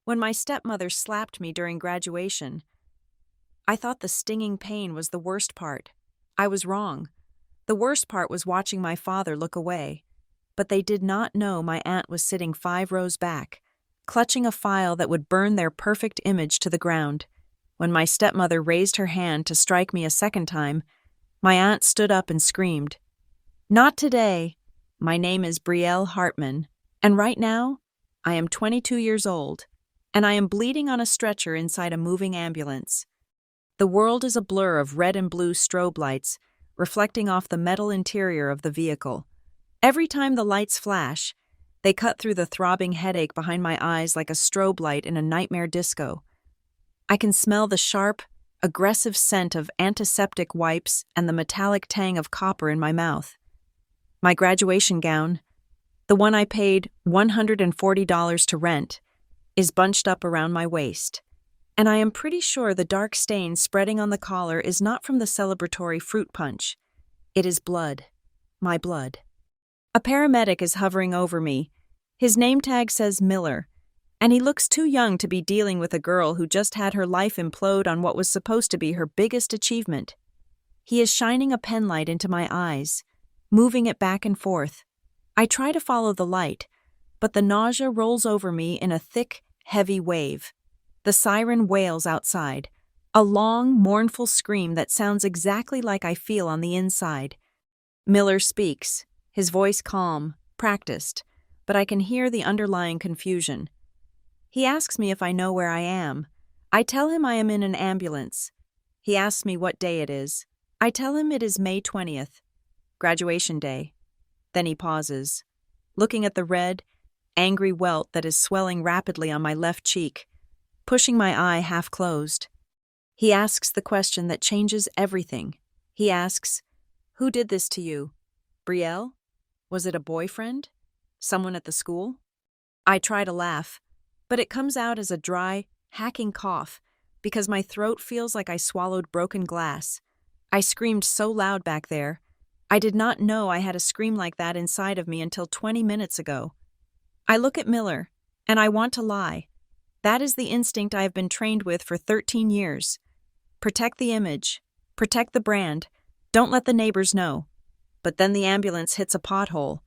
When my stepmother slapped me during graduation, I thought the stinging pain was the worst part. I was wrong. The worst part was watching my father look away. But they did not know my aunt was sitting 5 rows back, clutching a file that would burn their perfect image to the ground. When my stepmother raised her hand to strike me a second time, my aunt stood up and screamed, "Not today. My name is Brielle Hartman, and right now, I am 22 years old, and I am bleeding on a stretcher inside a moving ambulance." The world is a blur of red and blue strobe lights reflecting off the metal interior of the vehicle. Every time the lights flash, they cut through the throbbing headache behind my eyes like a strobe light in a nightmare disco. I can smell the sharp, aggressive scent of antiseptic wipes and the metallic tang of copper in my mouth. My graduation gown, the one I paid $140 to rent, is bunched up around my waist, and I am pretty sure the dark stain spreading on the collar is not from the celebratory fruit punch. It is blood. My blood. A paramedic is hovering over me. His name tag says Miller, and he looks too young to be dealing with a girl who just had her life implode on what was supposed to be her biggest achievement. He is shining a penlight into my eyes, moving it back and forth. I try to follow the light, but the nausea rolls over me in a thick, heavy wave. The siren wails outside, a long, mournful scream that sounds exactly like I feel on the inside. Miller speaks, his voice calm, practiced, but I can hear the underlying confusion. He asks me if I know where I am. I tell him I am in an ambulance. He asks me what day it is. I tell him it is May 20th, graduation day. Then he pauses, looking at the red, angry welt that is swelling rapidly on my left cheek, pushing my eye half closed. He asks the question that changes everything. He asks, "Who did this to you? Brielle? Was it a boyfriend? Someone at the school?" I try to laugh, but it comes out as a dry, hacking cough because my throat feels like I swallowed broken glass. I screamed so loud back there. I did not know I had a scream like that inside of me until 20 minutes ago. I look at Miller, and I want to lie. That is the instinct I have been trained with for 13 years. Protect the image. Protect the brand. Don't let the neighbors know. But then the ambulance hits a pothole,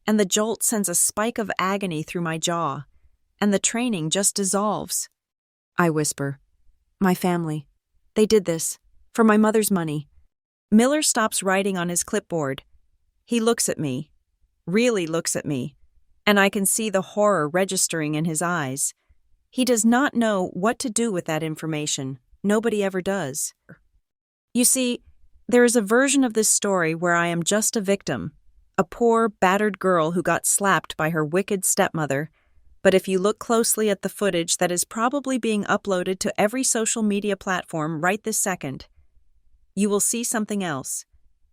and the jolt sends a spike of agony through my jaw, and the training just dissolves. I whisper, "My family. They did this. For my mother's money." Miller stops writing on his clipboard. He looks at me, really looks at me, and I can see the horror registering in his eyes. He does not know what to do with that information. Nobody ever does. You see, there is a version of this story where I am just a victim, a poor, battered girl who got slapped by her wicked stepmother. But if you look closely at the footage that is probably being uploaded to every social media platform right this second, you will see something else.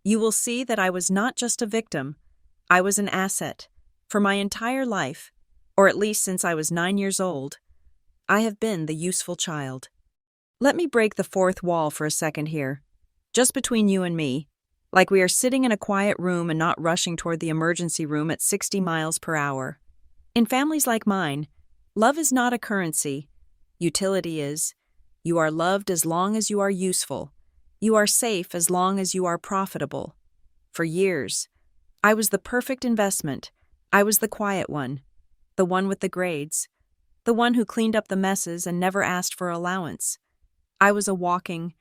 You will see that I was not just a victim. I was an asset. For my entire life, or at least since I was 9 years old, I have been the useful child. Let me break the fourth wall for a second here. Just between you and me, like we are sitting in a quiet room and not rushing toward the emergency room at 60 miles per hour. In families like mine, love is not a currency. Utility is. You are loved as long as you are useful. You are safe as long as you are profitable. For years, I was the perfect investment. I was the quiet one, the one with the grades, the one who cleaned up the messes and never asked for allowance. I was a walking,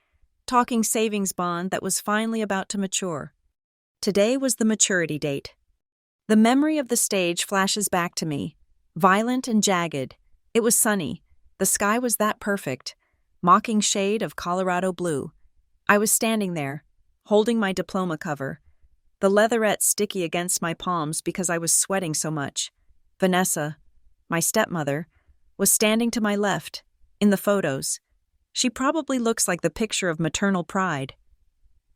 talking savings bond that was finally about to mature. Today was the maturity date. The memory of the stage flashes back to me, violent and jagged. It was sunny. The sky was that perfect, mocking shade of Colorado blue. I was standing there, holding my diploma cover, the leatherette sticky against my palms because I was sweating so much. Vanessa, my stepmother, was standing to my left, in the photos. She probably looks like the picture of maternal pride.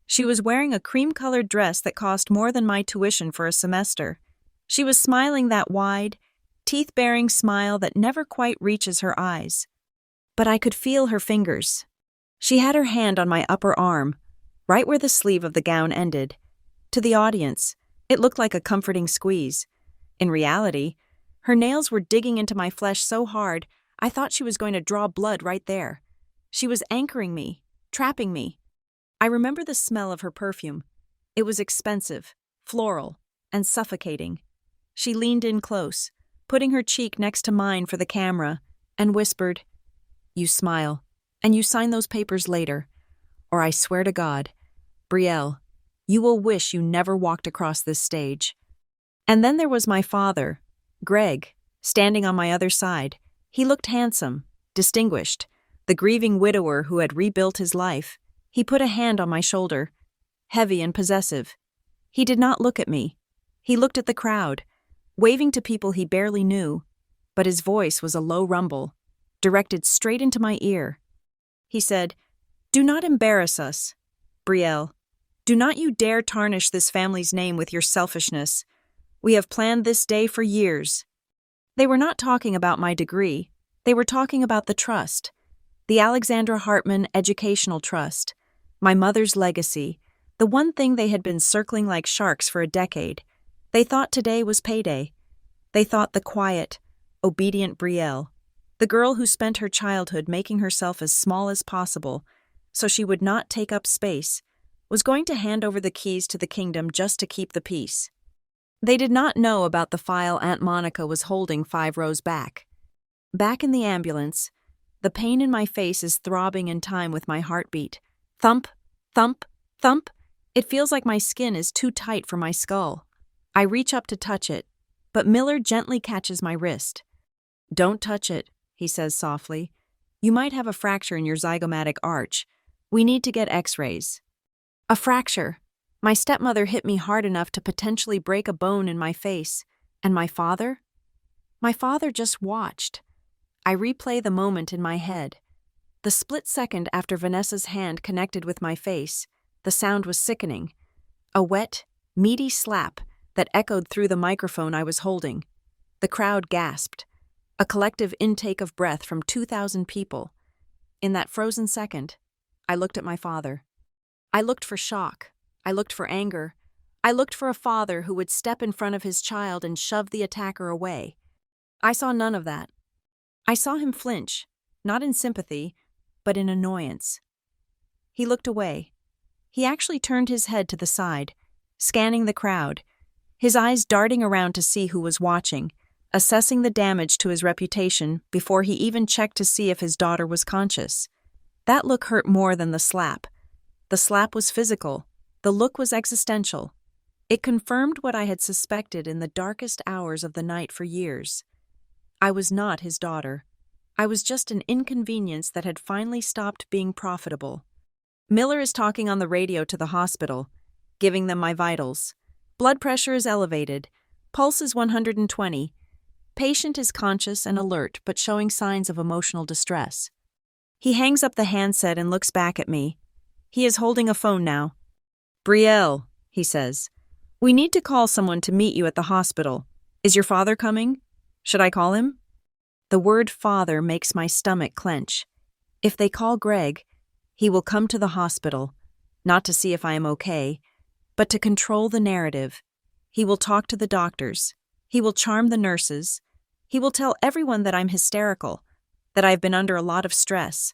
She was wearing a cream-colored dress that cost more than my tuition for a semester. She was smiling that wide, teeth-baring smile that never quite reaches her eyes. But I could feel her fingers. She had her hand on my upper arm, right where the sleeve of the gown ended. To the audience, it looked like a comforting squeeze. In reality, her nails were digging into my flesh so hard, I thought she was going to draw blood right there. She was anchoring me, trapping me. I remember the smell of her perfume. It was expensive, floral, and suffocating. She leaned in close, putting her cheek next to mine for the camera, and whispered, "You smile, and you sign those papers later. Or I swear to God, Brielle, you will wish you never walked across this stage." And then there was my father, Greg, standing on my other side. He looked handsome, distinguished, the grieving widower who had rebuilt his life. He put a hand on my shoulder, heavy and possessive. He did not look at me. He looked at the crowd, waving to people he barely knew, but his voice was a low rumble, directed straight into my ear. He said, "Do not embarrass us, Brielle. Do not you dare tarnish this family's name with your selfishness. We have planned this day for years." They were not talking about my degree. They were talking about the trust, the Alexandra Hartman Educational Trust, my mother's legacy, the one thing they had been circling like sharks for a decade. They thought today was payday. They thought the quiet, obedient Brielle, the girl who spent her childhood making herself as small as possible so she would not take up space, was going to hand over the keys to the kingdom just to keep the peace. They did not know about the file Aunt Monica was holding 5 rows back. Back in the ambulance, the pain in my face is throbbing in time with my heartbeat. Thump, thump, thump. It feels like my skin is too tight for my skull. I reach up to touch it, but Miller gently catches my wrist. "Don't touch it," he says softly. "You might have a fracture in your zygomatic arch. We need to get x-rays." A fracture. My stepmother hit me hard enough to potentially break a bone in my face. And my father? My father just watched. I replay the moment in my head. The split second after Vanessa's hand connected with my face, the sound was sickening. A wet, meaty slap that echoed through the microphone I was holding. The crowd gasped. A collective intake of breath from 2,000 people. In that frozen second, I looked at my father. I looked for shock. I looked for anger. I looked for a father who would step in front of his child and shove the attacker away. I saw none of that. I saw him flinch, not in sympathy, but in annoyance. He looked away. He actually turned his head to the side, scanning the crowd, his eyes darting around to see who was watching, assessing the damage to his reputation before he even checked to see if his daughter was conscious. That look hurt more than the slap. The slap was physical. The look was existential. It confirmed what I had suspected in the darkest hours of the night for years. I was not his daughter. I was just an inconvenience that had finally stopped being profitable. Miller is talking on the radio to the hospital, giving them my vitals. Blood pressure is elevated. Pulse is 120. Patient is conscious and alert, but showing signs of emotional distress. He hangs up the handset and looks back at me. He is holding a phone now. "Brielle," he says, "we need to call someone to meet you at the hospital. Is your father coming? Should I call him?" The word father makes my stomach clench. If they call Greg, he will come to the hospital, not to see if I am okay, but to control the narrative. He will talk to the doctors. He will charm the nurses. He will tell everyone that I'm hysterical, that I've been under a lot of stress,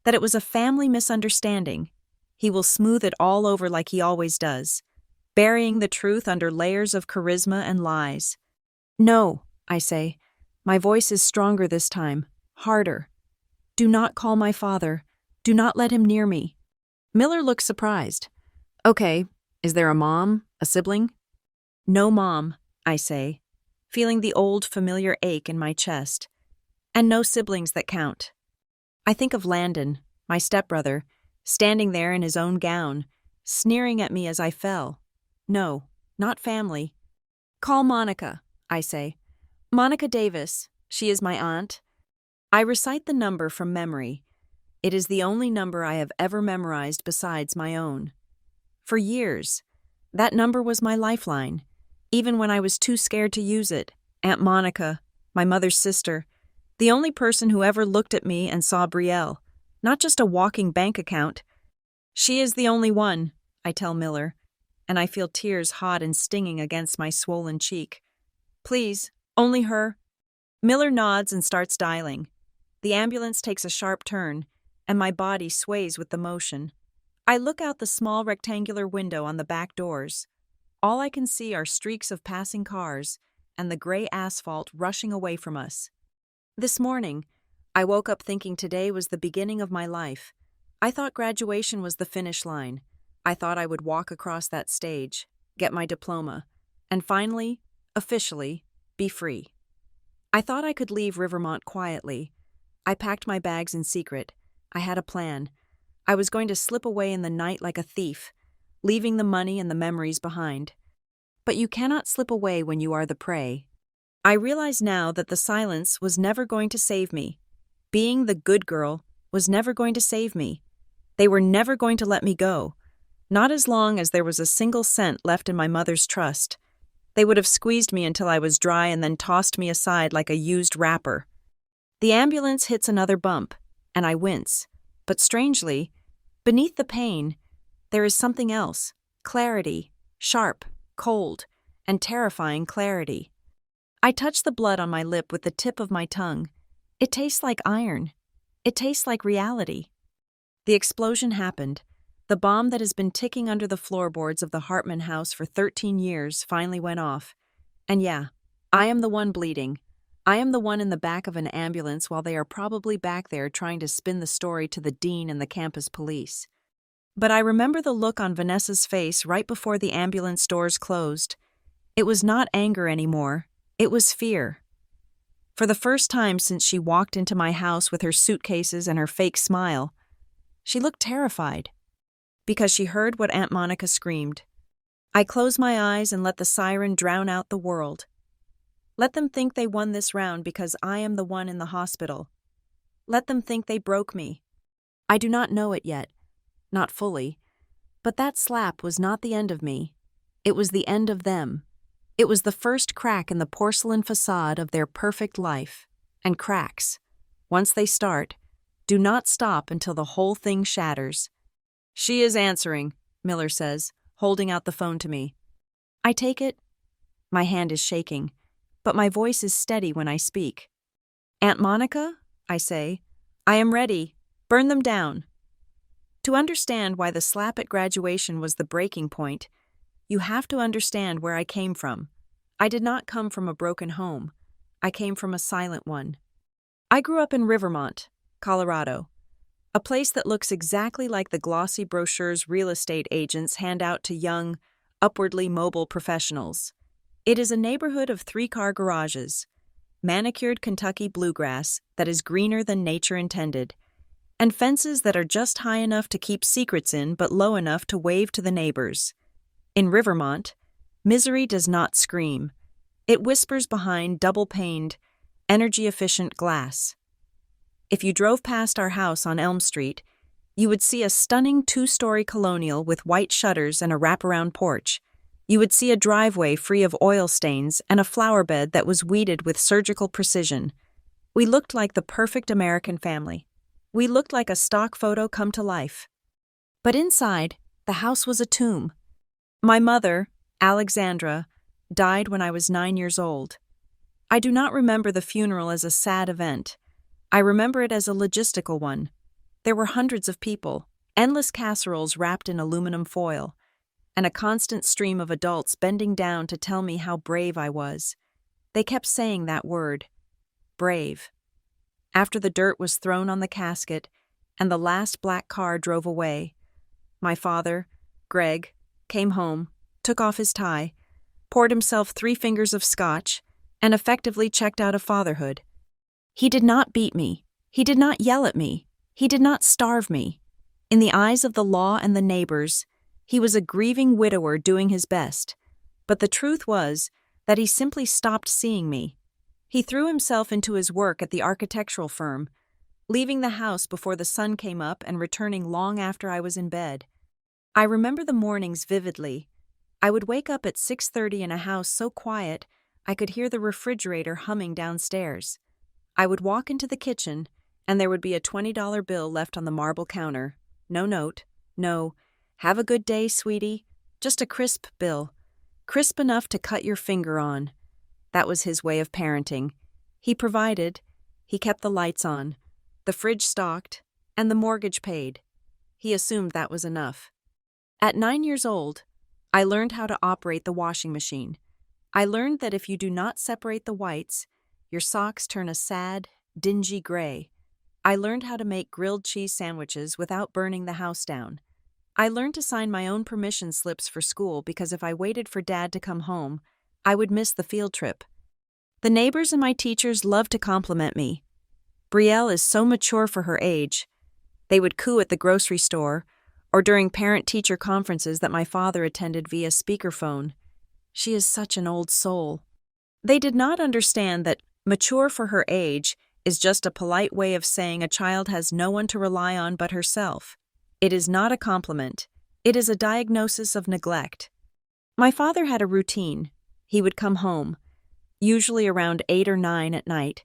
that it was a family misunderstanding. He will smooth it all over like he always does, burying the truth under layers of charisma and lies. "No," I say. My voice is stronger this time, harder. "Do not call my father. Do not let him near me." Miller looks surprised. "Okay, is there a mom, a sibling?" "No mom," I say, feeling the old familiar ache in my chest. "And no siblings that count." I think of Landon, my stepbrother, standing there in his own gown, sneering at me as I fell. No, not family. "Call Monica," I say. "Monica Davis. She is my aunt." I recite the number from memory. It is the only number I have ever memorized besides my own. For years, that number was my lifeline, even when I was too scared to use it. Aunt Monica, my mother's sister, the only person who ever looked at me and saw Brielle, not just a walking bank account. "She is the only one," I tell Miller, and I feel tears hot and stinging against my swollen cheek. "Please, only her." Miller nods and starts dialing. The ambulance takes a sharp turn, and my body sways with the motion. I look out the small rectangular window on the back doors. All I can see are streaks of passing cars and the gray asphalt rushing away from us. This morning, I woke up thinking today was the beginning of my life. I thought graduation was the finish line. I thought I would walk across that stage, get my diploma, and finally, officially, be free. I thought I could leave Rivermont quietly. I packed my bags in secret. I had a plan. I was going to slip away in the night like a thief, leaving the money and the memories behind. But you cannot slip away when you are the prey. I realize now that the silence was never going to save me. Being the good girl was never going to save me. They were never going to let me go. Not as long as there was a single cent left in my mother's trust. They would have squeezed me until I was dry and then tossed me aside like a used wrapper. The ambulance hits another bump, and I wince. But strangely, beneath the pain, there is something else. Clarity, sharp, cold, and terrifying clarity. I touch the blood on my lip with the tip of my tongue. It tastes like iron. It tastes like reality. The explosion happened. The bomb that has been ticking under the floorboards of the Hartman house for 13 years finally went off. And yeah, I am the one bleeding. I am the one in the back of an ambulance while they are probably back there trying to spin the story to the dean and the campus police. But I remember the look on Vanessa's face right before the ambulance doors closed. It was not anger anymore. It was fear. For the first time since she walked into my house with her suitcases and her fake smile, she looked terrified. Because she heard what Aunt Monica screamed. I close my eyes and let the siren drown out the world. Let them think they won this round because I am the one in the hospital. Let them think they broke me. I do not know it yet, not fully, but that slap was not the end of me. It was the end of them. It was the first crack in the porcelain facade of their perfect life. And cracks, once they start, do not stop until the whole thing shatters. "She is answering," Miller says, holding out the phone to me. I take it. My hand is shaking, but my voice is steady when I speak. "Aunt Monica," I say, "I am ready. Burn them down." To understand why the slap at graduation was the breaking point, you have to understand where I came from. I did not come from a broken home. I came from a silent one. I grew up in Rivermont, Colorado, a place that looks exactly like the glossy brochures real estate agents hand out to young, upwardly mobile professionals. It is a neighborhood of 3-car garages, manicured Kentucky bluegrass that is greener than nature intended, and fences that are just high enough to keep secrets in but low enough to wave to the neighbors. In Rivermont, misery does not scream. It whispers behind double-paned, energy-efficient glass. If you drove past our house on Elm Street, you would see a stunning 2-story colonial with white shutters and a wraparound porch. You would see a driveway free of oil stains and a flower bed that was weeded with surgical precision. We looked like the perfect American family. We looked like a stock photo come to life. But inside, the house was a tomb. My mother, Alexandra, died when I was 9 years old. I do not remember the funeral as a sad event. I remember it as a logistical one. There were hundreds of people, endless casseroles wrapped in aluminum foil, and a constant stream of adults bending down to tell me how brave I was. They kept saying that word, brave. After the dirt was thrown on the casket and the last black car drove away, my father, Greg, came home, took off his tie, poured himself 3 fingers of scotch, and effectively checked out of fatherhood. He did not beat me. He did not yell at me. He did not starve me. In the eyes of the law and the neighbors, he was a grieving widower doing his best. But the truth was that he simply stopped seeing me. He threw himself into his work at the architectural firm, leaving the house before the sun came up and returning long after I was in bed. I remember the mornings vividly. I would wake up at 6:30 in a house so quiet I could hear the refrigerator humming downstairs. I would walk into the kitchen, and there would be a $20 bill left on the marble counter. No note, no, "Have a good day, sweetie," just a crisp bill, crisp enough to cut your finger on. That was his way of parenting. He provided. He kept the lights on. the fridge stocked, and the mortgage paid. He assumed that was enough. At 9 years old, I learned how to operate the washing machine. I learned that if you do not separate the whites, your socks turn a sad, dingy gray. I learned how to make grilled cheese sandwiches without burning the house down. I learned to sign my own permission slips for school because if I waited for Dad to come home, I would miss the field trip. The neighbors and my teachers loved to compliment me. Brielle is so mature for her age. They would coo at the grocery store or during parent-teacher conferences that my father attended via speakerphone. She is such an old soul. They did not understand that mature for her age is just a polite way of saying a child has no one to rely on but herself. It is not a compliment. It is a diagnosis of neglect. My father had a routine. He would come home, usually around 8 or 9 at night,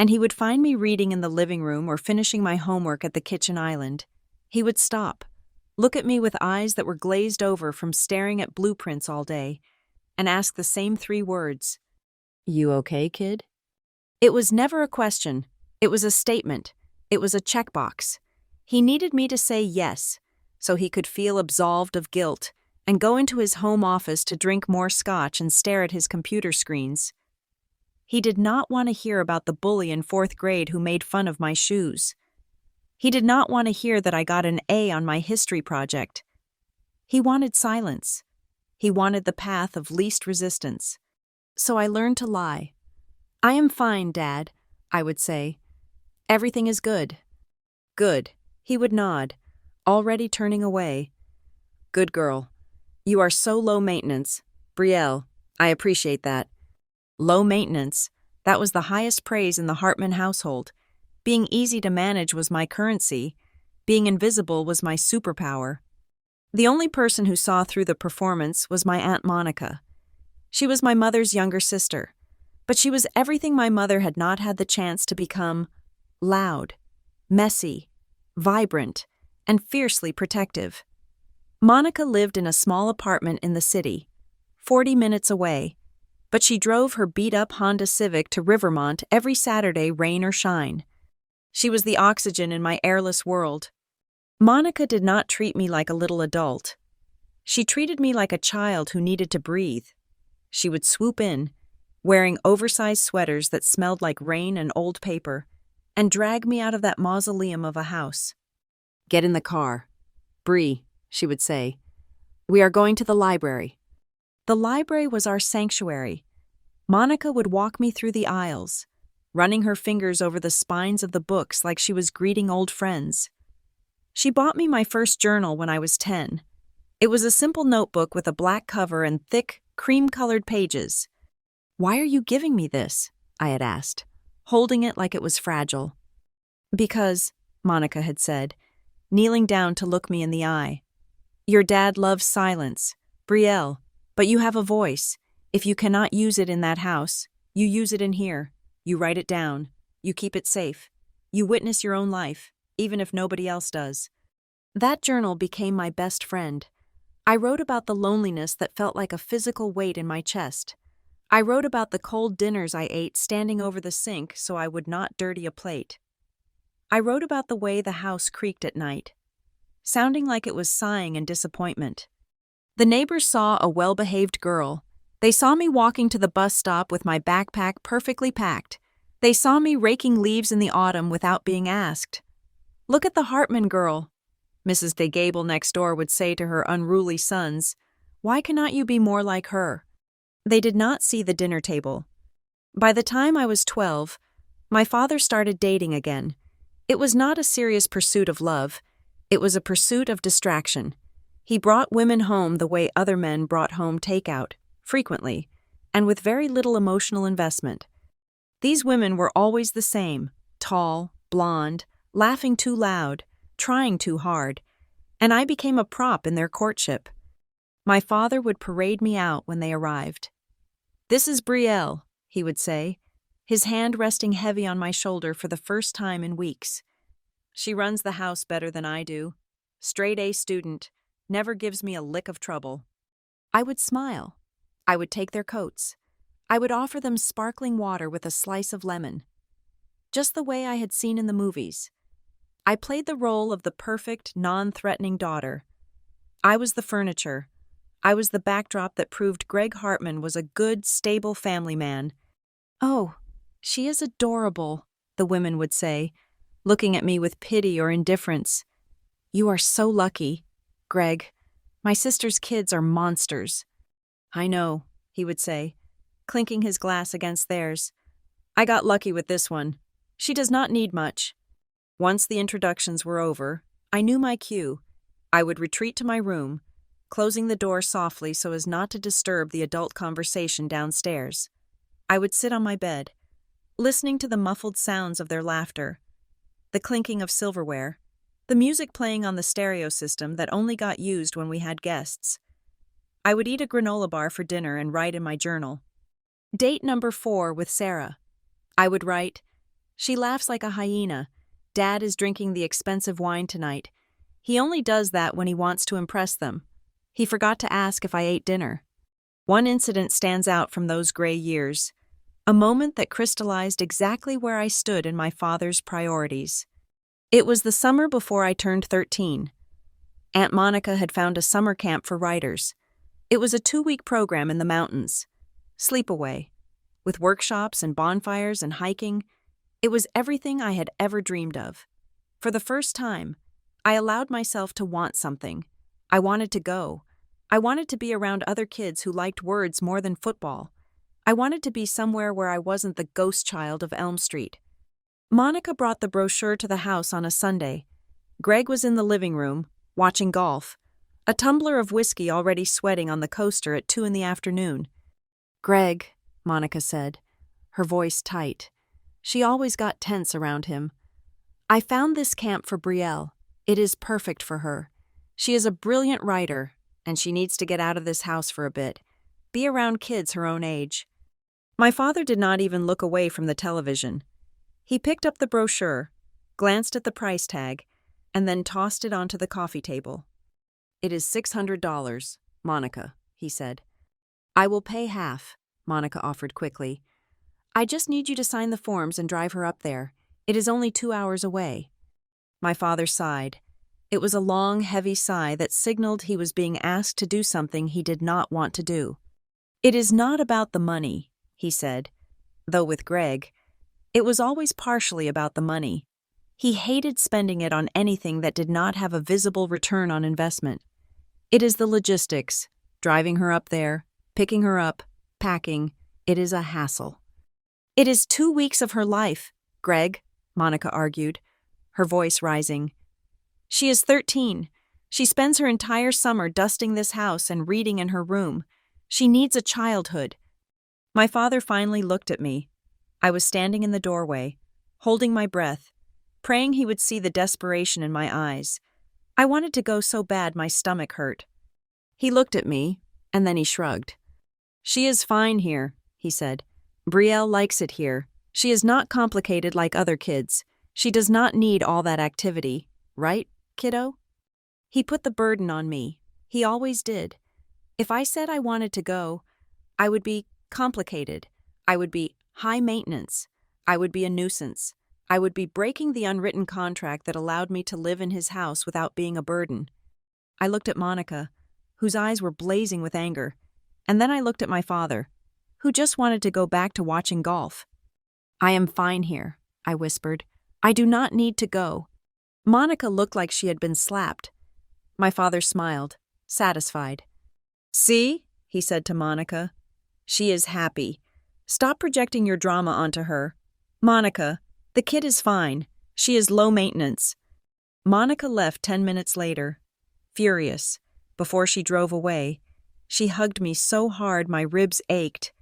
and he would find me reading in the living room or finishing my homework at the kitchen island. He would stop, look at me with eyes that were glazed over from staring at blueprints all day, and ask the same 3 words. "You okay, kid?" It was never a question. It was a statement. It was a checkbox. He needed me to say yes, so he could feel absolved of guilt and go into his home office to drink more scotch and stare at his computer screens. He did not want to hear about the bully in 4th grade who made fun of my shoes. He did not want to hear that I got an A on my history project. He wanted silence. He wanted the path of least resistance. So I learned to lie. "I am fine, Dad," I would say. "Everything is good." "Good." He would nod, already turning away. "Good girl. You are so low maintenance. Brielle, I appreciate that." Low maintenance, that was the highest praise in the Hartman household. Being easy to manage was my currency. Being invisible was my superpower. The only person who saw through the performance was my Aunt Monica. She was my mother's younger sister, but she was everything my mother had not had the chance to become: loud, messy, vibrant, and fiercely protective. Monica lived in a small apartment in the city, 40 minutes away, but she drove her beat-up Honda Civic to Rivermont every Saturday, rain or shine. She was the oxygen in my airless world. Monica did not treat me like a little adult. She treated me like a child who needed to breathe. She would swoop in, wearing oversized sweaters that smelled like rain and old paper, and drag me out of that mausoleum of a house. "Get in the car. Bree," she would say. "We are going to the library." The library was our sanctuary. Monica would walk me through the aisles, running her fingers over the spines of the books like she was greeting old friends. She bought me my first journal when I was 10. It was a simple notebook with a black cover and thick, cream-colored pages. "Why are you giving me this?" I had asked, holding it like it was fragile. "Because," Monica had said, kneeling down to look me in the eye, "your dad loves silence, Brielle, but you have a voice. If you cannot use it in that house, you use it in here. You write it down. You keep it safe. You witness your own life, even if nobody else does." That journal became my best friend. I wrote about the loneliness that felt like a physical weight in my chest. I wrote about the cold dinners I ate standing over the sink so I would not dirty a plate. I wrote about the way the house creaked at night, sounding like it was sighing in disappointment. The neighbors saw a well-behaved girl. They saw me walking to the bus stop with my backpack perfectly packed. They saw me raking leaves in the autumn without being asked. "Look at the Hartman girl," Mrs. de Gable next door would say to her unruly sons. "Why cannot you be more like her?" They did not see the dinner table. By the time I was 12, my father started dating again. It was not a serious pursuit of love. It was a pursuit of distraction. He brought women home the way other men brought home takeout, frequently, and with very little emotional investment. These women were always the same: tall, blonde, laughing too loud, trying too hard, and I became a prop in their courtship. My father would parade me out when they arrived. "This is Brielle," he would say, his hand resting heavy on my shoulder for the first time in weeks. "She runs the house better than I do. Straight-A student, never gives me a lick of trouble." I would smile. I would take their coats. I would offer them sparkling water with a slice of lemon. Just the way I had seen in the movies. I played the role of the perfect, non-threatening daughter. I was the furniture. I was the backdrop that proved Greg Hartman was a good, stable family man. "Oh, she is adorable," the women would say, looking at me with pity or indifference. "You are so lucky, Greg. My sister's kids are monsters." "I know," he would say, clinking his glass against theirs. "I got lucky with this one. She does not need much." Once the introductions were over, I knew my cue. I would retreat to my room, closing the door softly so as not to disturb the adult conversation downstairs. I would sit on my bed, listening to the muffled sounds of their laughter, the clinking of silverware, the music playing on the stereo system that only got used when we had guests. I would eat a granola bar for dinner and write in my journal. Date number 4 with Sarah. I would write, "She laughs like a hyena. Dad is drinking the expensive wine tonight. He only does that when he wants to impress them. He forgot to ask if I ate dinner." One incident stands out from those gray years, a moment that crystallized exactly where I stood in my father's priorities. It was the summer before I turned 13. Aunt Monica had found a summer camp for writers. It was a 2-week program in the mountains. Sleepaway. With workshops and bonfires and hiking, it was everything I had ever dreamed of. For the first time, I allowed myself to want something. I wanted to go. I wanted to be around other kids who liked words more than football. I wanted to be somewhere where I wasn't the ghost child of Elm Street. Monica brought the brochure to the house on a Sunday. Greg was in the living room, watching golf, a tumbler of whiskey already sweating on the coaster at 2 in the afternoon. "Greg," Monica said, her voice tight. She always got tense around him. "I found this camp for Brielle. It is perfect for her. She is a brilliant writer, and she needs to get out of this house for a bit, be around kids her own age." My father did not even look away from the television. He picked up the brochure, glanced at the price tag, and then tossed it onto the coffee table. "It is $600, Monica," he said. "I will pay half," Monica offered quickly. "I just need you to sign the forms and drive her up there. It is only 2 hours away." My father sighed. It was a long, heavy sigh that signaled he was being asked to do something he did not want to do. "It is not about the money," he said, though with Greg, it was always partially about the money. He hated spending it on anything that did not have a visible return on investment. "It is the logistics, driving her up there, picking her up, packing. It is a hassle." "It is 2 weeks of her life, Greg," Monica argued, her voice rising. "She is 13. She spends her entire summer dusting this house and reading in her room. She needs a childhood." My father finally looked at me. I was standing in the doorway, holding my breath, praying he would see the desperation in my eyes. I wanted to go so bad my stomach hurt. He looked at me, and then he shrugged. "She is fine here," he said. "Brielle likes it here. She is not complicated like other kids. She does not need all that activity. Right, kiddo?" He put the burden on me. He always did. If I said I wanted to go, I would be complicated. I would be high maintenance. I would be a nuisance. I would be breaking the unwritten contract that allowed me to live in his house without being a burden. I looked at Monica, whose eyes were blazing with anger, and then I looked at my father, who just wanted to go back to watching golf. "I am fine here," I whispered. "I do not need to go." Monica looked like she had been slapped. My father smiled, satisfied. "See," he said to Monica, "she is happy. Stop projecting your drama onto her. Monica, the kid is fine. She is low maintenance." Monica left 10 minutes later, furious. Before she drove away, she hugged me so hard my ribs ached.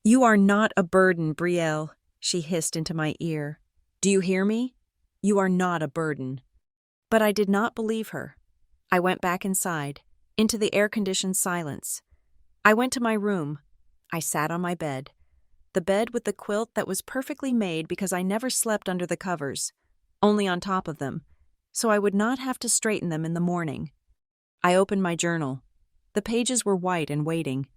"You are not a burden, Brielle," she hissed into my ear. "Do you hear me? You are not a burden." But I did not believe her. I went back inside, into the air-conditioned silence. I went to my room. I sat on my bed. The bed with the quilt that was perfectly made because I never slept under the covers, only on top of them, so I would not have to straighten them in the morning. I opened my journal. The pages were white and waiting.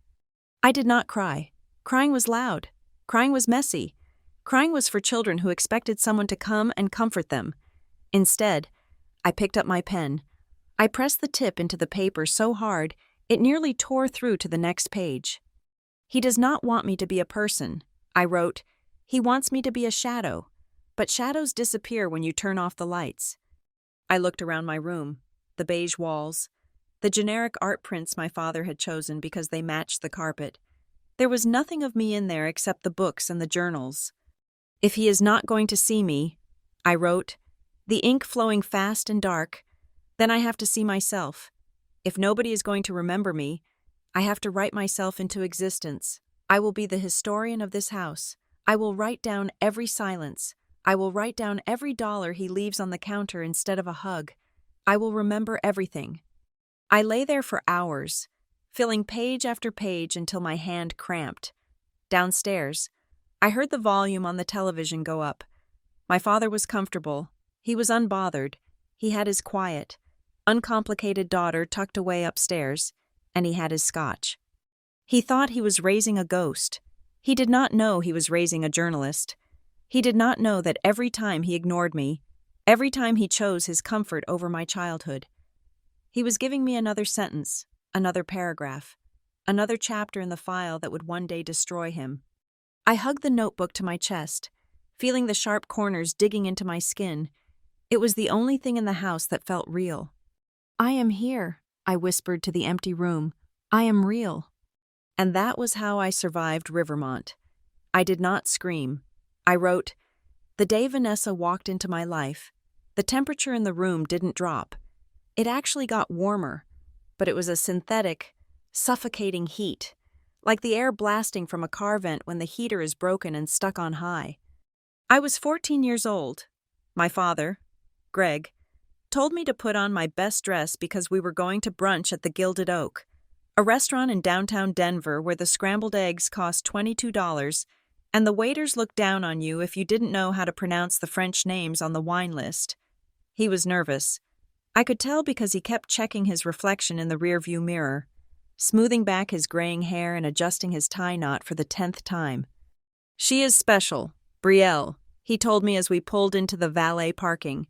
I did not cry. Crying was loud. Crying was messy. Crying was for children who expected someone to come and comfort them. Instead, I picked up my pen. I pressed the tip into the paper so hard it nearly tore through to the next page. He does not want me to be a person, I wrote. He wants me to be a shadow. But shadows disappear when you turn off the lights. I looked around my room. The beige walls. The generic art prints my father had chosen because they matched the carpet. There was nothing of me in there except the books and the journals. If he is not going to see me, I wrote, the ink flowing fast and dark, then I have to see myself. If nobody is going to remember me, I have to write myself into existence. I will be the historian of this house. I will write down every silence. I will write down every dollar he leaves on the counter instead of a hug. I will remember everything. I lay there for hours, filling page after page until my hand cramped. Downstairs, I heard the volume on the television go up. My father was comfortable. He was unbothered. He had his quiet, uncomplicated daughter tucked away upstairs, and he had his scotch. He thought he was raising a ghost. He did not know he was raising a journalist. He did not know that every time he ignored me, every time he chose his comfort over my childhood, he was giving me another sentence, another paragraph, another chapter in the file that would one day destroy him. I hugged the notebook to my chest, feeling the sharp corners digging into my skin. It was the only thing in the house that felt real. I am here, I whispered to the empty room. I am real. And that was how I survived Rivermont. I did not scream. I wrote, the day Vanessa walked into my life, the temperature in the room didn't drop. It actually got warmer, but it was a synthetic, suffocating heat, like the air blasting from a car vent when the heater is broken and stuck on high. I was 14 years old. My father, Greg, told me to put on my best dress because we were going to brunch at the Gilded Oak, a restaurant in downtown Denver where the scrambled eggs cost $22 and the waiters looked down on you if you didn't know how to pronounce the French names on the wine list. He was nervous. I could tell because he kept checking his reflection in the rearview mirror, smoothing back his graying hair and adjusting his tie knot for the 10th time. She is special, Brielle, he told me as we pulled into the valet parking.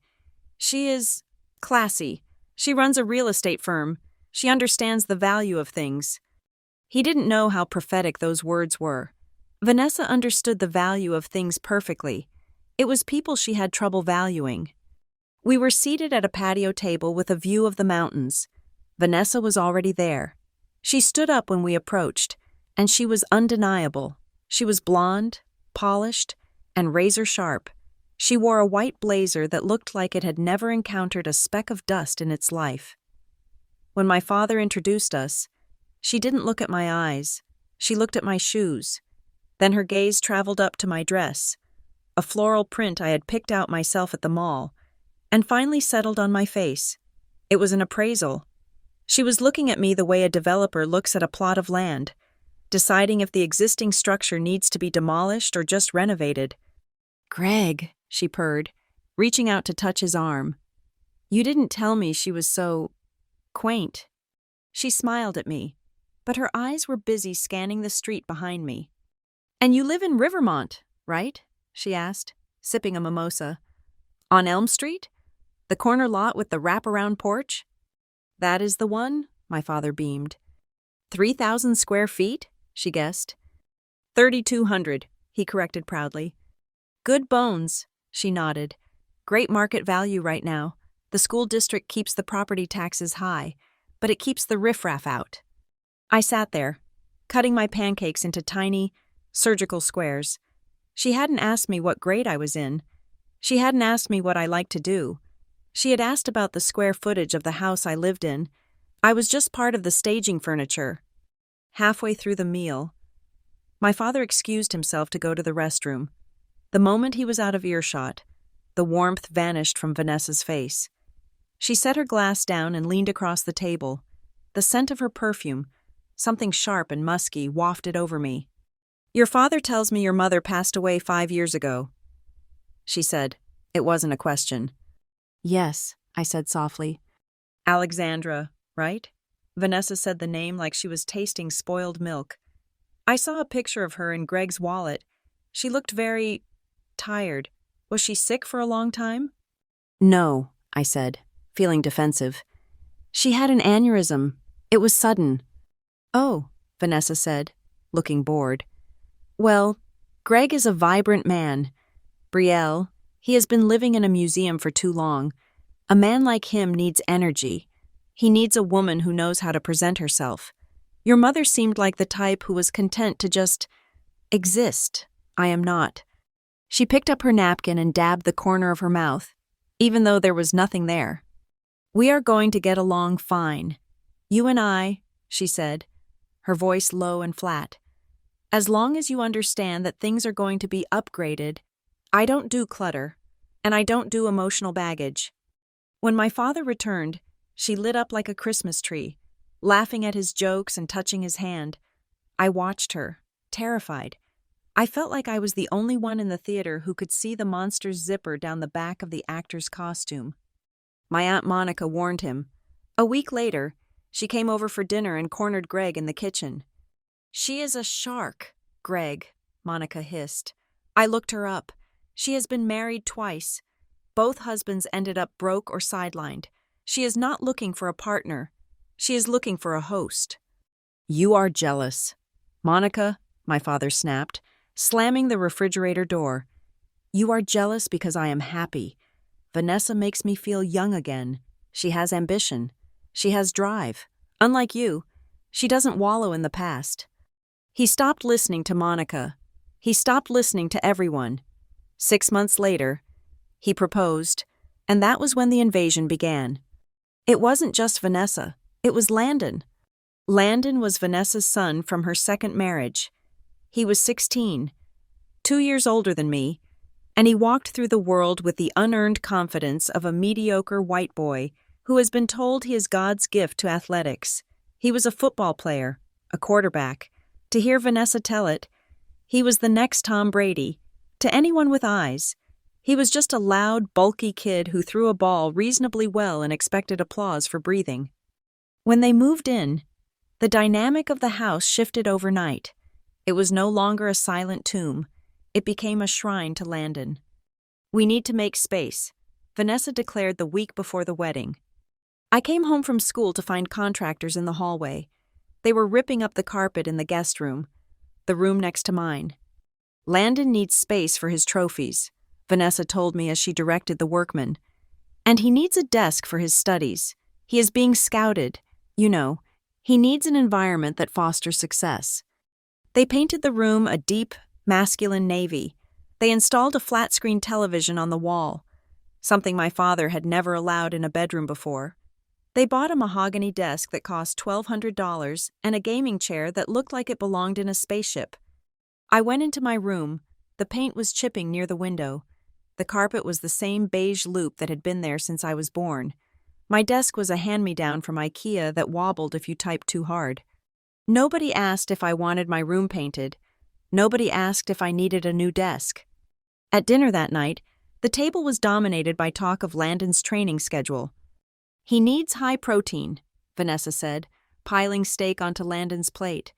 She is classy. She runs a real estate firm. She understands the value of things. He didn't know how prophetic those words were. Vanessa understood the value of things perfectly. It was people she had trouble valuing. We were seated at a patio table with a view of the mountains. Vanessa was already there. She stood up when we approached, and she was undeniable. She was blonde, polished, and razor-sharp. She wore a white blazer that looked like it had never encountered a speck of dust in its life. When my father introduced us, she didn't look at my eyes. She looked at my shoes. Then her gaze traveled up to my dress, a floral print I had picked out myself at the mall, and finally settled on my face. It was an appraisal. She was looking at me the way a developer looks at a plot of land, deciding if the existing structure needs to be demolished or just renovated. "Greg," she purred, reaching out to touch his arm. "You didn't tell me she was so quaint." She smiled at me, but her eyes were busy scanning the street behind me. "And you live in Rivermont, right?" she asked, sipping a mimosa. "On Elm Street? The corner lot with the wraparound porch?" "That is the one," my father beamed. 3,000 square feet? She guessed. 3,200, he corrected proudly. "Good bones," she nodded. "Great market value right now. The school district keeps the property taxes high, but it keeps the riffraff out." I sat there, cutting my pancakes into tiny, surgical squares. She hadn't asked me what grade I was in. She hadn't asked me what I liked to do. She had asked about the square footage of the house I lived in. I was just part of the staging furniture. Halfway through the meal, my father excused himself to go to the restroom. The moment he was out of earshot, the warmth vanished from Vanessa's face. She set her glass down and leaned across the table. The scent of her perfume, something sharp and musky, wafted over me. "Your father tells me your mother passed away 5 years ago," she said. It wasn't a question. "Yes," I said softly. "Alexandra, right?" Vanessa said the name like she was tasting spoiled milk. I saw a picture of her in Greg's wallet. She looked very tired. Was she sick for a long time? "No," I said. feeling defensive. She had an aneurysm. It was sudden. Oh, Vanessa said, looking bored. Well, Greg is a vibrant man. Brielle, he has been living in a museum for too long. A man like him needs energy. He needs a woman who knows how to present herself. Your mother seemed like the type who was content to just exist. I am not. She picked up her napkin and dabbed the corner of her mouth, even though there was nothing there. We are going to get along fine. You and I, she said, her voice low and flat. As long as you understand that things are going to be upgraded, I don't do clutter, and I don't do emotional baggage. When my father returned, she lit up like a Christmas tree, laughing at his jokes and touching his hand. I watched her, terrified. I felt like I was the only one in the theater who could see the monster's zipper down the back of the actor's costume. My Aunt Monica warned him. A week later, she came over for dinner and cornered Greg in the kitchen. She is a shark, Greg, Monica hissed. I looked her up. She has been married twice. Both husbands ended up broke or sidelined. She is not looking for a partner. She is looking for a host. You are jealous. Monica, my father snapped, slamming the refrigerator door. You are jealous because I am happy. Vanessa makes me feel young again. She has ambition. She has drive. Unlike you, she doesn't wallow in the past. He stopped listening to Monica. He stopped listening to everyone. 6 months later, he proposed, and that was when the invasion began. It wasn't just Vanessa. It was Landon. Landon was Vanessa's son from her second marriage. He was 16, 2 years older than me, and he walked through the world with the unearned confidence of a mediocre white boy who has been told he is God's gift to athletics. He was a football player, a quarterback. To hear Vanessa tell it, he was the next Tom Brady. To anyone with eyes, he was just a loud, bulky kid who threw a ball reasonably well and expected applause for breathing. When they moved in, the dynamic of the house shifted overnight. It was no longer a silent tomb. It became a shrine to Landon. We need to make space, Vanessa declared the week before the wedding. I came home from school to find contractors in the hallway. They were ripping up the carpet in the guest room, the room next to mine. Landon needs space for his trophies, Vanessa told me as she directed the workmen. And he needs a desk for his studies. He is being scouted. You know, he needs an environment that fosters success. They painted the room a deep, masculine navy. They installed a flat-screen television on the wall, something my father had never allowed in a bedroom before. They bought a mahogany desk that cost $1,200 and a gaming chair that looked like it belonged in a spaceship. I went into my room. The paint was chipping near the window. The carpet was the same beige loop that had been there since I was born. My desk was a hand-me-down from IKEA that wobbled if you typed too hard. Nobody asked if I wanted my room painted. Nobody asked if I needed a new desk. At dinner that night, the table was dominated by talk of Landon's training schedule. He needs high protein, Vanessa said, piling steak onto Landon's plate.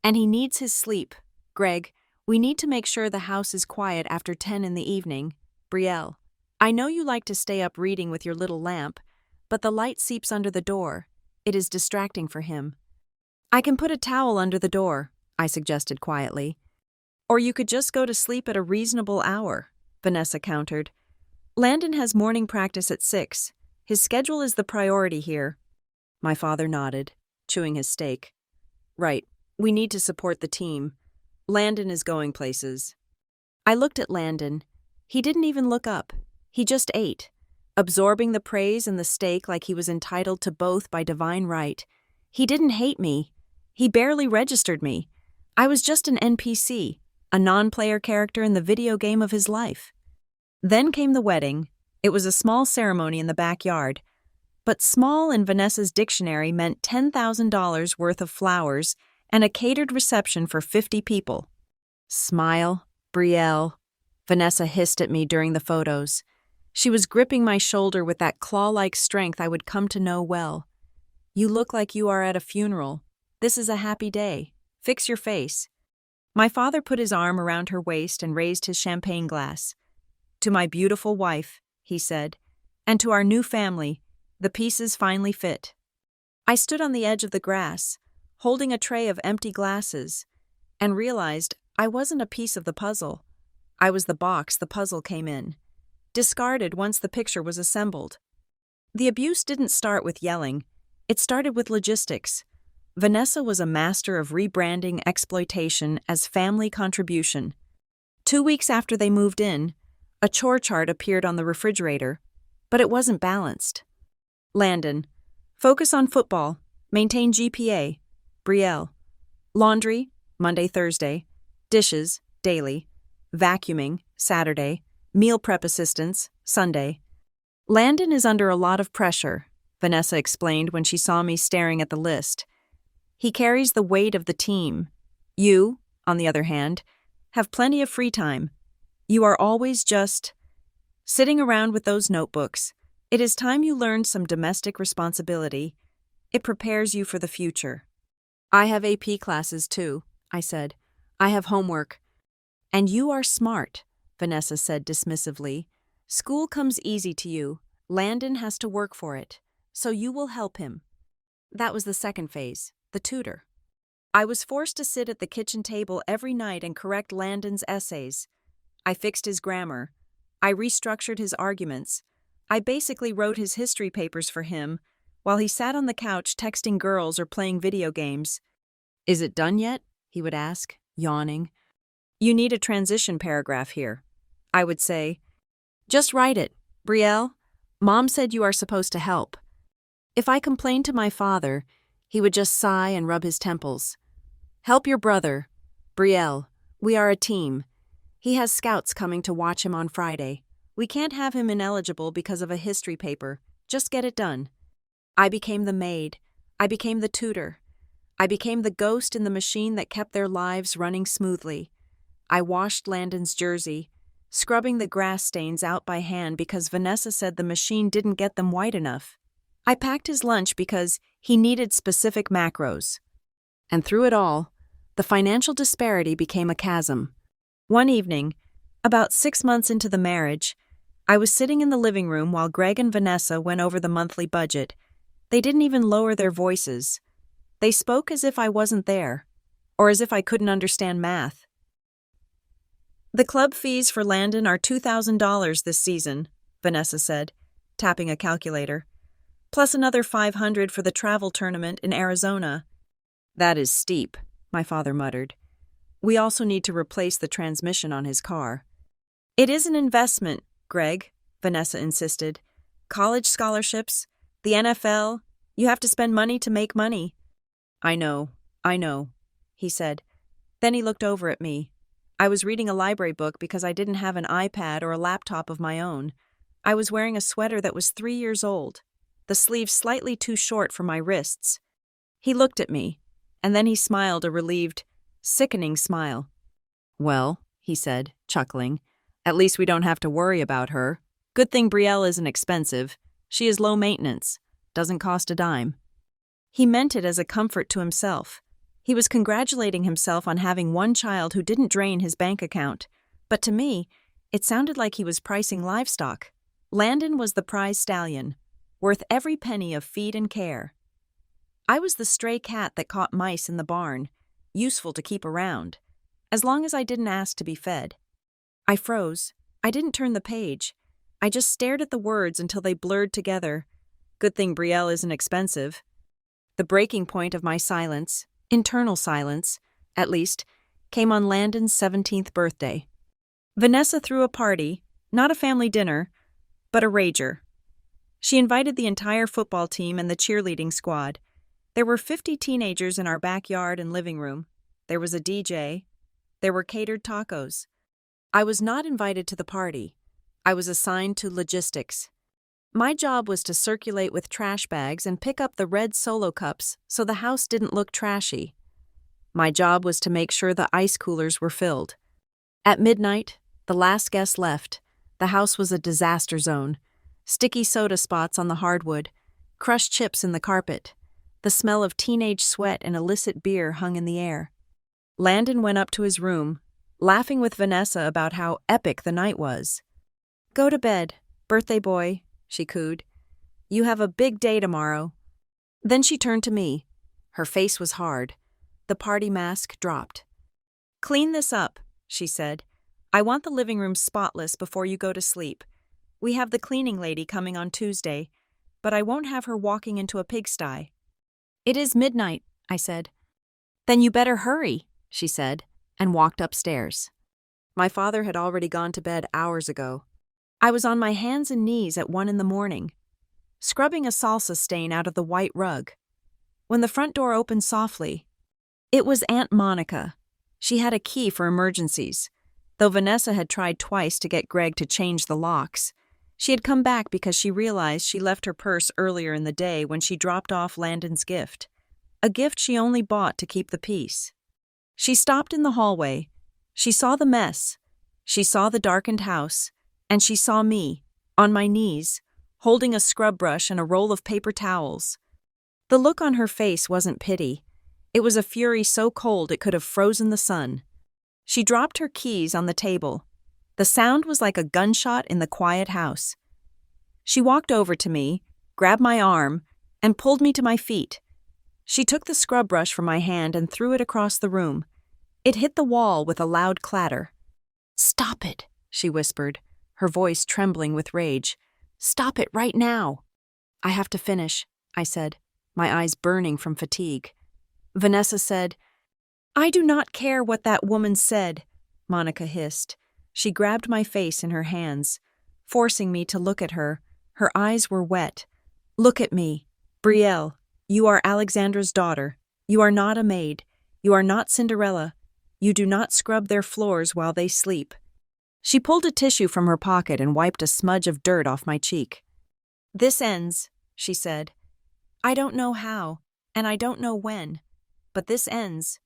And he needs his sleep. Greg, we need to make sure the house is quiet after 10 in the evening. Brielle, I know you like to stay up reading with your little lamp, but the light seeps under the door. It is distracting for him. I can put a towel under the door, I suggested quietly. Or you could just go to sleep at a reasonable hour, Vanessa countered. Landon has morning practice at 6. His schedule is the priority here. My father nodded, chewing his steak. Right, we need to support the team. Landon is going places. I looked at Landon. He didn't even look up. He just ate, absorbing the praise and the steak like he was entitled to both by divine right. He didn't hate me. He barely registered me. I was just an NPC, a non-player character in the video game of his life. Then came the wedding. It was a small ceremony in the backyard. But small in Vanessa's dictionary meant $10,000 worth of flowers and a catered reception for 50 people. Smile, Brielle, Vanessa hissed at me during the photos. She was gripping my shoulder with that claw-like strength I would come to know well. You look like you are at a funeral. This is a happy day. Fix your face. My father put his arm around her waist and raised his champagne glass. To my beautiful wife, he said, and to our new family, The pieces finally fit. I stood on the edge of the grass, holding a tray of empty glasses, and realized I wasn't a piece of the puzzle. I was the box the puzzle came in, discarded once the picture was assembled. The abuse didn't start with yelling. It started with logistics. Vanessa was a master of rebranding exploitation as family contribution. 2 weeks after they moved in, a chore chart appeared on the refrigerator, but it wasn't balanced. Landon, focus on football, maintain GPA. Brielle, laundry, Monday, Thursday, dishes, daily, vacuuming, Saturday, meal prep assistance, Sunday. Landon is under a lot of pressure, Vanessa explained when she saw me staring at the list. He carries the weight of the team. You, on the other hand, have plenty of free time. You are always just sitting around with those notebooks. It is time you learned some domestic responsibility. It prepares you for the future. I have AP classes too, I said. I have homework. And you are smart, Vanessa said dismissively. School comes easy to you. Landon has to work for it, so you will help him. That was the second phase, the tutor. I was forced to sit at the kitchen table every night and correct Landon's essays. I fixed his grammar. I restructured his arguments. I basically wrote his history papers for him while he sat on the couch texting girls or playing video games. Is it done yet? He would ask, yawning. You need a transition paragraph here. I would say, just write it. Brielle, Mom said you are supposed to help. If I complained to my father, he would just sigh and rub his temples. Help your brother. Brielle, we are a team. He has scouts coming to watch him on Friday. We can't have him ineligible because of a history paper. Just get it done. I became the maid. I became the tutor. I became the ghost in the machine that kept their lives running smoothly. I washed Landon's jersey, scrubbing the grass stains out by hand because Vanessa said the machine didn't get them white enough. I packed his lunch because he needed specific macros. And through it all, the financial disparity became a chasm. One evening, about 6 months into the marriage, I was sitting in the living room while Greg and Vanessa went over the monthly budget. They didn't even lower their voices. They spoke as if I wasn't there, or as if I couldn't understand math. The club fees for Landon are $2,000 this season, Vanessa said, tapping a calculator, plus another $500 for the travel tournament in Arizona. That is steep, my father muttered. We also need to replace the transmission on his car. It is an investment, Greg, Vanessa insisted. College scholarships, the NFL, you have to spend money to make money. I know, he said. Then he looked over at me. I was reading a library book because I didn't have an iPad or a laptop of my own. I was wearing a sweater that was 3 years old, the sleeves slightly too short for my wrists. He looked at me, and then he smiled a relieved, sickening smile. Well, he said, chuckling, at least we don't have to worry about her. Good thing Brielle isn't expensive. She is low maintenance, doesn't cost a dime. He meant it as a comfort to himself. He was congratulating himself on having one child who didn't drain his bank account. But to me, it sounded like he was pricing livestock. Landon was the prize stallion, worth every penny of feed and care. I was the stray cat that caught mice in the barn, useful to keep around, as long as I didn't ask to be fed. I froze. I didn't turn the page. I just stared at the words until they blurred together. Good thing Brielle isn't expensive. The breaking point of my silence, internal silence, at least, came on Landon's 17th birthday. Vanessa threw a party, not a family dinner, but a rager. She invited the entire football team and the cheerleading squad. There were 50 teenagers in our backyard and living room. There was a DJ. There were catered tacos. I was not invited to the party. I was assigned to logistics. My job was to circulate with trash bags and pick up the red Solo cups so the house didn't look trashy. My job was to make sure the ice coolers were filled. At midnight, the last guest left. The house was a disaster zone. Sticky soda spots on the hardwood, crushed chips in the carpet. The smell of teenage sweat and illicit beer hung in the air. Landon went up to his room, laughing with Vanessa about how epic the night was. Go to bed, birthday boy, she cooed. You have a big day tomorrow." Then she turned to me. Her face was hard. The party mask dropped. "Clean this up," she said. "I want the living room spotless before you go to sleep. We have the cleaning lady coming on Tuesday, but I won't have her walking into a pigsty." "It is midnight," I said. "Then you better hurry," she said, and walked upstairs. My father had already gone to bed hours ago. I was on my hands and knees at 1 a.m, scrubbing a salsa stain out of the white rug, when the front door opened softly. It was Aunt Monica. She had a key for emergencies. Though Vanessa had tried twice to get Greg to change the locks, she had come back because she realized she left her purse earlier in the day when she dropped off Landon's gift, a gift she only bought to keep the peace. She stopped in the hallway. She saw the mess. She saw the darkened house, and she saw me, on my knees, holding a scrub brush and a roll of paper towels. The look on her face wasn't pity. It was a fury so cold it could have frozen the sun. She dropped her keys on the table. The sound was like a gunshot in the quiet house. She walked over to me, grabbed my arm, and pulled me to my feet. She took the scrub brush from my hand and threw it across the room. It hit the wall with a loud clatter. "Stop it," she whispered, her voice trembling with rage. "Stop it right now." "I have to finish," I said, my eyes burning from fatigue. Vanessa said, "I do not care what that woman said," Monica hissed. She grabbed my face in her hands, forcing me to look at her. Her eyes were wet. "Look at me. Brielle, you are Alexandra's daughter. You are not a maid. You are not Cinderella. You do not scrub their floors while they sleep." She pulled a tissue from her pocket and wiped a smudge of dirt off my cheek. "This ends," she said. "I don't know how, and I don't know when, but this ends.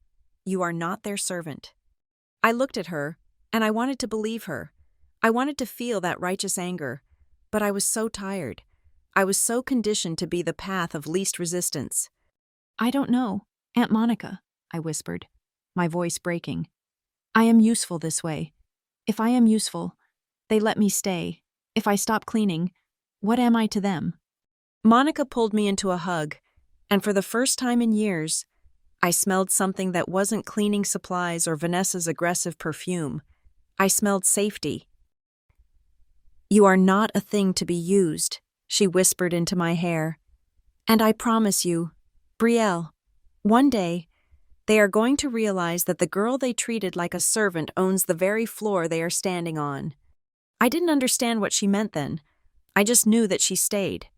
You are not their servant." I looked at her, and I wanted to believe her. I wanted to feel that righteous anger, but I was so tired. I was so conditioned to be the path of least resistance. "I don't know, Aunt Monica," I whispered, my voice breaking. "I am useful this way. If I am useful, they let me stay. If I stop cleaning, what am I to them?" Monica pulled me into a hug, and for the first time in years, I smelled something that wasn't cleaning supplies or Vanessa's aggressive perfume. I smelled safety. "You are not a thing to be used," she whispered into my hair. "And I promise you, Brielle, one day, they are going to realize that the girl they treated like a servant owns the very floor they are standing on." I didn't understand what she meant then. I just knew that she stayed.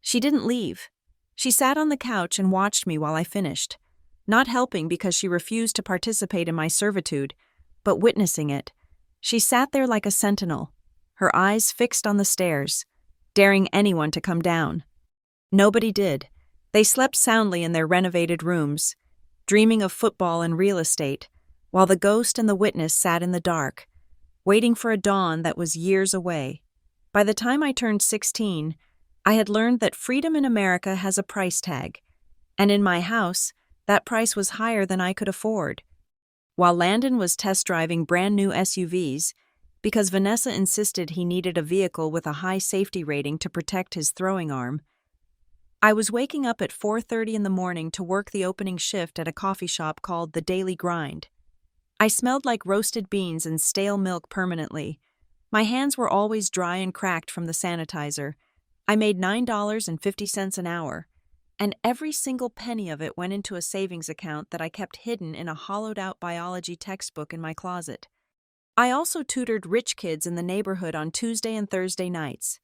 She didn't leave. She sat on the couch and watched me while I finished, not helping because she refused to participate in my servitude, but witnessing it. She sat there like a sentinel, her eyes fixed on the stairs, daring anyone to come down. Nobody did. They slept soundly in their renovated rooms, dreaming of football and real estate, while the ghost and the witness sat in the dark, waiting for a dawn that was years away. By the time I turned 16, I had learned that freedom in America has a price tag, and in my house, that price was higher than I could afford. While Landon was test driving brand new SUVs, because Vanessa insisted he needed a vehicle with a high safety rating to protect his throwing arm, I was waking up at 4:30 in the morning to work the opening shift at a coffee shop called The Daily Grind. I smelled like roasted beans and stale milk permanently. My hands were always dry and cracked from the sanitizer. I made $9.50 an hour, and every single penny of it went into a savings account that I kept hidden in a hollowed-out biology textbook in my closet. I also tutored rich kids in the neighborhood on Tuesday and Thursday nights.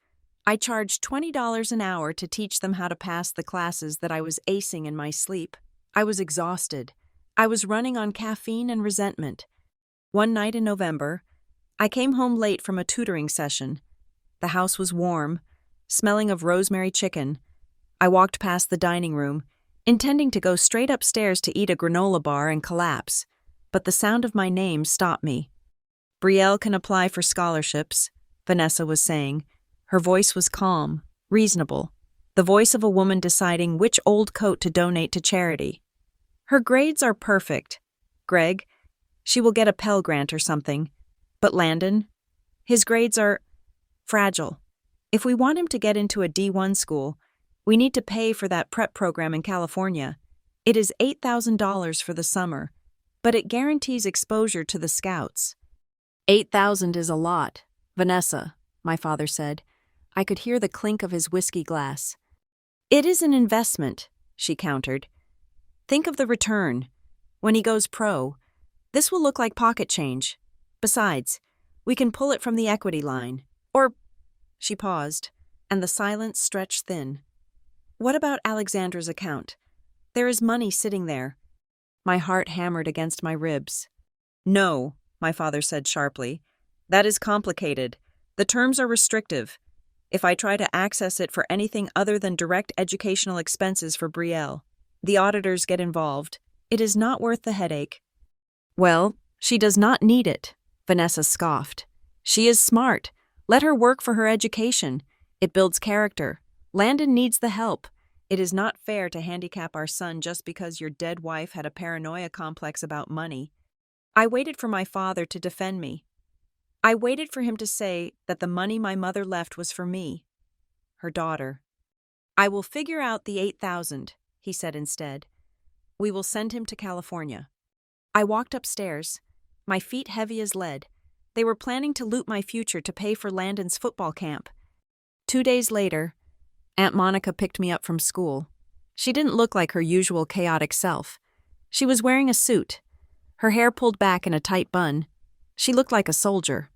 I charged $20 an hour to teach them how to pass the classes that I was acing in my sleep. I was exhausted. I was running on caffeine and resentment. One night in November, I came home late from a tutoring session. The house was warm, smelling of rosemary chicken. I walked past the dining room, intending to go straight upstairs to eat a granola bar and collapse, but the sound of my name stopped me. "Brielle can apply for scholarships," Vanessa was saying. Her voice was calm, reasonable, the voice of a woman deciding which old coat to donate to charity. "Her grades are perfect. Greg, she will get a Pell Grant or something. But Landon, his grades are fragile. If we want him to get into a D1 school, we need to pay for that prep program in California. It is $8,000 for the summer, but it guarantees exposure to the scouts. 8,000 is a lot, Vanessa, my father said. I could hear the clink of his whiskey glass. It is an investment, she countered. Think of the return. When he goes pro, this will look like pocket change. Besides, we can pull it from the equity line. Or, she paused, and the silence stretched thin. What about Alexandra's account? There is money sitting there. My heart hammered against my ribs. No, my father said sharply. That is complicated. The terms are restrictive. If I try to access it for anything other than direct educational expenses for Brielle, the auditors get involved. It is not worth the headache. Well, she does not need it, Vanessa scoffed. She is smart. Let her work for her education. It builds character. Landon needs the help. It is not fair to handicap our son just because your dead wife had a paranoia complex about money. I waited for my father to defend me. I waited for him to say that the money my mother left was for me, her daughter. I will figure out the 8,000, he said instead. We will send him to California. I walked upstairs, my feet heavy as lead. They were planning to loot my future to pay for Landon's football camp. 2 days later, Aunt Monica picked me up from school. She didn't look like her usual chaotic self. She was wearing a suit, her hair pulled back in a tight bun. She looked like a soldier.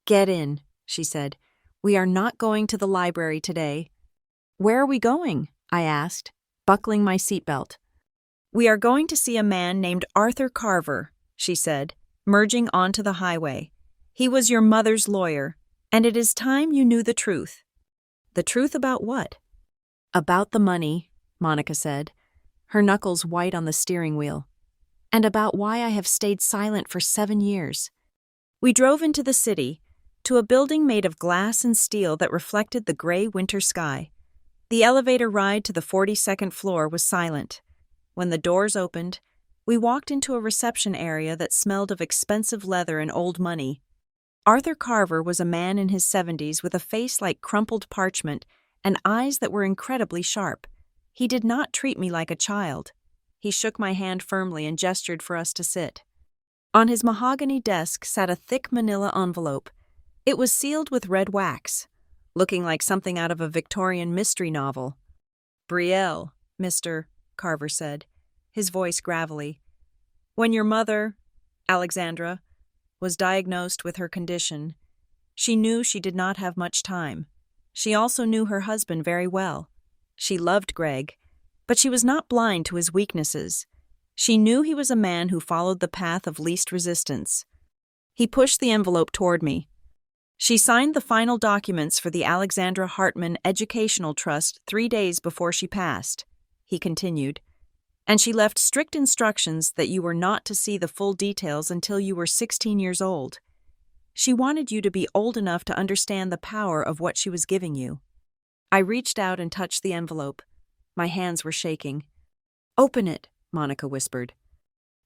Get in, she said. We are not going to the library today. Where are we going? I asked, buckling my seatbelt. We are going to see a man named Arthur Carver, she said, merging onto the highway. He was your mother's lawyer, and it is time you knew the truth. The truth about what? About the money, Monica said, her knuckles white on the steering wheel. And about why I have stayed silent for 7 years. We drove into the city, to a building made of glass and steel that reflected the gray winter sky. The elevator ride to the 42nd floor was silent. When the doors opened, we walked into a reception area that smelled of expensive leather and old money. Arthur Carver was a man in his 70s with a face like crumpled parchment and eyes that were incredibly sharp. He did not treat me like a child. He shook my hand firmly and gestured for us to sit. On his mahogany desk sat a thick manila envelope. It was sealed with red wax, looking like something out of a Victorian mystery novel. Brielle, Mr. Carver said, his voice gravelly. When your mother, Alexandra, was diagnosed with her condition, she knew she did not have much time. She also knew her husband very well. She loved Greg, but she was not blind to his weaknesses. She knew he was a man who followed the path of least resistance. He pushed the envelope toward me. She signed the final documents for the Alexandra Hartman Educational Trust 3 days before she passed, he continued, and she left strict instructions that you were not to see the full details until you were 16 years old. She wanted you to be old enough to understand the power of what she was giving you. I reached out and touched the envelope. My hands were shaking. Open it, Monica whispered.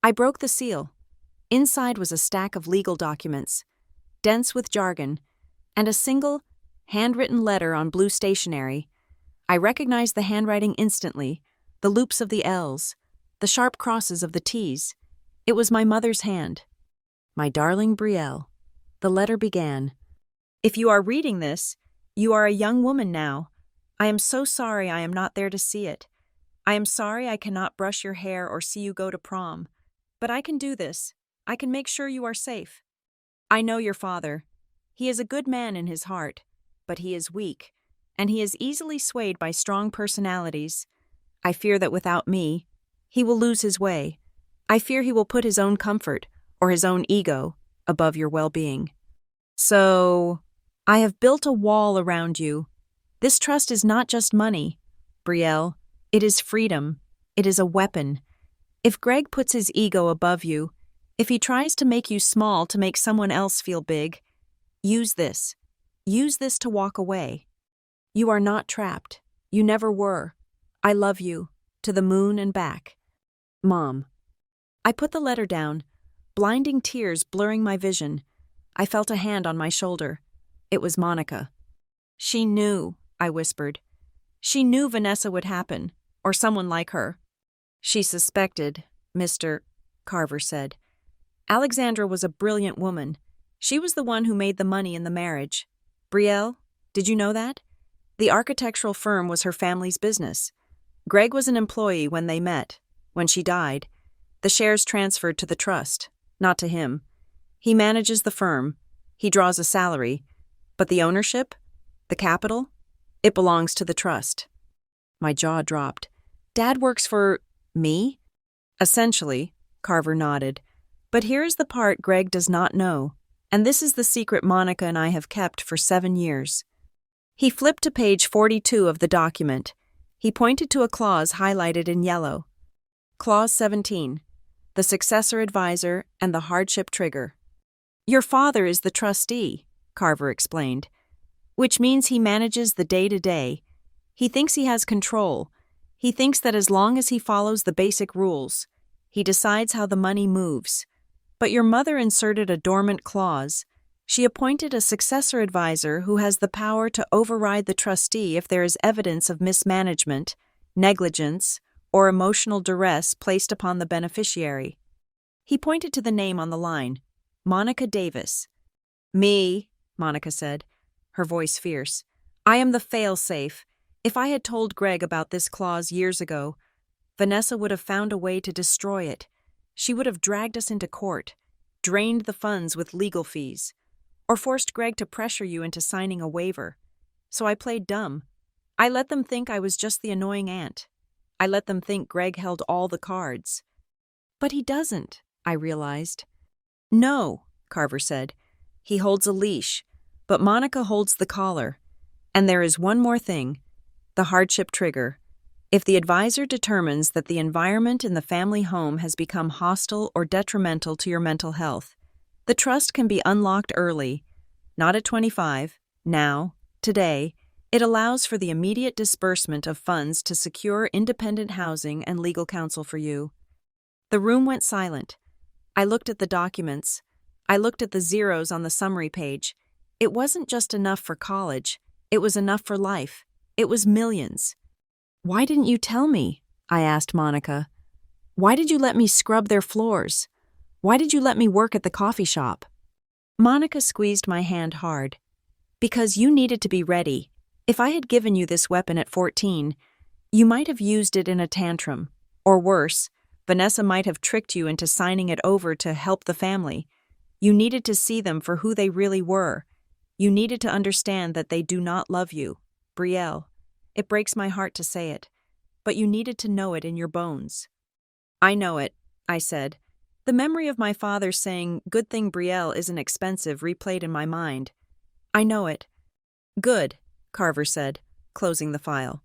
I broke the seal. Inside was a stack of legal documents, dense with jargon, and a single, handwritten letter on blue stationery. I recognized the handwriting instantly, the loops of the L's, the sharp crosses of the T's. It was my mother's hand. My darling Brielle, the letter began. If you are reading this, you are a young woman now. I am so sorry I am not there to see it. I am sorry I cannot brush your hair or see you go to prom. But I can do this. I can make sure you are safe. I know your father. He is a good man in his heart, but he is weak, and he is easily swayed by strong personalities. I fear that without me, he will lose his way. I fear he will put his own comfort, or his own ego, above your well-being. So, I have built a wall around you. This trust is not just money, Brielle. It is freedom. It is a weapon. If Greg puts his ego above you, if he tries to make you small to make someone else feel big, use this. Use this to walk away. You are not trapped. You never were. I love you, to the moon and back. Mom. I put the letter down, blinding tears blurring my vision. I felt a hand on my shoulder. It was Monica. She knew, I whispered. She knew Vanessa would happen, or someone like her. She suspected, Mr. Carver said. Alexandra was a brilliant woman. She was the one who made the money in the marriage. Brielle, did you know that? The architectural firm was her family's business. Greg was an employee when they met. When she died, the shares transferred to the trust, not to him. He manages the firm. He draws a salary. But the ownership? The capital? It belongs to the trust. My jaw dropped. Dad works for me? Essentially, Carver nodded. But here's the part Greg does not know, and this is the secret Monica and I have kept for 7 years. He flipped to page 42 of the document. He pointed to a clause highlighted in yellow. Clause 17. The successor advisor and the hardship trigger. Your father is the trustee, Carver explained, which means he manages the day-to-day. He thinks he has control. He thinks that as long as he follows the basic rules, he decides how the money moves. But your mother inserted a dormant clause. She appointed a successor advisor who has the power to override the trustee if there is evidence of mismanagement, negligence, or emotional duress placed upon the beneficiary. He pointed to the name on the line, Monica Davis. Me, Monica said, her voice fierce. I am the fail-safe. If I had told Greg about this clause years ago, Vanessa would have found a way to destroy it. She would have dragged us into court, drained the funds with legal fees, or forced Greg to pressure you into signing a waiver. So I played dumb. I let them think I was just the annoying aunt. I let them think Greg held all the cards. But he doesn't, I realized. No, Carver said. He holds a leash, but Monica holds the collar. And there is one more thing, the hardship trigger. If the advisor determines that the environment in the family home has become hostile or detrimental to your mental health, the trust can be unlocked early, not at 25, now, today. It allows for the immediate disbursement of funds to secure independent housing and legal counsel for you. The room went silent. I looked at the documents. I looked at the zeros on the summary page. It wasn't just enough for college. It was enough for life. It was millions. Why didn't you tell me? I asked Monica. Why did you let me scrub their floors? Why did you let me work at the coffee shop? Monica squeezed my hand hard. Because you needed to be ready. If I had given you this weapon at 14, you might have used it in a tantrum. Or worse, Vanessa might have tricked you into signing it over to help the family. You needed to see them for who they really were. You needed to understand that they do not love you. Brielle. It breaks my heart to say it, but you needed to know it in your bones. I know it, I said. The memory of my father saying, "Good thing Brielle isn't expensive," replayed in my mind. I know it. Good, Carver said, closing the file.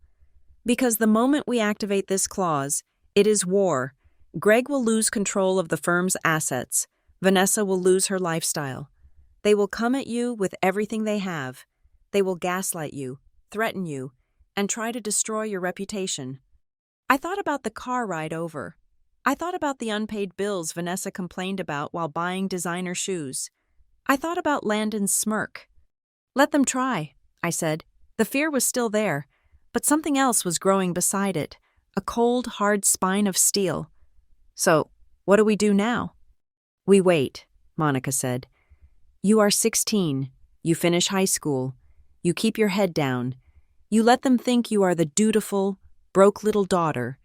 Because the moment we activate this clause, it is war. Greg will lose control of the firm's assets. Vanessa will lose her lifestyle. They will come at you with everything they have. They will gaslight you, threaten you, and try to destroy your reputation. I thought about the car ride over. I thought about the unpaid bills Vanessa complained about while buying designer shoes. I thought about Landon's smirk. Let them try, I said. The fear was still there, but something else was growing beside it, a cold, hard spine of steel. So, what do we do now? We wait, Monica said. You are 16. You finish high school. You keep your head down. You let them think you are the dutiful, broke little daughter.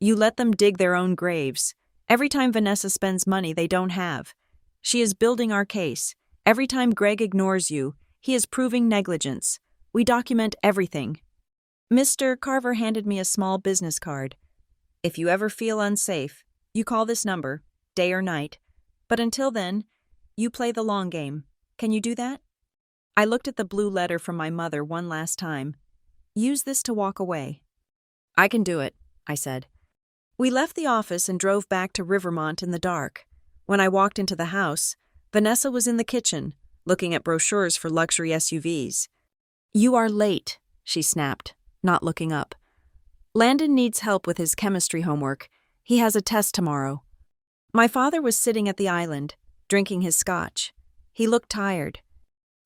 You let them dig their own graves. Every time Vanessa spends money they don't have. She is building our case. Every time Greg ignores you, he is proving negligence. We document everything. Mr. Carver handed me a small business card. If you ever feel unsafe, you call this number, day or night. But until then, you play the long game. Can you do that? I looked at the blue letter from my mother one last time. Use this to walk away. I can do it, I said. We left the office and drove back to Rivermont in the dark. When I walked into the house, Vanessa was in the kitchen, looking at brochures for luxury SUVs. You are late, she snapped, not looking up. Landon needs help with his chemistry homework. He has a test tomorrow. My father was sitting at the island, drinking his scotch. He looked tired.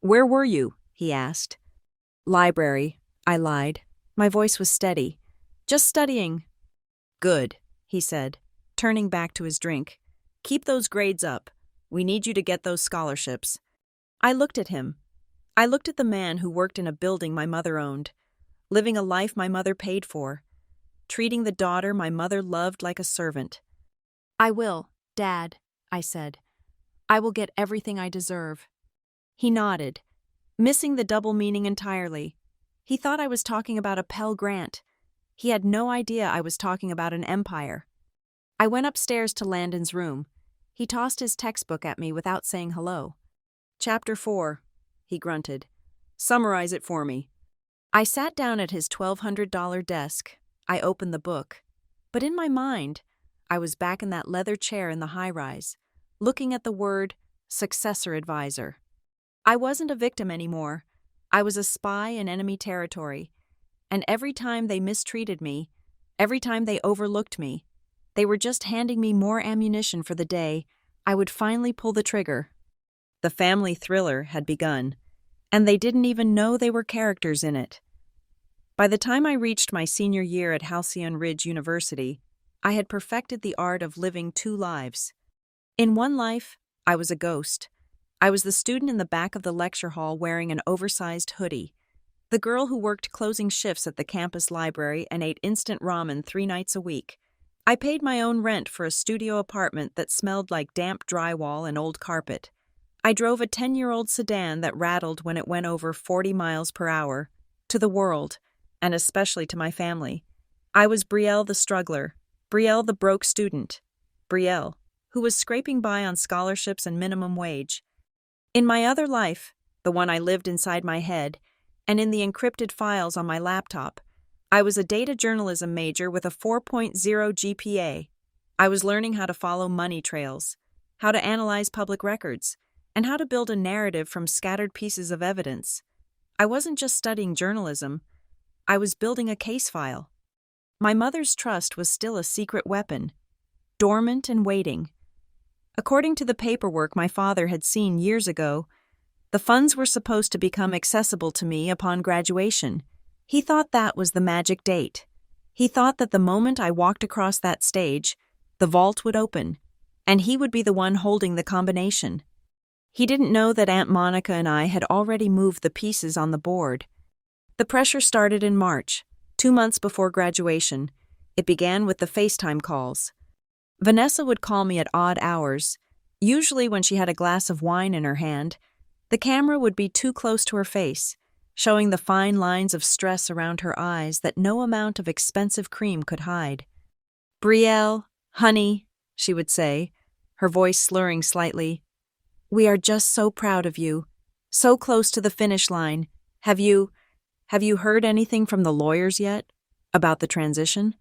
Where were you? He asked. Library, I lied. My voice was steady. Just studying. Good, he said, turning back to his drink. Keep those grades up. We need you to get those scholarships. I looked at him. I looked at the man who worked in a building my mother owned, living a life my mother paid for, treating the daughter my mother loved like a servant. I will, Dad, I said. I will get everything I deserve. He nodded, missing the double meaning entirely. He thought I was talking about a Pell Grant. He had no idea I was talking about an empire. I went upstairs to Landon's room. He tossed his textbook at me without saying hello. Chapter 4, he grunted. Summarize it for me. I sat down at his $1,200 desk. I opened the book. But in my mind, I was back in that leather chair in the high-rise, looking at the word successor advisor. I wasn't a victim anymore. I was a spy in enemy territory. And every time they mistreated me, every time they overlooked me, they were just handing me more ammunition for the day I would finally pull the trigger. The family thriller had begun, and they didn't even know they were characters in it. By the time I reached my senior year at Halcyon Ridge University, I had perfected the art of living two lives. In one life, I was a ghost. I was the student in the back of the lecture hall wearing an oversized hoodie, the girl who worked closing shifts at the campus library and ate instant ramen 3 nights a week. I paid my own rent for a studio apartment that smelled like damp drywall and old carpet. I drove a 10-year-old sedan that rattled when it went over 40 miles per hour, to the world, and especially to my family. I was Brielle the struggler, Brielle the broke student, Brielle, who was scraping by on scholarships and minimum wage. In my other life, the one I lived inside my head, and in the encrypted files on my laptop, I was a data journalism major with a 4.0 GPA. I was learning how to follow money trails, how to analyze public records, and how to build a narrative from scattered pieces of evidence. I wasn't just studying journalism, I was building a case file. My mother's trust was still a secret weapon, dormant and waiting. According to the paperwork my father had seen years ago, the funds were supposed to become accessible to me upon graduation. He thought that was the magic date. He thought that the moment I walked across that stage, the vault would open, and he would be the one holding the combination. He didn't know that Aunt Monica and I had already moved the pieces on the board. The pressure started in March, 2 months before graduation. It began with the FaceTime calls. Vanessa would call me at odd hours, usually when she had a glass of wine in her hand. The camera would be too close to her face, showing the fine lines of stress around her eyes that no amount of expensive cream could hide. Brielle, honey, she would say, her voice slurring slightly. We are just so proud of you, so close to the finish line. Have you heard anything from the lawyers yet about the transition?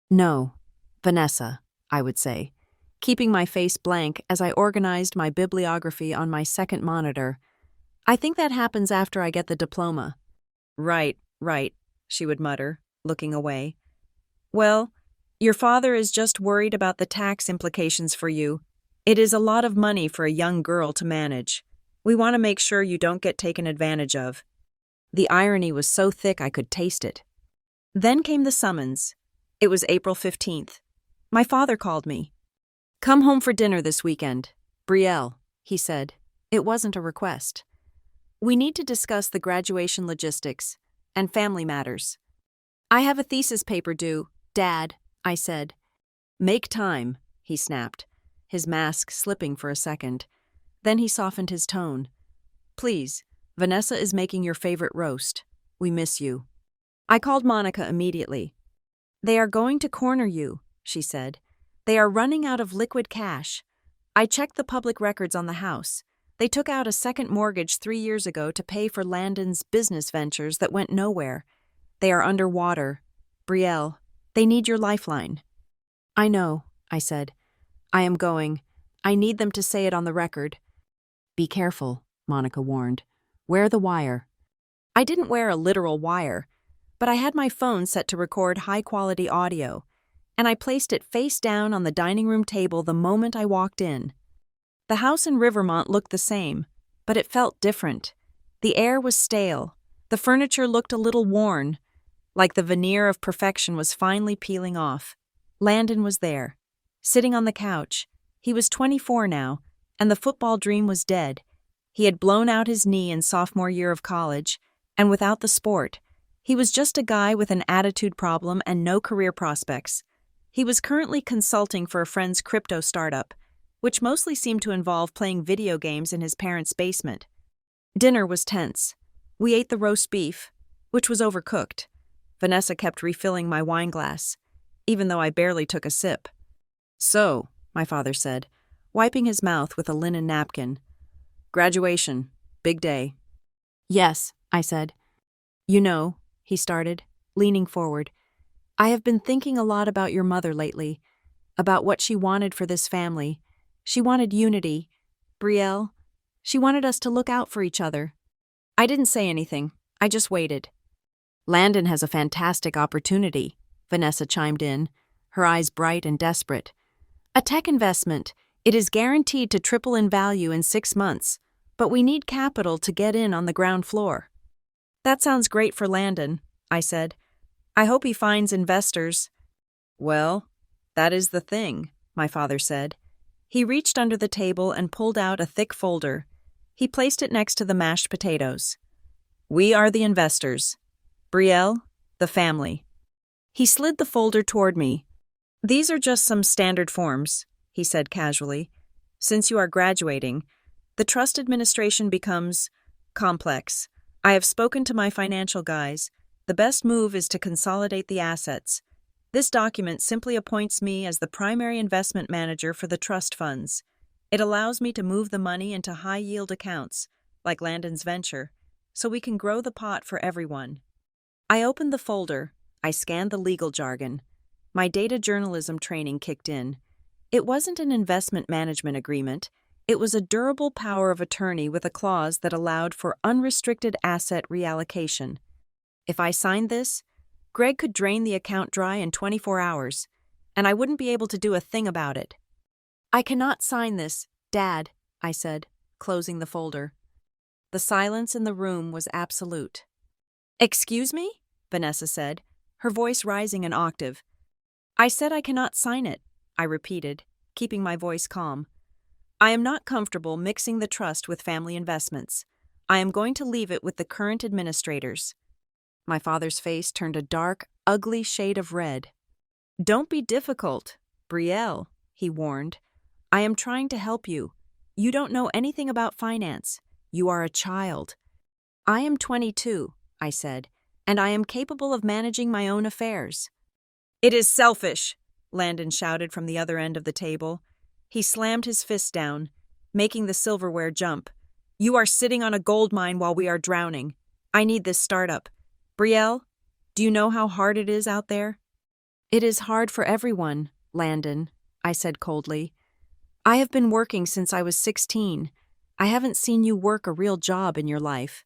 No, Vanessa, I would say, keeping my face blank as I organized my bibliography on my second monitor. I think that happens after I get the diploma. Right, she would mutter, looking away. Well, your father is just worried about the tax implications for you. It is a lot of money for a young girl to manage. We want to make sure you don't get taken advantage of. The irony was so thick I could taste it. Then came the summons. It was April 15th. My father called me. Come home for dinner this weekend, Brielle, he said. It wasn't a request. We need to discuss the graduation logistics and family matters. I have a thesis paper due, Dad, I said. Make time, he snapped, his mask slipping for a second. Then he softened his tone. Please, Vanessa is making your favorite roast. We miss you. I called Monica immediately. They are going to corner you, she said. They are running out of liquid cash. I checked the public records on the house. They took out a second mortgage 3 years ago to pay for Landon's business ventures that went nowhere. They are underwater. Brielle, they need your lifeline. I know, I said. I am going. I need them to say it on the record. Be careful, Monica warned. Wear the wire. I didn't wear a literal wire, but I had my phone set to record high-quality audio, and I placed it face down on the dining room table the moment I walked in. The house in Rivermont looked the same, but it felt different. The air was stale. The furniture looked a little worn, like the veneer of perfection was finally peeling off. Landon was there, sitting on the couch. He was 24 now, and the football dream was dead. He had blown out his knee in sophomore year of college, and without the sport, he was just a guy with an attitude problem and no career prospects. He was currently consulting for a friend's crypto startup, which mostly seemed to involve playing video games in his parents' basement. Dinner was tense. We ate the roast beef, which was overcooked. Vanessa kept refilling my wine glass, even though I barely took a sip. "So," my father said, wiping his mouth with a linen napkin. "Graduation. Big day." "Yes," I said. "You know," he started, leaning forward, "I have been thinking a lot about your mother lately, about what she wanted for this family. She wanted unity. Brielle, she wanted us to look out for each other." I didn't say anything. I just waited. "Landon has a fantastic opportunity," Vanessa chimed in, her eyes bright and desperate. "A tech investment. It is guaranteed to triple in value in 6 months, but we need capital to get in on the ground floor." "That sounds great for Landon," I said. "I hope he finds investors." "Well, that is the thing," my father said. He reached under the table and pulled out a thick folder. He placed it next to the mashed potatoes. "We are the investors. Brielle, the family." He slid the folder toward me. "These are just some standard forms," he said casually. "Since you are graduating, the trust administration becomes complex. I have spoken to my financial guys. The best move is to consolidate the assets. This document simply appoints me as the primary investment manager for the trust funds. It allows me to move the money into high-yield accounts, like Landon's venture, so we can grow the pot for everyone." I opened the folder. I scanned the legal jargon. My data journalism training kicked in. It wasn't an investment management agreement. It was a durable power of attorney with a clause that allowed for unrestricted asset reallocation. If I signed this, Greg could drain the account dry in 24 hours, and I wouldn't be able to do a thing about it. "I cannot sign this, Dad," I said, closing the folder. The silence in the room was absolute. "Excuse me?" Vanessa said, her voice rising an octave. "I said I cannot sign it," I repeated, keeping my voice calm. "I am not comfortable mixing the trust with family investments. I am going to leave it with the current administrators." My father's face turned a dark, ugly shade of red. "Don't be difficult, Brielle," he warned. "I am trying to help you. You don't know anything about finance. You are a child." "I am 22, I said, "and I am capable of managing my own affairs." "It is selfish," Landon shouted from the other end of the table. He slammed his fist down, making the silverware jump. "You are sitting on a gold mine while we are drowning. I need this startup. Brielle, do you know how hard it is out there?" "It is hard for everyone, Landon," I said coldly. "I have been working since I was 16. I haven't seen you work a real job in your life."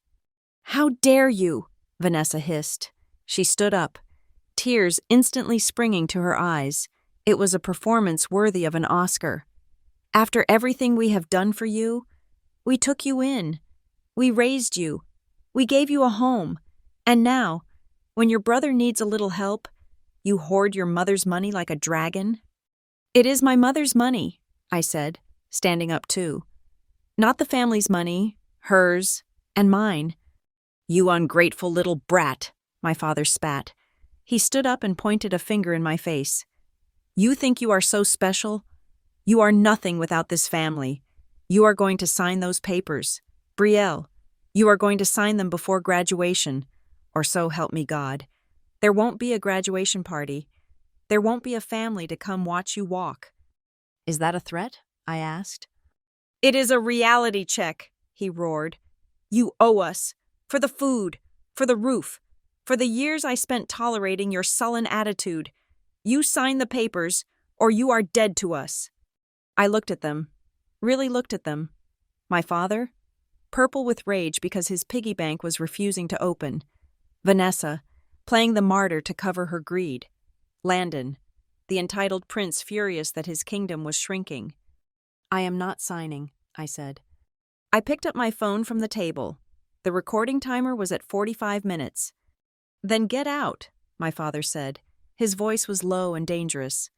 "How dare you?" Vanessa hissed. She stood up, tears instantly springing to her eyes. It was a performance worthy of an Oscar. "After everything we have done for you, we took you in. We raised you. We gave you a home. And now, when your brother needs a little help, you hoard your mother's money like a dragon?" "It is my mother's money," I said, standing up too. "Not the family's money, hers, and mine." "You ungrateful little brat," my father spat. He stood up and pointed a finger in my face. "You think you are so special? You are nothing without this family. You are going to sign those papers. Brielle, you are going to sign them before graduation, or so help me God. There won't be a graduation party. There won't be a family to come watch you walk." "Is that a threat?" I asked. "It is a reality check," he roared. "You owe us. For the food, for the roof, for the years I spent tolerating your sullen attitude. You sign the papers, or you are dead to us." I looked at them, really looked at them. My father, purple with rage because his piggy bank was refusing to open. Vanessa, playing the martyr to cover her greed. Landon, the entitled prince furious that his kingdom was shrinking. "I am not signing," I said. I picked up my phone from the table. The recording timer was at 45 minutes. "Then get out," my father said. His voice was low and dangerous.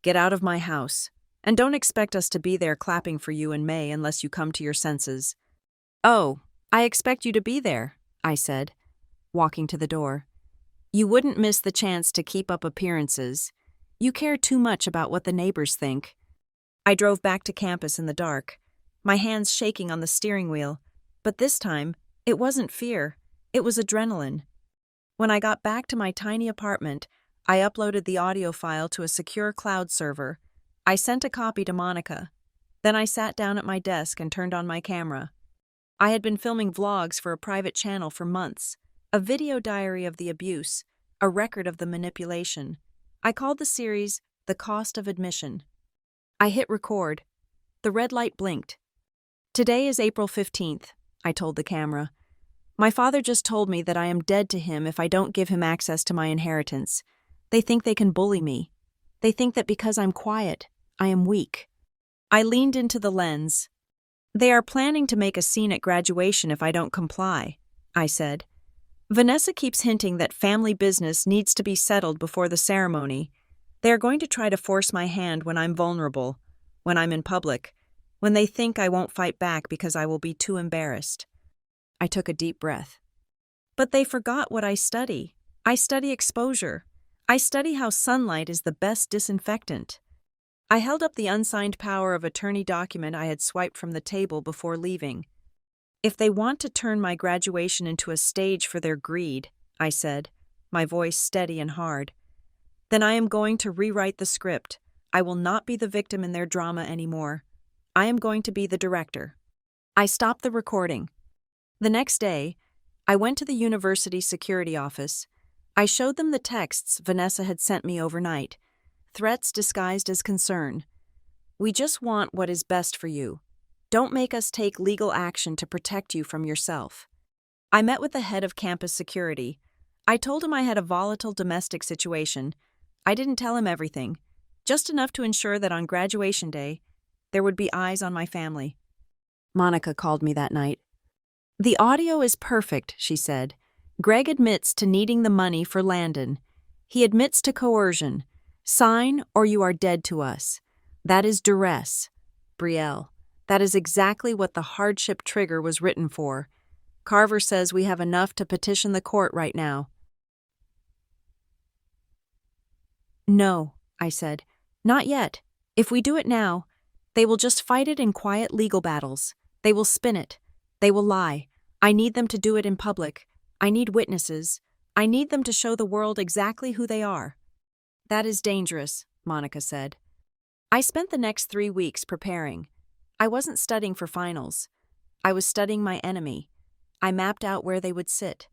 "Get out of my house. And don't expect us to be there clapping for you in May unless you come to your senses." "Oh, I expect you to be there," I said, walking to the door. "You wouldn't miss the chance to keep up appearances. You care too much about what the neighbors think." I drove back to campus in the dark, my hands shaking on the steering wheel, but this time, it wasn't fear, it was adrenaline. When I got back to my tiny apartment, I uploaded the audio file to a secure cloud server. I sent a copy to Monica. Then I sat down at my desk and turned on my camera. I had been filming vlogs for a private channel for months, a video diary of the abuse, a record of the manipulation. I called the series The Cost of Admission. I hit record. The red light blinked. "Today is April 15th, I told the camera. "My father just told me that I am dead to him if I don't give him access to my inheritance. They think they can bully me. They think that because I'm quiet, I am weak." I leaned into the lens. "They are planning to make a scene at graduation if I don't comply," I said. "Vanessa keeps hinting that family business needs to be settled before the ceremony. They are going to try to force my hand when I'm vulnerable, when I'm in public, when they think I won't fight back because I will be too embarrassed." I took a deep breath. "But they forgot what I study. I study exposure. I study how sunlight is the best disinfectant." I held up the unsigned power of attorney document I had swiped from the table before leaving. "If they want to turn my graduation into a stage for their greed," I said, my voice steady and hard, "then I am going to rewrite the script. I will not be the victim in their drama anymore. I am going to be the director." I stopped the recording. The next day, I went to the university security office. I showed them the texts Vanessa had sent me overnight, threats disguised as concern. "We just want what is best for you. Don't make us take legal action to protect you from yourself." I met with the head of campus security. I told him I had a volatile domestic situation. I didn't tell him everything, just enough to ensure that on graduation day, there would be eyes on my family. Monica called me that night. "The audio is perfect," she said. "Greg admits to needing the money for Landon. He admits to coercion. Sign or you are dead to us. That is duress. Brielle, that is exactly what the hardship trigger was written for. Carver says we have enough to petition the court right now." "No," I said. "Not yet. If we do it now, they will just fight it in quiet legal battles. They will spin it. They will lie. I need them to do it in public. I need witnesses. I need them to show the world exactly who they are." "That is dangerous," Monica said. I spent the next 3 weeks preparing. I wasn't studying for finals. I was studying my enemy. I mapped out where they would sit.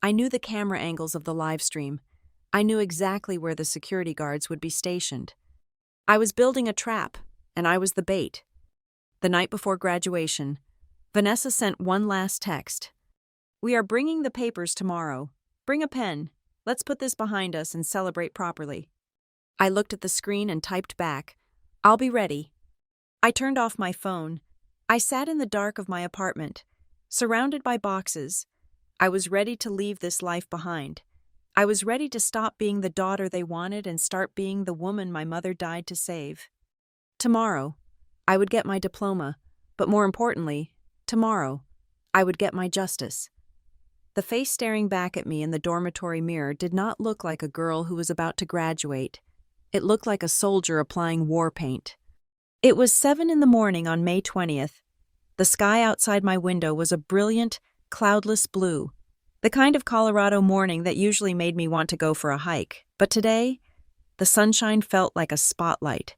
I knew the camera angles of the live stream. I knew exactly where the security guards would be stationed. I was building a trap, and I was the bait. The night before graduation, Vanessa sent one last text. "We are bringing the papers tomorrow. Bring a pen. Let's put this behind us and celebrate properly." I looked at the screen and typed back, "I'll be ready." I turned off my phone. I sat in the dark of my apartment, surrounded by boxes. I was ready to leave this life behind. I was ready to stop being the daughter they wanted and start being the woman my mother died to save. Tomorrow, I would get my diploma, but more importantly, tomorrow, I would get my justice. The face staring back at me in the dormitory mirror did not look like a girl who was about to graduate. It looked like a soldier applying war paint. It was 7 a.m. on May 20th. The sky outside my window was a brilliant, cloudless blue, the kind of Colorado morning that usually made me want to go for a hike. But today, the sunshine felt like a spotlight.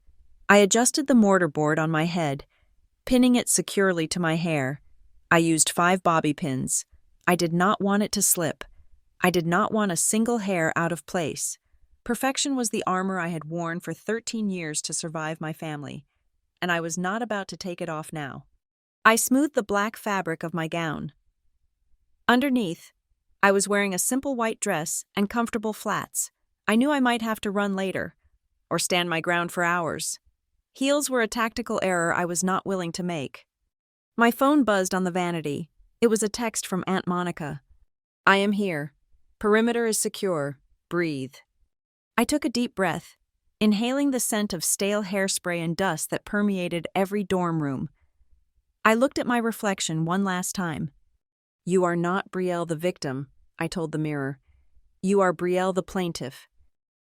I adjusted the mortarboard on my head, pinning it securely to my hair. I used 5 bobby pins. I did not want it to slip. I did not want a single hair out of place. Perfection was the armor I had worn for 13 years to survive my family, and I was not about to take it off now. I smoothed the black fabric of my gown. Underneath, I was wearing a simple white dress and comfortable flats. I knew I might have to run later, or stand my ground for hours. Heels were a tactical error I was not willing to make. My phone buzzed on the vanity. It was a text from Aunt Monica. I am here. Perimeter is secure. Breathe. I took a deep breath, inhaling the scent of stale hairspray and dust that permeated every dorm room. I looked at my reflection one last time. You are not Brielle the victim, I told the mirror. You are Brielle the plaintiff.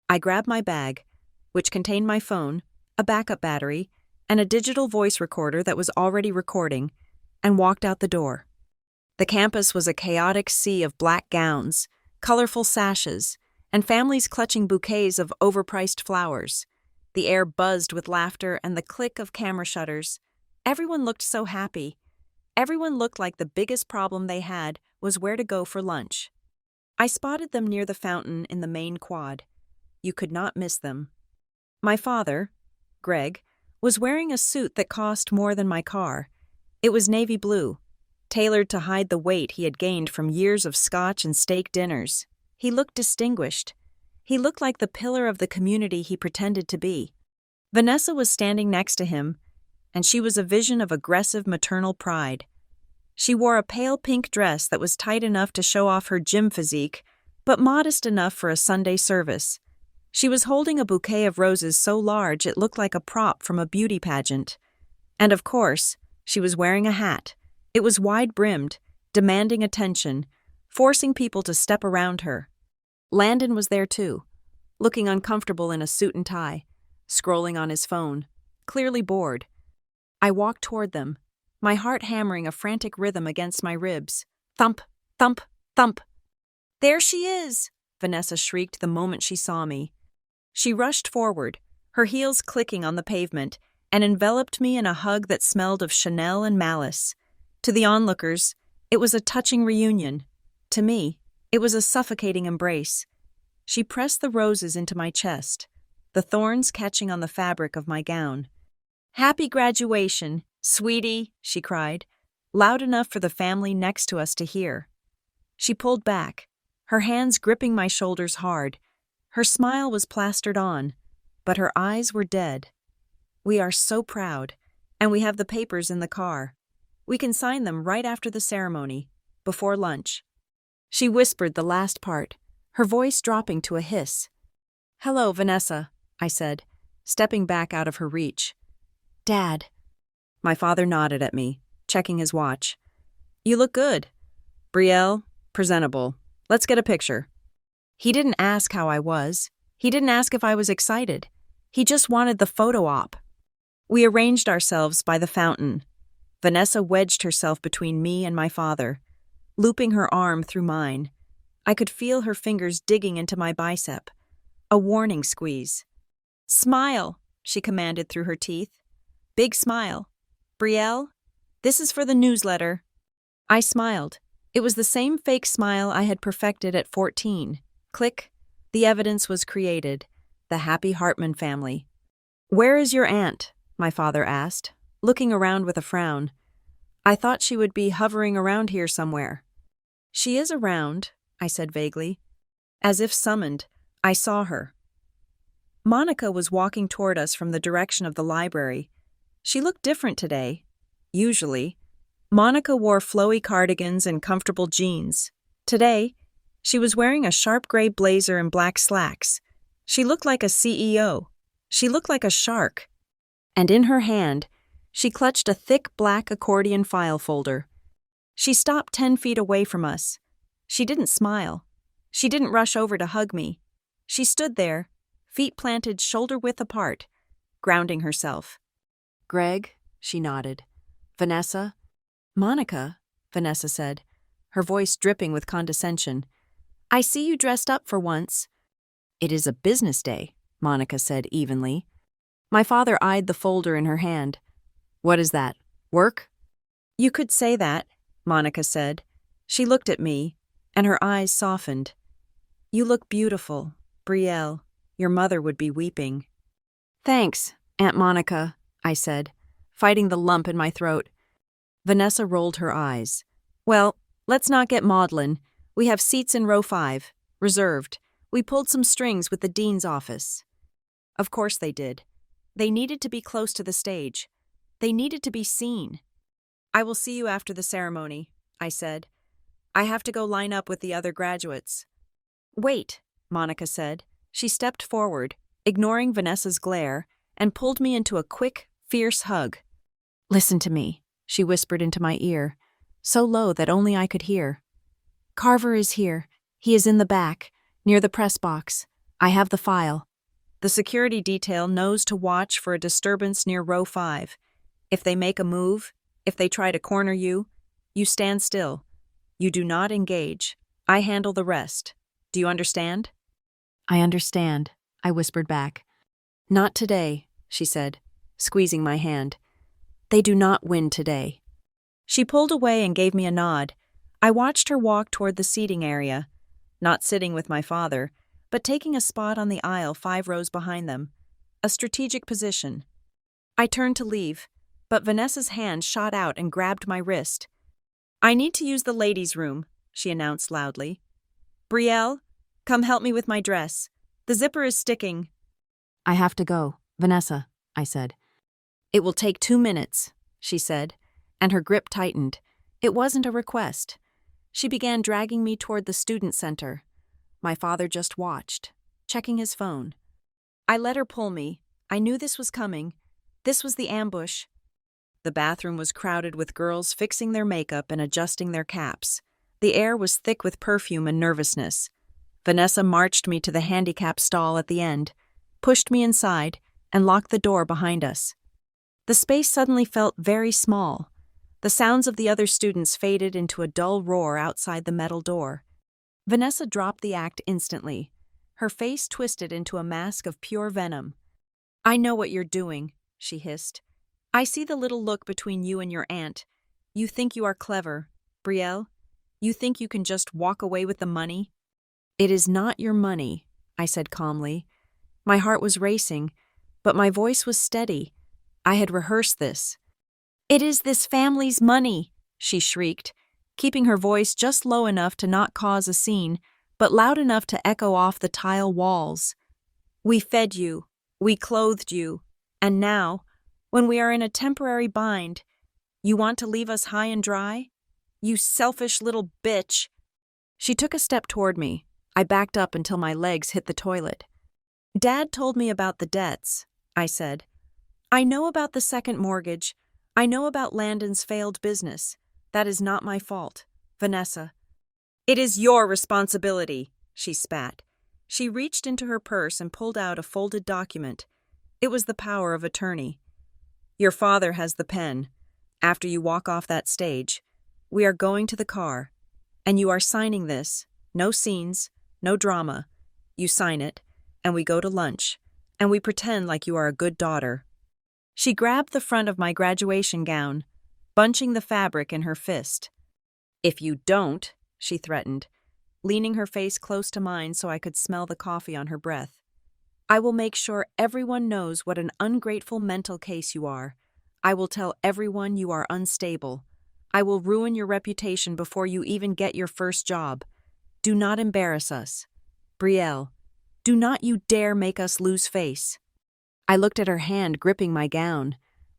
I grabbed my bag, which contained my phone, a backup battery, and a digital voice recorder that was already recording, and walked out the door. The campus was a chaotic sea of black gowns, colorful sashes, and families clutching bouquets of overpriced flowers. The air buzzed with laughter and the click of camera shutters. Everyone looked so happy. Everyone looked like the biggest problem they had was where to go for lunch. I spotted them near the fountain in the main quad. You could not miss them. My father, Greg, was wearing a suit that cost more than my car. It was navy blue, tailored to hide the weight he had gained from years of scotch and steak dinners. He looked distinguished. He looked like the pillar of the community he pretended to be. Vanessa was standing next to him, and she was a vision of aggressive maternal pride. She wore a pale pink dress that was tight enough to show off her gym physique, but modest enough for a Sunday service. She was holding a bouquet of roses so large it looked like a prop from a beauty pageant. And of course, she was wearing a hat. It was wide-brimmed, demanding attention, forcing people to step around her. Landon was there too, looking uncomfortable in a suit and tie, scrolling on his phone, clearly bored. I walked toward them, my heart hammering a frantic rhythm against my ribs. Thump, thump, thump. There she is, Vanessa shrieked the moment she saw me. She rushed forward, her heels clicking on the pavement, and enveloped me in a hug that smelled of Chanel and malice. To the onlookers, it was a touching reunion. To me, it was a suffocating embrace. She pressed the roses into my chest, the thorns catching on the fabric of my gown. Happy graduation, sweetie, she cried, loud enough for the family next to us to hear. She pulled back, her hands gripping my shoulders hard. Her smile was plastered on, but her eyes were dead. We are so proud, and we have the papers in the car. We can sign them right after the ceremony, before lunch. She whispered the last part, her voice dropping to a hiss. Hello, Vanessa, I said, stepping back out of her reach. Dad. My father nodded at me, checking his watch. You look good. Brielle, presentable. Let's get a picture. He didn't ask how I was. He didn't ask if I was excited. He just wanted the photo op. We arranged ourselves by the fountain. Vanessa wedged herself between me and my father, looping her arm through mine. I could feel her fingers digging into my bicep. A warning squeeze. Smile, she commanded through her teeth. Big smile. Brielle, this is for the newsletter. I smiled. It was the same fake smile I had perfected at 14. Click. The evidence was created. The happy Hartman family. Where is your aunt? My father asked, looking around with a frown. I thought she would be hovering around here somewhere. She is around, I said vaguely. As if summoned, I saw her. Monica was walking toward us from the direction of the library. She looked different today. Usually, Monica wore flowy cardigans and comfortable jeans. Today, she was wearing a sharp gray blazer and black slacks. She looked like a CEO. She looked like a shark. And in her hand, she clutched a thick black accordion file folder. She stopped 10 feet away from us. She didn't smile. She didn't rush over to hug me. She stood there, feet planted shoulder-width apart, grounding herself. Greg, she nodded. Vanessa? Monica, Vanessa said, her voice dripping with condescension. I see you dressed up for once. It is a business day, Monica said evenly. My father eyed the folder in her hand. What is that? Work? You could say that, Monica said. She looked at me, and her eyes softened. You look beautiful, Brielle. Your mother would be weeping. Thanks, Aunt Monica, I said, fighting the lump in my throat. Vanessa rolled her eyes. Well, let's not get maudlin. We have seats in row 5, reserved. We pulled some strings with the dean's office. Of course they did. They needed to be close to the stage. They needed to be seen. I will see you after the ceremony, I said. I have to go line up with the other graduates. Wait, Monica said. She stepped forward, ignoring Vanessa's glare, and pulled me into a quick, fierce hug. Listen to me, she whispered into my ear, so low that only I could hear. Carver is here. He is in the back, near the press box. I have the file. The security detail knows to watch for a disturbance near row 5. If they make a move, if they try to corner you, you stand still. You do not engage. I handle the rest. Do you understand? I understand, I whispered back. Not today, she said, squeezing my hand. They do not win today. She pulled away and gave me a nod. I watched her walk toward the seating area, not sitting with my father, but taking a spot on the aisle 5 rows behind them, a strategic position. I turned to leave, but Vanessa's hand shot out and grabbed my wrist. I need to use the ladies' room, she announced loudly. Brielle, come help me with my dress. The zipper is sticking. I have to go, Vanessa, I said. It will take 2 minutes, she said, and her grip tightened. It wasn't a request. She began dragging me toward the student center. My father just watched, checking his phone. I let her pull me. I knew this was coming. This was the ambush. The bathroom was crowded with girls fixing their makeup and adjusting their caps. The air was thick with perfume and nervousness. Vanessa marched me to the handicap stall at the end, pushed me inside, and locked the door behind us. The space suddenly felt very small. The sounds of the other students faded into a dull roar outside the metal door. Vanessa dropped the act instantly. Her face twisted into a mask of pure venom. I know what you're doing, she hissed. I see the little look between you and your aunt. You think you are clever, Brielle. You think you can just walk away with the money? It is not your money, I said calmly. My heart was racing, but my voice was steady. I had rehearsed this. It is this family's money, she shrieked, keeping her voice just low enough to not cause a scene, but loud enough to echo off the tile walls. We fed you, we clothed you, and now, when we are in a temporary bind, you want to leave us high and dry? You selfish little bitch. She took a step toward me. I backed up until my legs hit the toilet. Dad told me about the debts, I said. I know about the second mortgage. I know about Landon's failed business. That is not my fault, Vanessa. It is your responsibility, she spat. She reached into her purse and pulled out a folded document. It was the power of attorney. Your father has the pen. After you walk off that stage, we are going to the car, and you are signing this. No scenes, no drama. You sign it, and we go to lunch, and we pretend like you are a good daughter. She grabbed the front of my graduation gown, bunching the fabric in her fist. If you don't, she threatened, leaning her face close to mine so I could smell the coffee on her breath. I will make sure everyone knows what an ungrateful mental case you are. I will tell everyone you are unstable. I will ruin your reputation before you even get your first job. Do not embarrass us. Brielle, do not you dare make us lose face. I looked at her hand gripping my gown.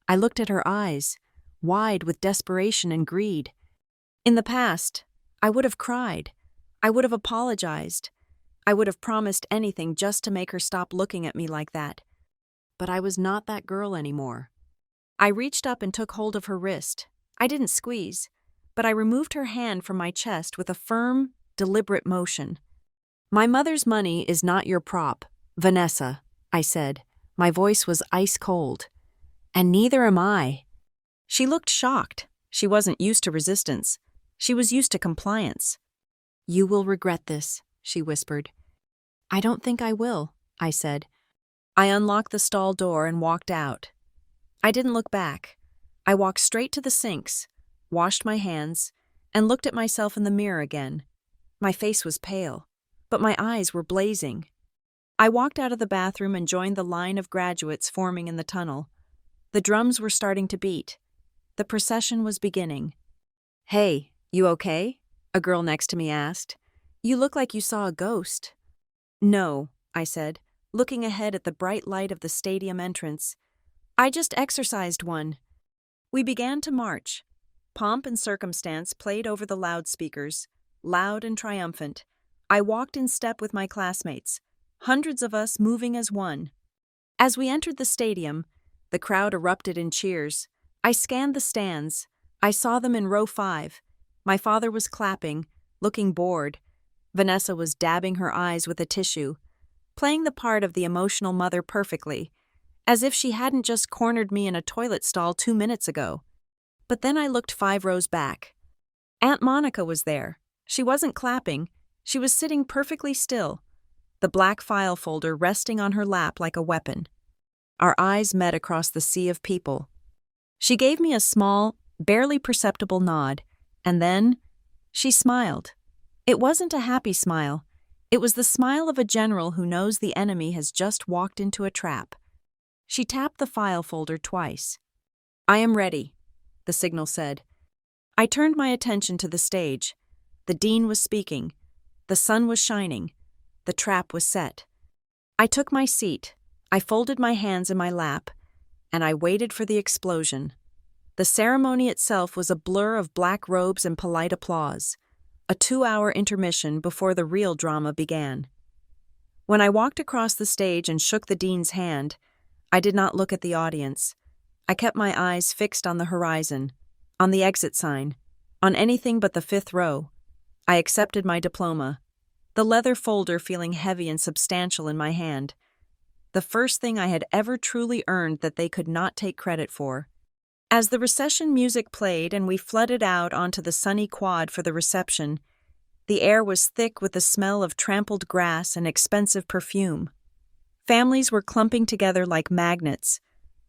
I looked at her eyes, wide with desperation and greed. In the past, I would have cried. I would have apologized. I would have promised anything just to make her stop looking at me like that. But I was not that girl anymore. I reached up and took hold of her wrist. I didn't squeeze, but I removed her hand from my chest with a firm, deliberate motion. My mother's money is not your prop, Vanessa, I said. My voice was ice cold. And neither am I. She looked shocked. She wasn't used to resistance. She was used to compliance. You will regret this, she whispered. I don't think I will, I said. I unlocked the stall door and walked out. I didn't look back. I walked straight to the sinks, washed my hands, and looked at myself in the mirror again. My face was pale, but my eyes were blazing. I walked out of the bathroom and joined the line of graduates forming in the tunnel. The drums were starting to beat. The procession was beginning. Hey, you okay? A girl next to me asked. You look like you saw a ghost. No, I said, looking ahead at the bright light of the stadium entrance. I just exorcised one. We began to march. Pomp and circumstance played over the loudspeakers, loud and triumphant. I walked in step with my classmates, hundreds of us moving as one. As we entered the stadium, the crowd erupted in cheers. I scanned the stands. I saw them in row 5. My father was clapping, looking bored. Vanessa was dabbing her eyes with a tissue, playing the part of the emotional mother perfectly, as if she hadn't just cornered me in a toilet stall 2 minutes ago. But then I looked 5 rows back. Aunt Monica was there. She wasn't clapping. She was sitting perfectly still, the black file folder resting on her lap like a weapon. Our eyes met across the sea of people. She gave me a small, barely perceptible nod, and then she smiled. It wasn't a happy smile. It was the smile of a general who knows the enemy has just walked into a trap. She tapped the file folder twice. "I am ready," the signal said. I turned my attention to the stage. The dean was speaking. The sun was shining. The trap was set. I took my seat. I folded my hands in my lap, and I waited for the explosion. The ceremony itself was a blur of black robes and polite applause, a 2-hour intermission before the real drama began. When I walked across the stage and shook the dean's hand, I did not look at the audience. I kept my eyes fixed on the horizon, on the exit sign, on anything but the 5th row. I accepted my diploma, the leather folder feeling heavy and substantial in my hand. The first thing I had ever truly earned that they could not take credit for. As the recession music played and we flooded out onto the sunny quad for the reception, the air was thick with the smell of trampled grass and expensive perfume. Families were clumping together like magnets,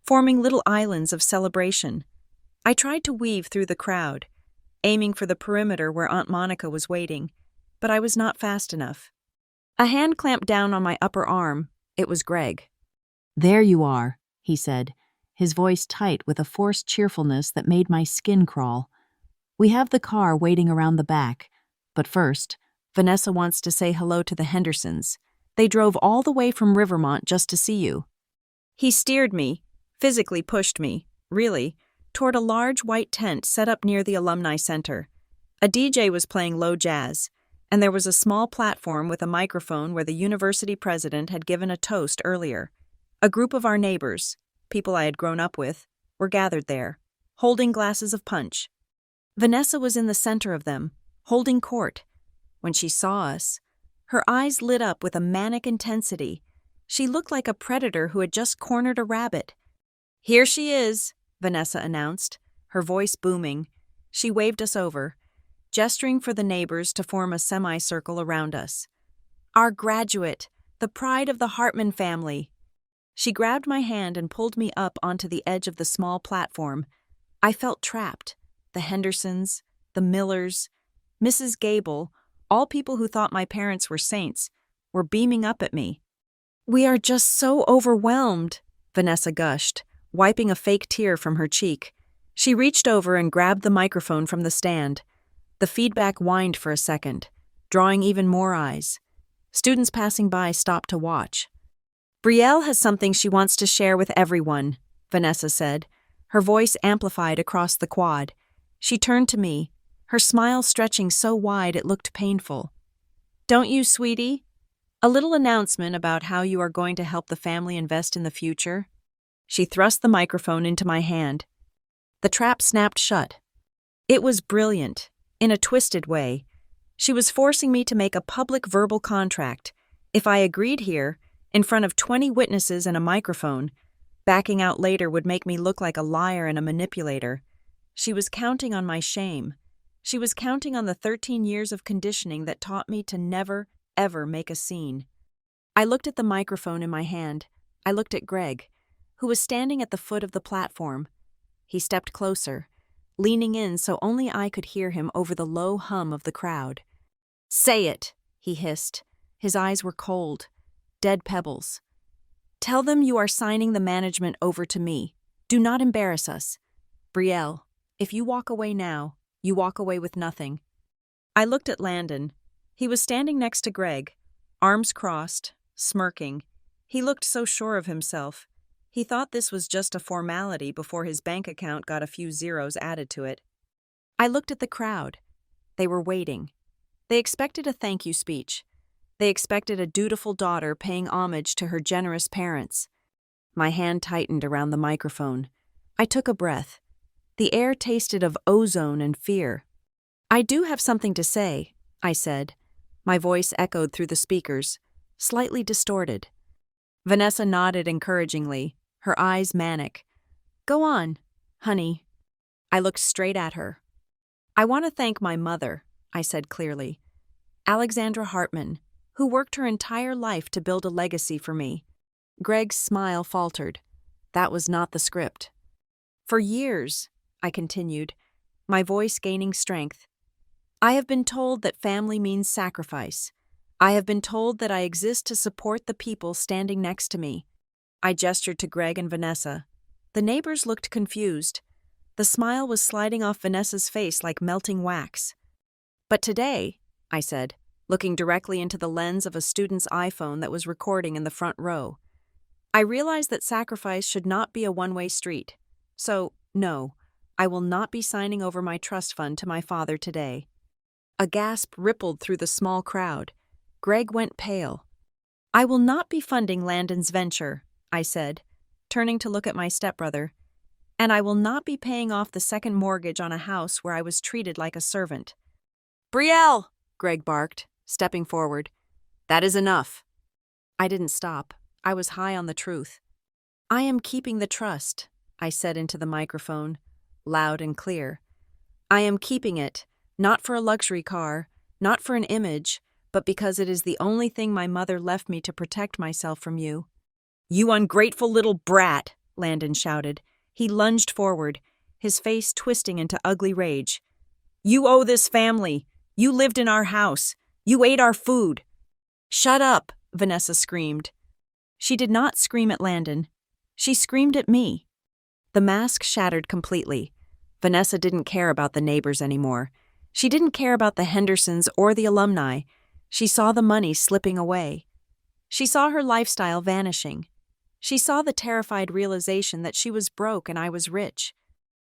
forming little islands of celebration. I tried to weave through the crowd, aiming for the perimeter where Aunt Monica was waiting, but I was not fast enough. A hand clamped down on my upper arm. It was Greg. "There you are," he said, his voice tight with a forced cheerfulness that made my skin crawl. "We have the car waiting around the back, but first, Vanessa wants to say hello to the Hendersons. They drove all the way from Rivermont just to see you." He steered me, physically pushed me, really, toward a large white tent set up near the Alumni Center. A DJ was playing low jazz, and there was a small platform with a microphone where the university president had given a toast earlier. A group of our neighbors, people I had grown up with, were gathered there, holding glasses of punch. Vanessa was in the center of them, holding court. When she saw us, her eyes lit up with a manic intensity. She looked like a predator who had just cornered a rabbit. "Here she is," Vanessa announced, her voice booming. She waved us over, gesturing for the neighbors to form a semicircle around us. "Our graduate, the pride of the Hartman family." She grabbed my hand and pulled me up onto the edge of the small platform. I felt trapped. The Hendersons, the Millers, Mrs. Gable, all people who thought my parents were saints, were beaming up at me. "We are just so overwhelmed," Vanessa gushed, wiping a fake tear from her cheek. She reached over and grabbed the microphone from the stand. The feedback whined for a second, drawing even more eyes. Students passing by stopped to watch. "Brielle has something she wants to share with everyone," Vanessa said, her voice amplified across the quad. She turned to me, her smile stretching so wide it looked painful. "Don't you, sweetie? A little announcement about how you are going to help the family invest in the future." She thrust the microphone into my hand. The trap snapped shut. It was brilliant, in a twisted way. She was forcing me to make a public verbal contract. If I agreed here, in front of 20 witnesses and a microphone, backing out later would make me look like a liar and a manipulator. She was counting on my shame. She was counting on the 13 years of conditioning that taught me to never, ever make a scene. I looked at the microphone in my hand. I looked at Greg, who was standing at the foot of the platform. He stepped closer, leaning in so only I could hear him over the low hum of the crowd. "Say it," he hissed. His eyes were cold, dead pebbles. "Tell them you are signing the management over to me. Do not embarrass us. Brielle, if you walk away now, you walk away with nothing." I looked at Landon. He was standing next to Greg, arms crossed, smirking. He looked so sure of himself. He thought this was just a formality before his bank account got a few zeros added to it. I looked at the crowd. They were waiting. They expected a thank you speech. They expected a dutiful daughter paying homage to her generous parents. My hand tightened around the microphone. I took a breath. The air tasted of ozone and fear. "I do have something to say," I said. My voice echoed through the speakers, slightly distorted. Vanessa nodded encouragingly, her eyes manic. "Go on, honey." I looked straight at her. "I want to thank my mother," I said clearly. "Alexandra Hartman, who worked her entire life to build a legacy for me." Greg's smile faltered. That was not the script. "For years," I continued, my voice gaining strength, "I have been told that family means sacrifice. I have been told that I exist to support the people standing next to me." I gestured to Greg and Vanessa. The neighbors looked confused. The smile was sliding off Vanessa's face like melting wax. "But today," I said, looking directly into the lens of a student's iPhone that was recording in the front row, "I realize that sacrifice should not be a one-way street. So, no, I will not be signing over my trust fund to my father today." A gasp rippled through the small crowd. Greg went pale. "I will not be funding Landon's venture," I said, turning to look at my stepbrother. "And I will not be paying off the second mortgage on a house where I was treated like a servant." "Brielle!" Greg barked, stepping forward. "That is enough." I didn't stop. I was high on the truth. "I am keeping the trust," I said into the microphone, loud and clear. "I am keeping it, not for a luxury car, not for an image, but because it is the only thing my mother left me to protect myself from you." "You ungrateful little brat!" Landon shouted. He lunged forward, his face twisting into ugly rage. "You owe this family. You lived in our house. You ate our food." "Shut up," Vanessa screamed. She did not scream at Landon. She screamed at me. The mask shattered completely. Vanessa didn't care about the neighbors anymore. She didn't care about the Hendersons or the alumni. She saw the money slipping away. She saw her lifestyle vanishing. She saw the terrified realization that she was broke and I was rich.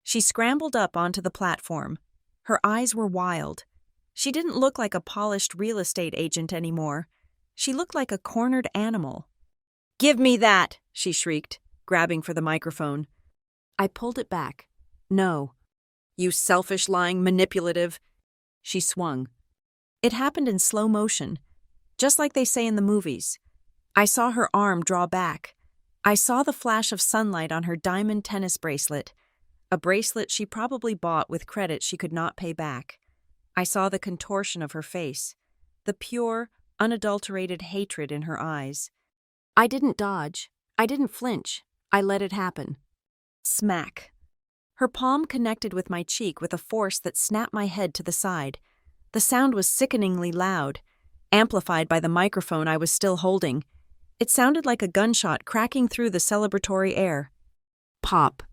She scrambled up onto the platform. Her eyes were wild. She didn't look like a polished real estate agent anymore. She looked like a cornered animal. "Give me that!" she shrieked, grabbing for the microphone. I pulled it back. "No." "You selfish, lying, manipulative." She swung. It happened in slow motion, just like they say in the movies. I saw her arm draw back. I saw the flash of sunlight on her diamond tennis bracelet, a bracelet she probably bought with credit she could not pay back. I saw the contortion of her face, the pure, unadulterated hatred in her eyes. I didn't dodge. I didn't flinch. I let it happen. Smack. Her palm connected with my cheek with a force that snapped my head to the side. The sound was sickeningly loud, amplified by the microphone I was still holding. It sounded like a gunshot cracking through the celebratory air. Pop.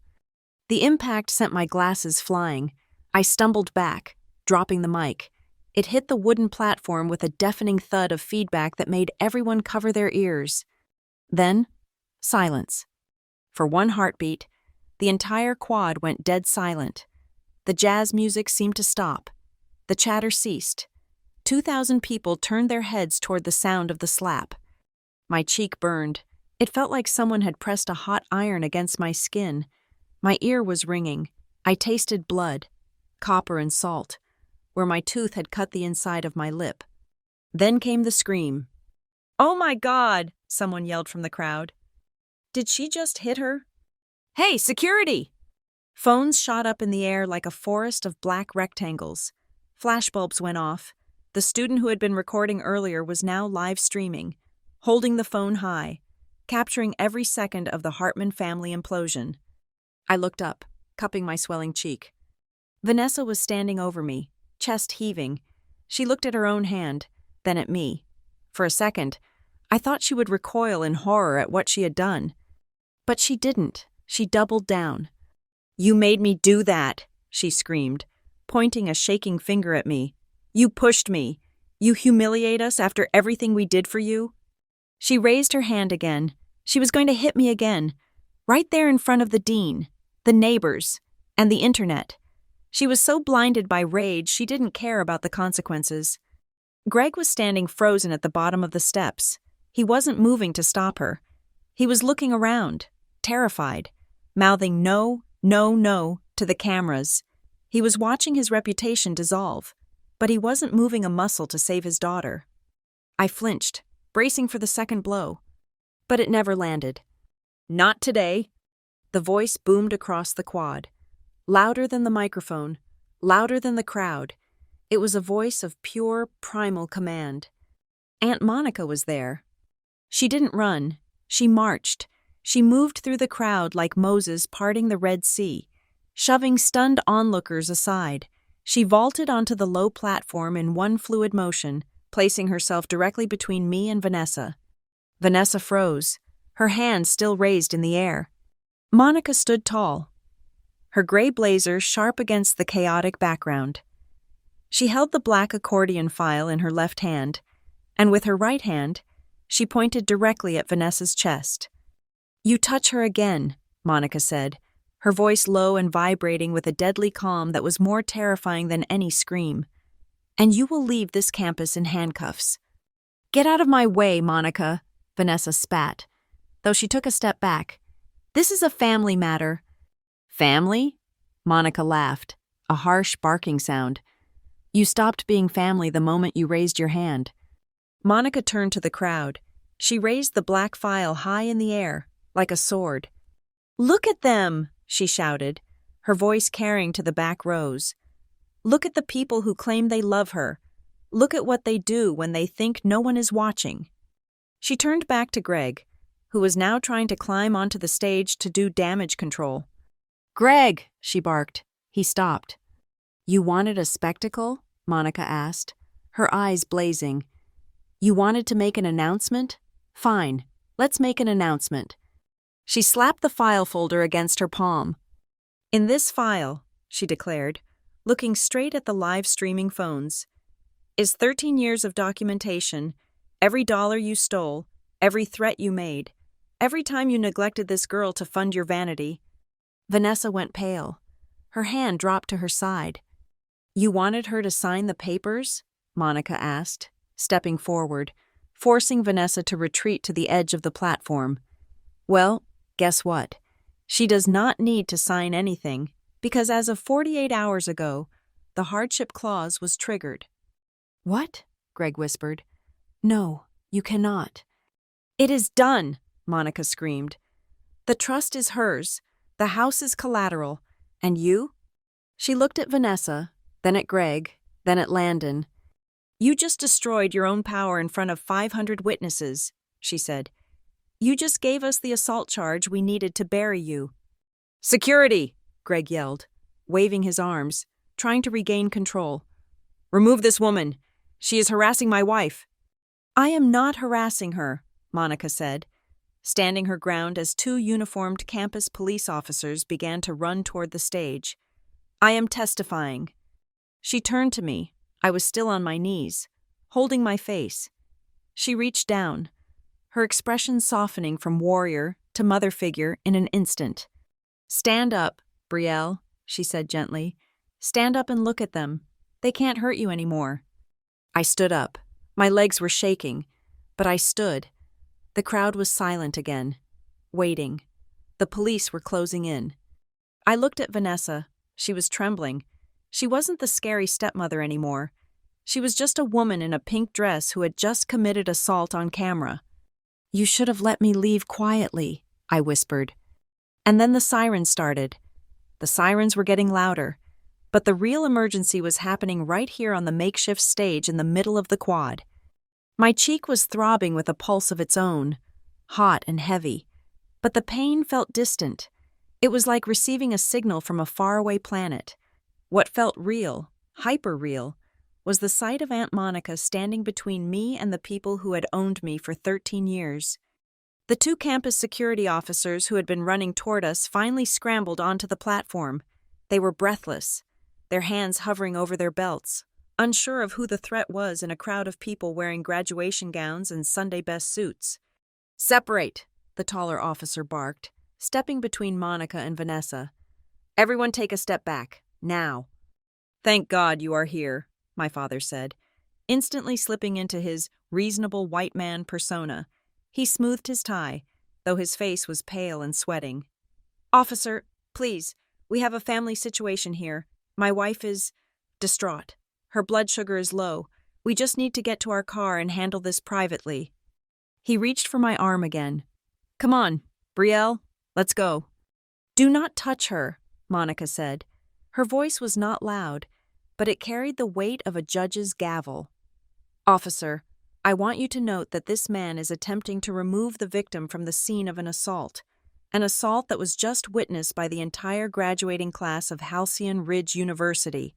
The impact sent my glasses flying. I stumbled back, dropping the mic. It hit the wooden platform with a deafening thud of feedback that made everyone cover their ears. Then, silence. For one heartbeat, the entire quad went dead silent. The jazz music seemed to stop. The chatter ceased. 2,000 people turned their heads toward the sound of the slap. My cheek burned. It felt like someone had pressed a hot iron against my skin. My ear was ringing. I tasted blood, copper and salt, where my tooth had cut the inside of my lip. Then came the scream. "Oh my God!" someone yelled from the crowd. "Did she just hit her?" "Hey, security!" Phones shot up in the air like a forest of black rectangles. Flashbulbs went off. The student who had been recording earlier was now live streaming, holding the phone high, capturing every second of the Hartman family implosion. I looked up, cupping my swelling cheek. Vanessa was standing over me, chest heaving. She looked at her own hand, then at me. For a second, I thought she would recoil in horror at what she had done. But she didn't. She doubled down. "You made me do that," she screamed, pointing a shaking finger at me. "You pushed me. You humiliate us after everything we did for you." She raised her hand again. She was going to hit me again, right there in front of the dean, the neighbors, and the internet. She was so blinded by rage she didn't care about the consequences. Greg was standing frozen at the bottom of the steps. He wasn't moving to stop her. He was looking around, terrified, mouthing no, no, no to the cameras. He was watching his reputation dissolve, but he wasn't moving a muscle to save his daughter. I flinched, bracing for the second blow. But it never landed. "Not today." The voice boomed across the quad. Louder than the microphone, louder than the crowd. It was a voice of pure, primal command. Aunt Monica was there. She didn't run. She marched. She moved through the crowd like Moses parting the Red Sea, shoving stunned onlookers aside. She vaulted onto the low platform in one fluid motion, placing herself directly between me and Vanessa. Vanessa froze, her hands still raised in the air. Monica stood tall, her gray blazer sharp against the chaotic background. She held the black accordion file in her left hand, and with her right hand, she pointed directly at Vanessa's chest. "You touch her again," Monica said, her voice low and vibrating with a deadly calm that was more terrifying than any scream. "And you will leave this campus in handcuffs." "Get out of my way, Monica," Vanessa spat, though she took a step back. "This is a family matter." "Family?" Monica laughed, a harsh barking sound. "You stopped being family the moment you raised your hand." Monica turned to the crowd. She raised the black file high in the air, like a sword. "Look at them!" she shouted, her voice carrying to the back rows. "Look at the people who claim they love her. Look at what they do when they think no one is watching." She turned back to Greg, who was now trying to climb onto the stage to do damage control. "Greg!" she barked. He stopped. "You wanted a spectacle?" Monica asked, her eyes blazing. "You wanted to make an announcement? Fine, let's make an announcement." She slapped the file folder against her palm. "In this file," she declared, looking straight at the live streaming phones, "is 13 years of documentation, every dollar you stole, every threat you made, every time you neglected this girl to fund your vanity." Vanessa went pale. Her hand dropped to her side. "You wanted her to sign the papers?" Monica asked, stepping forward, forcing Vanessa to retreat to the edge of the platform. "Well, guess what? She does not need to sign anything, because as of 48 hours ago, the hardship clause was triggered." "What?" Greg whispered. "No, you cannot." "It is done," Monica screamed. "The trust is hers, the house is collateral, and you?" She looked at Vanessa, then at Greg, then at Landon. "You just destroyed your own power in front of 500 witnesses," she said. "You just gave us the assault charge we needed to bury you." "Security!" Greg yelled, waving his arms, trying to regain control. "Remove this woman. She is harassing my wife." "I am not harassing her," Monica said, standing her ground as two uniformed campus police officers began to run toward the stage. "I am testifying." She turned to me. I was still on my knees, holding my face. She reached down, her expression softening from warrior to mother figure in an instant. "Stand up, Brielle," she said gently. "Stand up and look at them. They can't hurt you anymore." I stood up. My legs were shaking, but I stood. The crowd was silent again, waiting. The police were closing in. I looked at Vanessa. She was trembling. She wasn't the scary stepmother anymore. She was just a woman in a pink dress who had just committed assault on camera. "You should have let me leave quietly," I whispered. And then the sirens started. The sirens were getting louder, but the real emergency was happening right here on the makeshift stage in the middle of the quad. My cheek was throbbing with a pulse of its own, hot and heavy, but the pain felt distant. It was like receiving a signal from a faraway planet. What felt real, hyper-real, was the sight of Aunt Monica standing between me and the people who had owned me for 13 years. The two campus security officers who had been running toward us finally scrambled onto the platform. They were breathless, their hands hovering over their belts, unsure of who the threat was in a crowd of people wearing graduation gowns and Sunday-best suits. "Separate," the taller officer barked, stepping between Monica and Vanessa. "Everyone take a step back, now." Thank God you are here, my father said, instantly slipping into his reasonable white man persona. He smoothed his tie, though his face was pale and sweating. Officer, please, we have a family situation here. My wife is distraught. Her blood sugar is low. We just need to get to our car and handle this privately. He reached for my arm again. Come on, Brielle, let's go. Do not touch her, Monica said. Her voice was not loud, but it carried the weight of a judge's gavel. Officer, I want you to note that this man is attempting to remove the victim from the scene of an assault that was just witnessed by the entire graduating class of Halcyon Ridge University.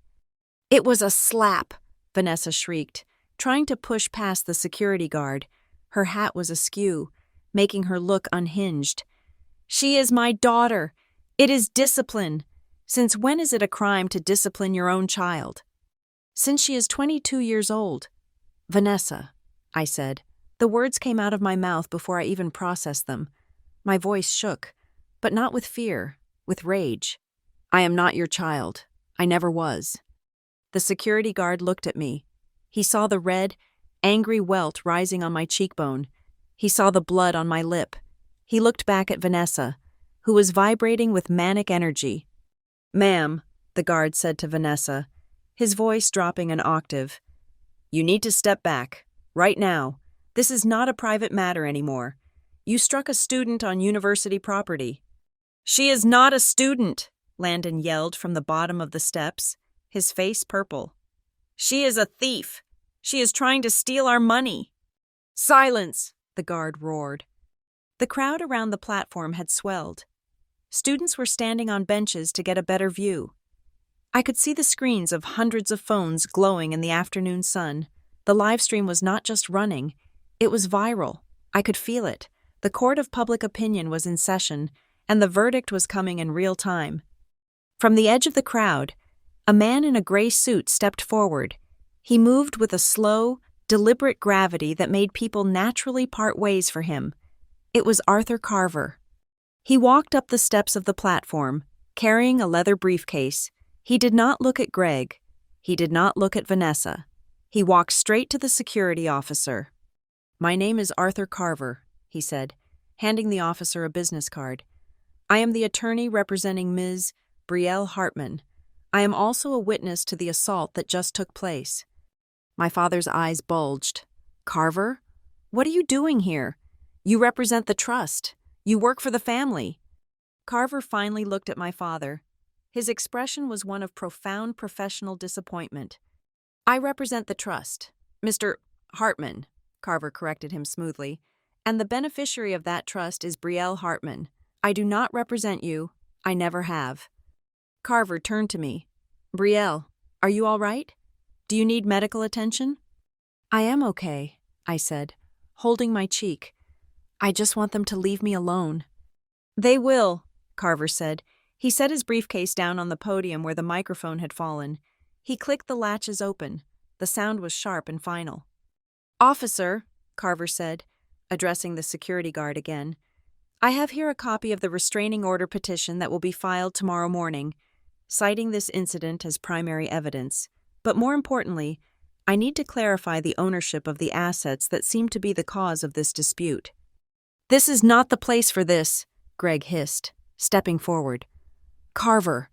It was a slap, Vanessa shrieked, trying to push past the security guard. Her hat was askew, making her look unhinged. She is my daughter. It is discipline. Since when is it a crime to discipline your own child? Since she is 22 years old. Vanessa, I said. The words came out of my mouth before I even processed them. My voice shook, but not with fear, with rage. I am not your child. I never was. The security guard looked at me. He saw the red, angry welt rising on my cheekbone. He saw the blood on my lip. He looked back at Vanessa, who was vibrating with manic energy. Ma'am, the guard said to Vanessa, his voice dropping an octave. You need to step back, right now. This is not a private matter anymore. You struck a student on university property. She is not a student, Landon yelled from the bottom of the steps, his face purple. She is a thief. She is trying to steal our money. Silence, the guard roared. The crowd around the platform had swelled. Students were standing on benches to get a better view. I could see the screens of hundreds of phones glowing in the afternoon sun. The live stream was not just running, it was viral. I could feel it. The court of public opinion was in session, and the verdict was coming in real time. From the edge of the crowd, a man in a gray suit stepped forward. He moved with a slow, deliberate gravity that made people naturally part ways for him. It was Arthur Carver. He walked up the steps of the platform, carrying a leather briefcase. He did not look at Greg. He did not look at Vanessa. He walked straight to the security officer. My name is Arthur Carver, he said, handing the officer a business card. I am the attorney representing Ms. Brielle Hartman. I am also a witness to the assault that just took place. My father's eyes bulged. Carver? What are you doing here? You represent the trust. You work for the family. Carver finally looked at my father. His expression was one of profound professional disappointment. I represent the trust. Mr. Hartman, Carver corrected him smoothly, and the beneficiary of that trust is Brielle Hartman. I do not represent you. I never have. Carver turned to me. Brielle, are you all right? Do you need medical attention? I am okay, I said, holding my cheek. I just want them to leave me alone. They will, Carver said. He set his briefcase down on the podium where the microphone had fallen. He clicked the latches open. The sound was sharp and final. Officer, Carver said, addressing the security guard again, I have here a copy of the restraining order petition that will be filed tomorrow morning, citing this incident as primary evidence. But more importantly, I need to clarify the ownership of the assets that seem to be the cause of this dispute. This is not the place for this, Greg hissed, stepping forward. Carver,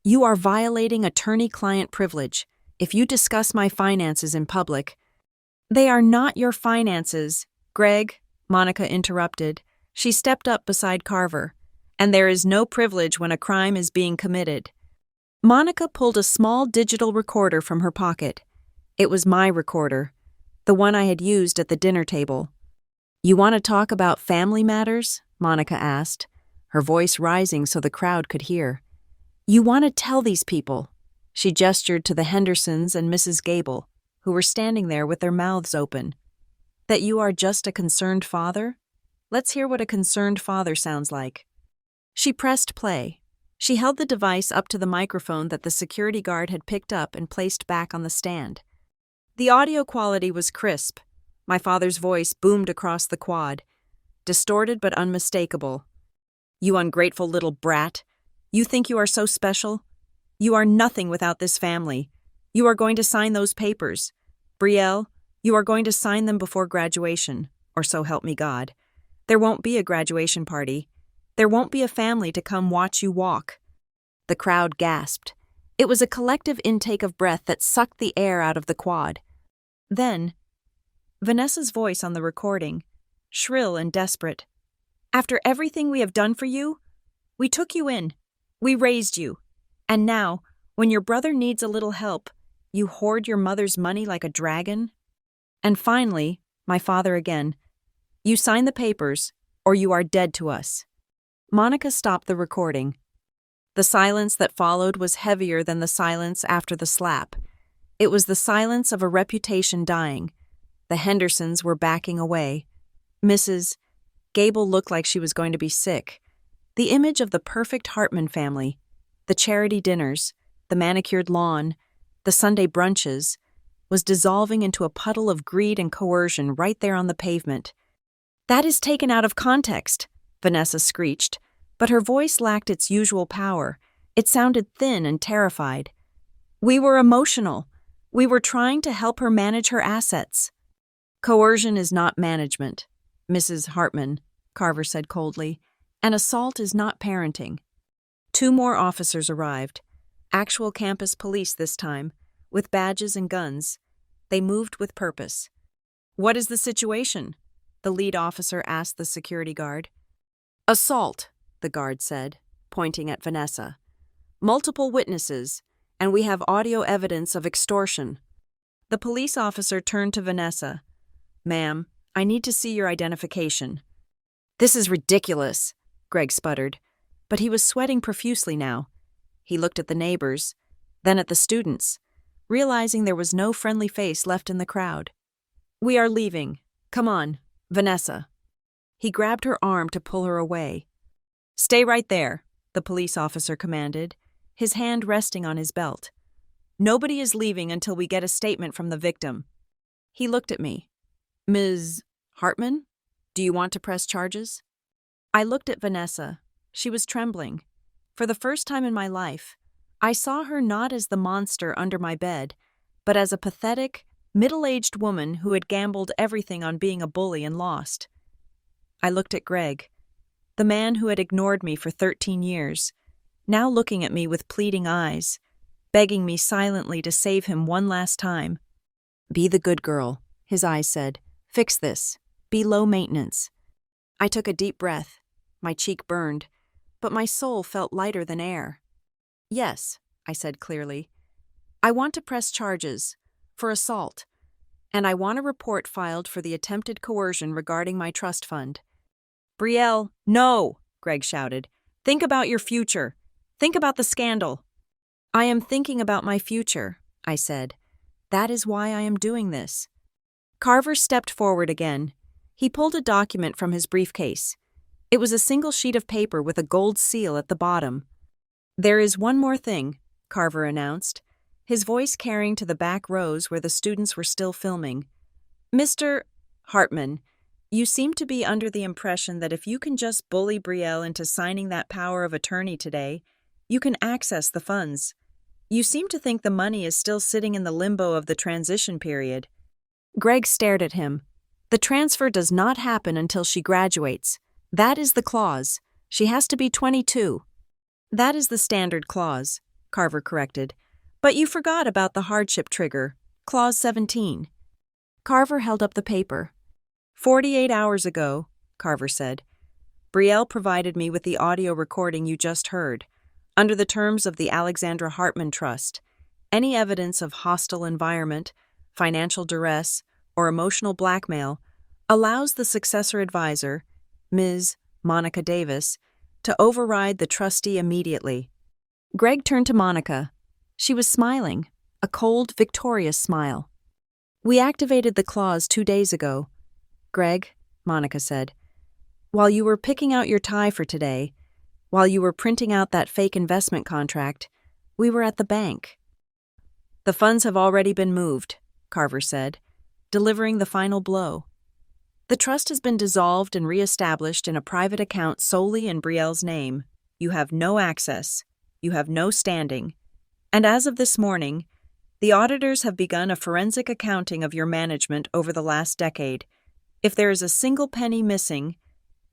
you are violating attorney-client privilege. If you discuss my finances in public, they are not your finances, Greg, Monica interrupted. She stepped up beside Carver. And there is no privilege when a crime is being committed. Monica pulled a small digital recorder from her pocket. It was my recorder, the one I had used at the dinner table. You want to talk about family matters? Monica asked, her voice rising so the crowd could hear. You want to tell these people? She gestured to the Hendersons and Mrs. Gable, who were standing there with their mouths open. That you are just a concerned father? Let's hear what a concerned father sounds like. She pressed play. She held the device up to the microphone that the security guard had picked up and placed back on the stand. The audio quality was crisp. My father's voice boomed across the quad, distorted but unmistakable. You ungrateful little brat. You think you are so special? You are nothing without this family. You are going to sign those papers. Brielle, you are going to sign them before graduation, or so help me God. There won't be a graduation party. There won't be a family to come watch you walk." The crowd gasped. It was a collective intake of breath that sucked the air out of the quad. Then, Vanessa's voice on the recording, shrill and desperate. "After everything we have done for you, we took you in, we raised you, and now, when your brother needs a little help, you hoard your mother's money like a dragon? And finally, my father again, you sign the papers, or you are dead to us." Monica stopped the recording. The silence that followed was heavier than the silence after the slap. It was the silence of a reputation dying. The Hendersons were backing away. Mrs. Gable looked like she was going to be sick. The image of the perfect Hartman family, the charity dinners, the manicured lawn, the Sunday brunches, was dissolving into a puddle of greed and coercion right there on the pavement. "That is taken out of context," Vanessa screeched, but her voice lacked its usual power. It sounded thin and terrified. "We were emotional. We were trying to help her manage her assets." "Coercion is not management, Mrs. Hartman," Carver said coldly, "and assault is not parenting." 2 more officers arrived, actual campus police this time, with badges and guns. They moved with purpose. "What is the situation?" the lead officer asked the security guard. "Assault," the guard said, pointing at Vanessa. "Multiple witnesses, and we have audio evidence of extortion." The police officer turned to Vanessa. "Ma'am, I need to see your identification." "This is ridiculous," Greg sputtered, but he was sweating profusely now. He looked at the neighbors, then at the students, realizing there was no friendly face left in the crowd. "We are leaving. Come on, Vanessa." He grabbed her arm to pull her away. "Stay right there," the police officer commanded, his hand resting on his belt. "Nobody is leaving until we get a statement from the victim." He looked at me. "Ms. Hartman, do you want to press charges?" I looked at Vanessa. She was trembling. For the first time in my life, I saw her not as the monster under my bed, but as a pathetic, middle-aged woman who had gambled everything on being a bully and lost. I looked at Greg, the man who had ignored me for 13 years, now looking at me with pleading eyes, begging me silently to save him one last time. "Be the good girl," his eyes said. "Fix this. Be low maintenance." I took a deep breath. My cheek burned, but my soul felt lighter than air. "Yes," I said clearly. "I want to press charges for assault, and I want a report filed for the attempted coercion regarding my trust fund." "Brielle, no!" Greg shouted. "Think about your future. Think about the scandal." "I am thinking about my future," I said. "That is why I am doing this." Carver stepped forward again. He pulled a document from his briefcase. It was a single sheet of paper with a gold seal at the bottom. "There is one more thing," Carver announced, his voice carrying to the back rows where the students were still filming. "Mr. Hartman, you seem to be under the impression that if you can just bully Brielle into signing that power of attorney today, you can access the funds. You seem to think the money is still sitting in the limbo of the transition period." Greg stared at him. "The transfer does not happen until she graduates. That is the clause. She has to be 22. "That is the standard clause," Carver corrected. "But you forgot about the hardship trigger, clause 17. Carver held up the paper. 48 hours ago, Carver said, Brielle provided me with the audio recording you just heard. Under the terms of the Alexandra Hartman Trust, any evidence of hostile environment, financial duress, or emotional blackmail allows the successor advisor, Ms. Monica Davis, to override the trustee immediately." Greg turned to Monica. She was smiling, a cold, victorious smile. "We activated the clause 2 days ago. Greg," Monica said, "while you were picking out your tie for today, while you were printing out that fake investment contract, we were at the bank." "The funds have already been moved," Carver said, delivering the final blow. "The trust has been dissolved and reestablished in a private account solely in Brielle's name. You have no access. You have no standing. And as of this morning, The auditors have begun a forensic accounting of your management over the last decade. If there is a single penny missing,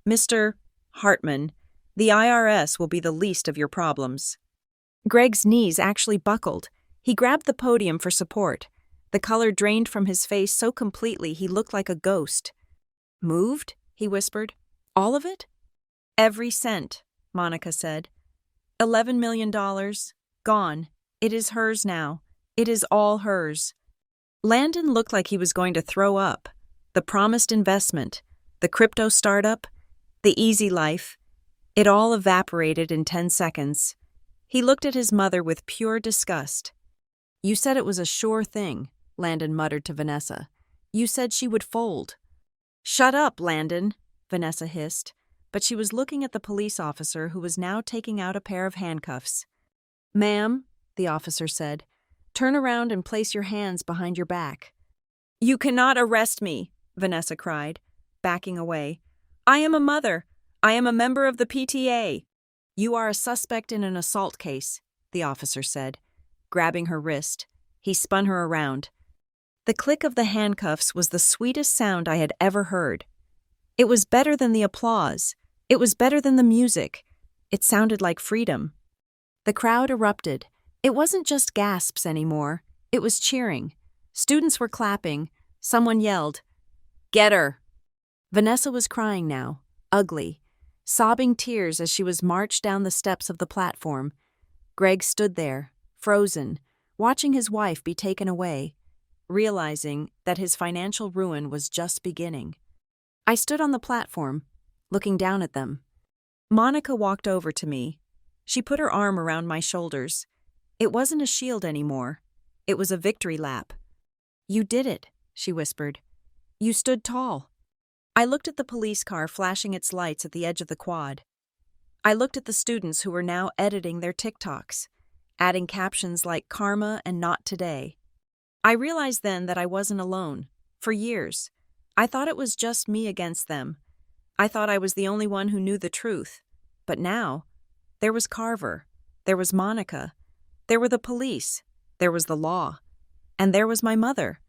Mr. Hartman, the IRS will be the least of your problems." Greg's knees actually buckled. He grabbed the podium for support. The color drained from his face so completely he looked like a ghost. "Moved?" he whispered. "All of it?" "Every cent," Monica said. $11 million. Gone. It is hers now. It is all hers." Landon looked like he was going to throw up. The promised investment, the crypto startup, the easy life, it all evaporated in 10 seconds. He looked at his mother with pure disgust. "You said it was a sure thing," Landon muttered to Vanessa. "You said she would fold." "Shut up, Landon," Vanessa hissed, but she was looking at the police officer who was now taking out a pair of handcuffs. "Ma'am," the officer said, "turn around and place your hands behind your back." "You cannot arrest me," Vanessa cried, backing away. "I am a mother. I am a member of the PTA." "You are a suspect in an assault case," the officer said. Grabbing her wrist, he spun her around. The click of the handcuffs was the sweetest sound I had ever heard. It was better than the applause. It was better than the music. It sounded like freedom. The crowd erupted. It wasn't just gasps anymore. It was cheering. Students were clapping. Someone yelled, "Get her!" Vanessa was crying now, ugly, sobbing tears as she was marched down the steps of the platform. Greg stood there, frozen, watching his wife be taken away, realizing that his financial ruin was just beginning. I stood on the platform, looking down at them. Monica walked over to me. She put her arm around my shoulders. It wasn't a shield anymore. It was a victory lap. "You did it," she whispered. "You stood tall." I looked at the police car flashing its lights at the edge of the quad. I looked at the students who were now editing their TikToks, adding captions like "Karma" and "Not Today." I realized then that I wasn't alone. For years, I thought it was just me against them. I thought I was the only one who knew the truth. But now, there was Carver, there was Monica, there were the police, there was the law, and there was my mother,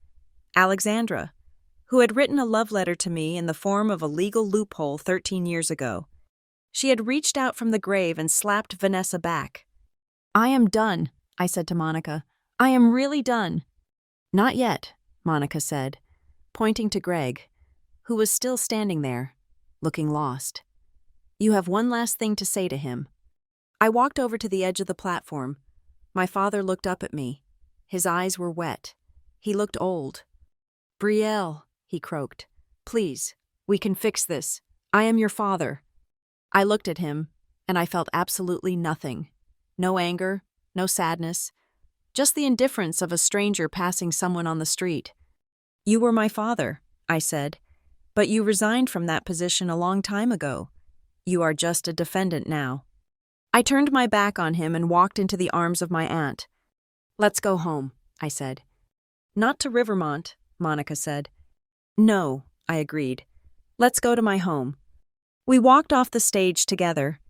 Alexandra, who had written a love letter to me in the form of a legal loophole 13 years ago. She had reached out from the grave and slapped Vanessa back. "I am done," I said to Monica. "I am really done." "Not yet," Monica said, pointing to Greg, who was still standing there, looking lost. "You have one last thing to say to him." I walked over to the edge of the platform. My father looked up at me. His eyes were wet. He looked old. "Brielle," he croaked, "please, we can fix this. I am your father." I looked at him, and I felt absolutely nothing. No anger, no sadness, just the indifference of a stranger passing someone on the street. "You were my father," I said, "but you resigned from that position a long time ago. You are just a defendant now." I turned my back on him and walked into the arms of my aunt. "Let's go home," I said. "Not to Rivermont," Monica said. "No," I agreed. "Let's go to my home." We walked off the stage together,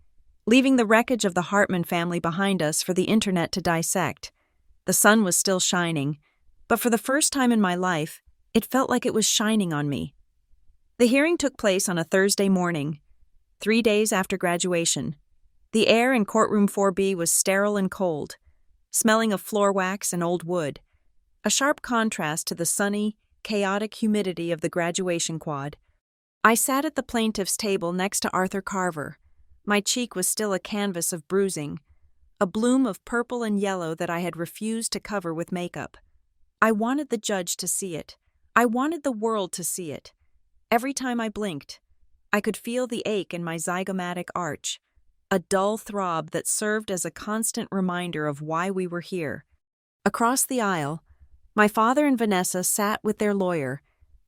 leaving the wreckage of the Hartman family behind us for the internet to dissect. The sun was still shining, but for the first time in my life, it felt like it was shining on me. The hearing took place on a Thursday morning, 3 days after graduation. The air in courtroom 4B was sterile and cold, smelling of floor wax and old wood, a sharp contrast to the sunny, chaotic humidity of the graduation quad. I sat at the plaintiff's table next to Arthur Carver. My cheek was still a canvas of bruising, a bloom of purple and yellow that I had refused to cover with makeup. I wanted the judge to see it. I wanted the world to see it. Every time I blinked, I could feel the ache in my zygomatic arch, a dull throb that served as a constant reminder of why we were here. Across the aisle, my father and Vanessa sat with their lawyer,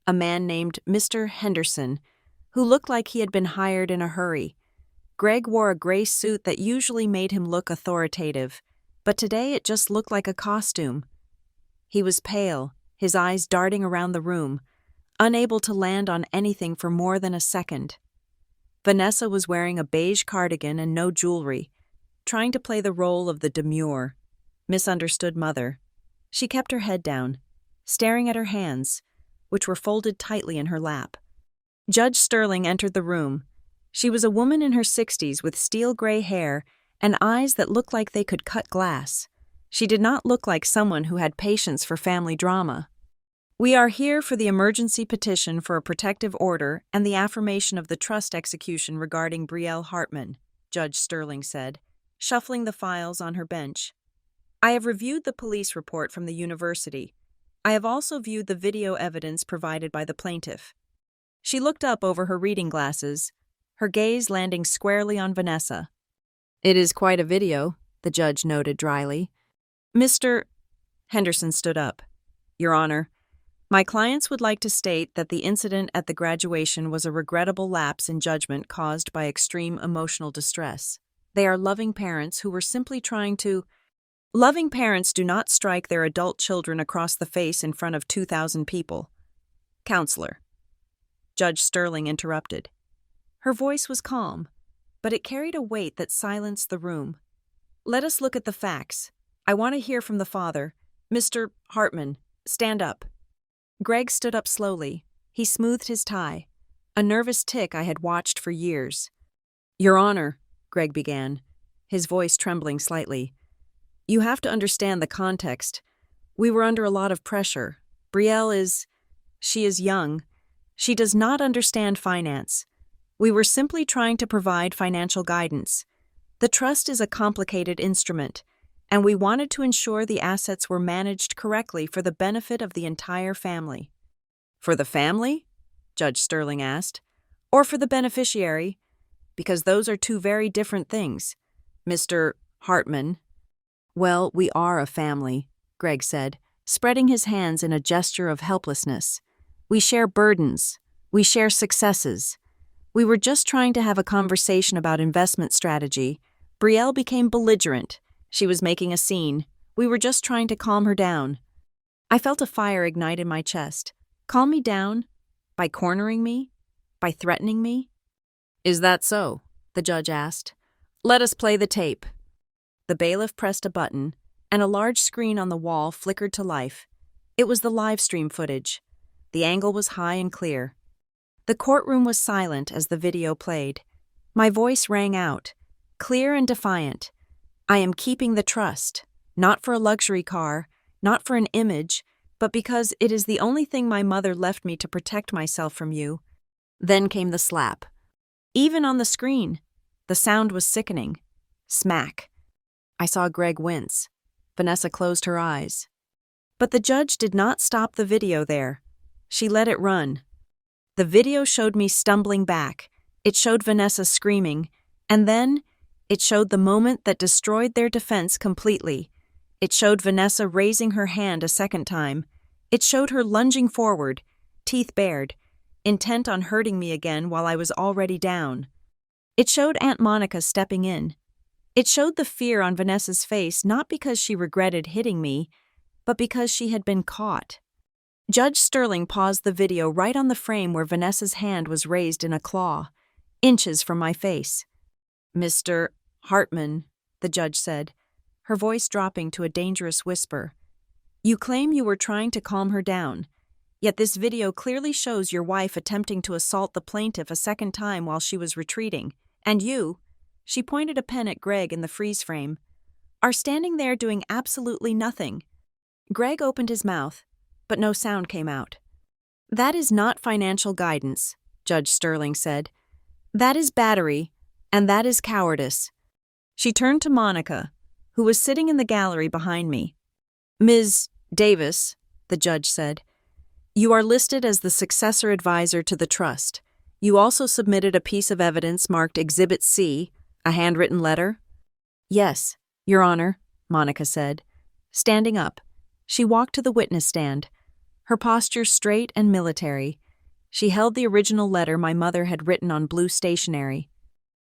a man named Mr. Henderson, who looked like he had been hired in a hurry. Greg wore a gray suit that usually made him look authoritative, but today it just looked like a costume. He was pale, his eyes darting around the room, unable to land on anything for more than a second. Vanessa was wearing a beige cardigan and no jewelry, trying to play the role of the demure, misunderstood mother. She kept her head down, staring at her hands, which were folded tightly in her lap. Judge Sterling entered the room. She was a woman in her 60s with steel-gray hair and eyes that looked like they could cut glass. She did not look like someone who had patience for family drama. "We are here for the emergency petition for a protective order and the affirmation of the trust execution regarding Brielle Hartman," Judge Sterling said, shuffling the files on her bench. "I have reviewed the police report from the university. I have also viewed the video evidence provided by the plaintiff." She looked up over her reading glasses, her gaze landing squarely on Vanessa. "It is quite a video," the judge noted dryly. "Mr. Henderson stood up. "Your Honor, my clients would like to state that the incident at the graduation was a regrettable lapse in judgment caused by extreme emotional distress. They are loving parents who were simply trying to— Loving parents do not strike their adult children across the face in front of 2,000 people. Counselor." Judge Sterling interrupted. Her voice was calm, but it carried a weight that silenced the room. "Let us look at the facts. I want to hear from the father. Mr. Hartman, stand up." Greg stood up slowly. He smoothed his tie, a nervous tic I had watched for years. "Your Honor," Greg began, his voice trembling slightly, "you have to understand the context. We were under a lot of pressure. She is young. She does not understand finance. We were simply trying to provide financial guidance. The trust is a complicated instrument, and we wanted to ensure the assets were managed correctly for the benefit of the entire family." "For the family?" Judge Sterling asked. "Or for the beneficiary? Because those are two very different things. Mr. Hartman." "Well, we are a family," Greg said, spreading his hands in a gesture of helplessness. "We share burdens. We share successes. We were just trying to have a conversation about investment strategy. Brielle became belligerent. She was making a scene. We were just trying to calm her down." I felt a fire ignite in my chest. Calm me down? By cornering me? By threatening me? "Is that so?" the judge asked. "Let us play the tape." The bailiff pressed a button, and a large screen on the wall flickered to life. It was the live stream footage. The angle was high and clear. The courtroom was silent as the video played. My voice rang out, clear and defiant. "I am keeping the trust, not for a luxury car, not for an image, but because it is the only thing my mother left me to protect myself from you." Then came the slap. Even on the screen, the sound was sickening. Smack. I saw Greg wince. Vanessa closed her eyes. But the judge did not stop the video there. She let it run. The video showed me stumbling back. It showed Vanessa screaming. And then, it showed the moment that destroyed their defense completely. It showed Vanessa raising her hand a second time. It showed her lunging forward, teeth bared, intent on hurting me again while I was already down. It showed Aunt Monica stepping in. It showed the fear on Vanessa's face not because she regretted hitting me, but because she had been caught. Judge Sterling paused the video right on the frame where Vanessa's hand was raised in a claw, inches from my face. "Mr. Hartman," the judge said, her voice dropping to a dangerous whisper. "You claim you were trying to calm her down, yet this video clearly shows your wife attempting to assault the plaintiff a second time while she was retreating, and you," she pointed a pen at Greg in the freeze frame, "are standing there doing absolutely nothing." Greg opened his mouth, but no sound came out. "That is not financial guidance," Judge Sterling said. "That is battery, and that is cowardice." She turned to Monica, who was sitting in the gallery behind me. "Ms. Davis," the judge said, "you are listed as the successor advisor to the trust. You also submitted a piece of evidence marked Exhibit C, a handwritten letter?" "Yes, Your Honor," Monica said. Standing up, she walked to the witness stand, her posture straight and military. She held the original letter my mother had written on blue stationery.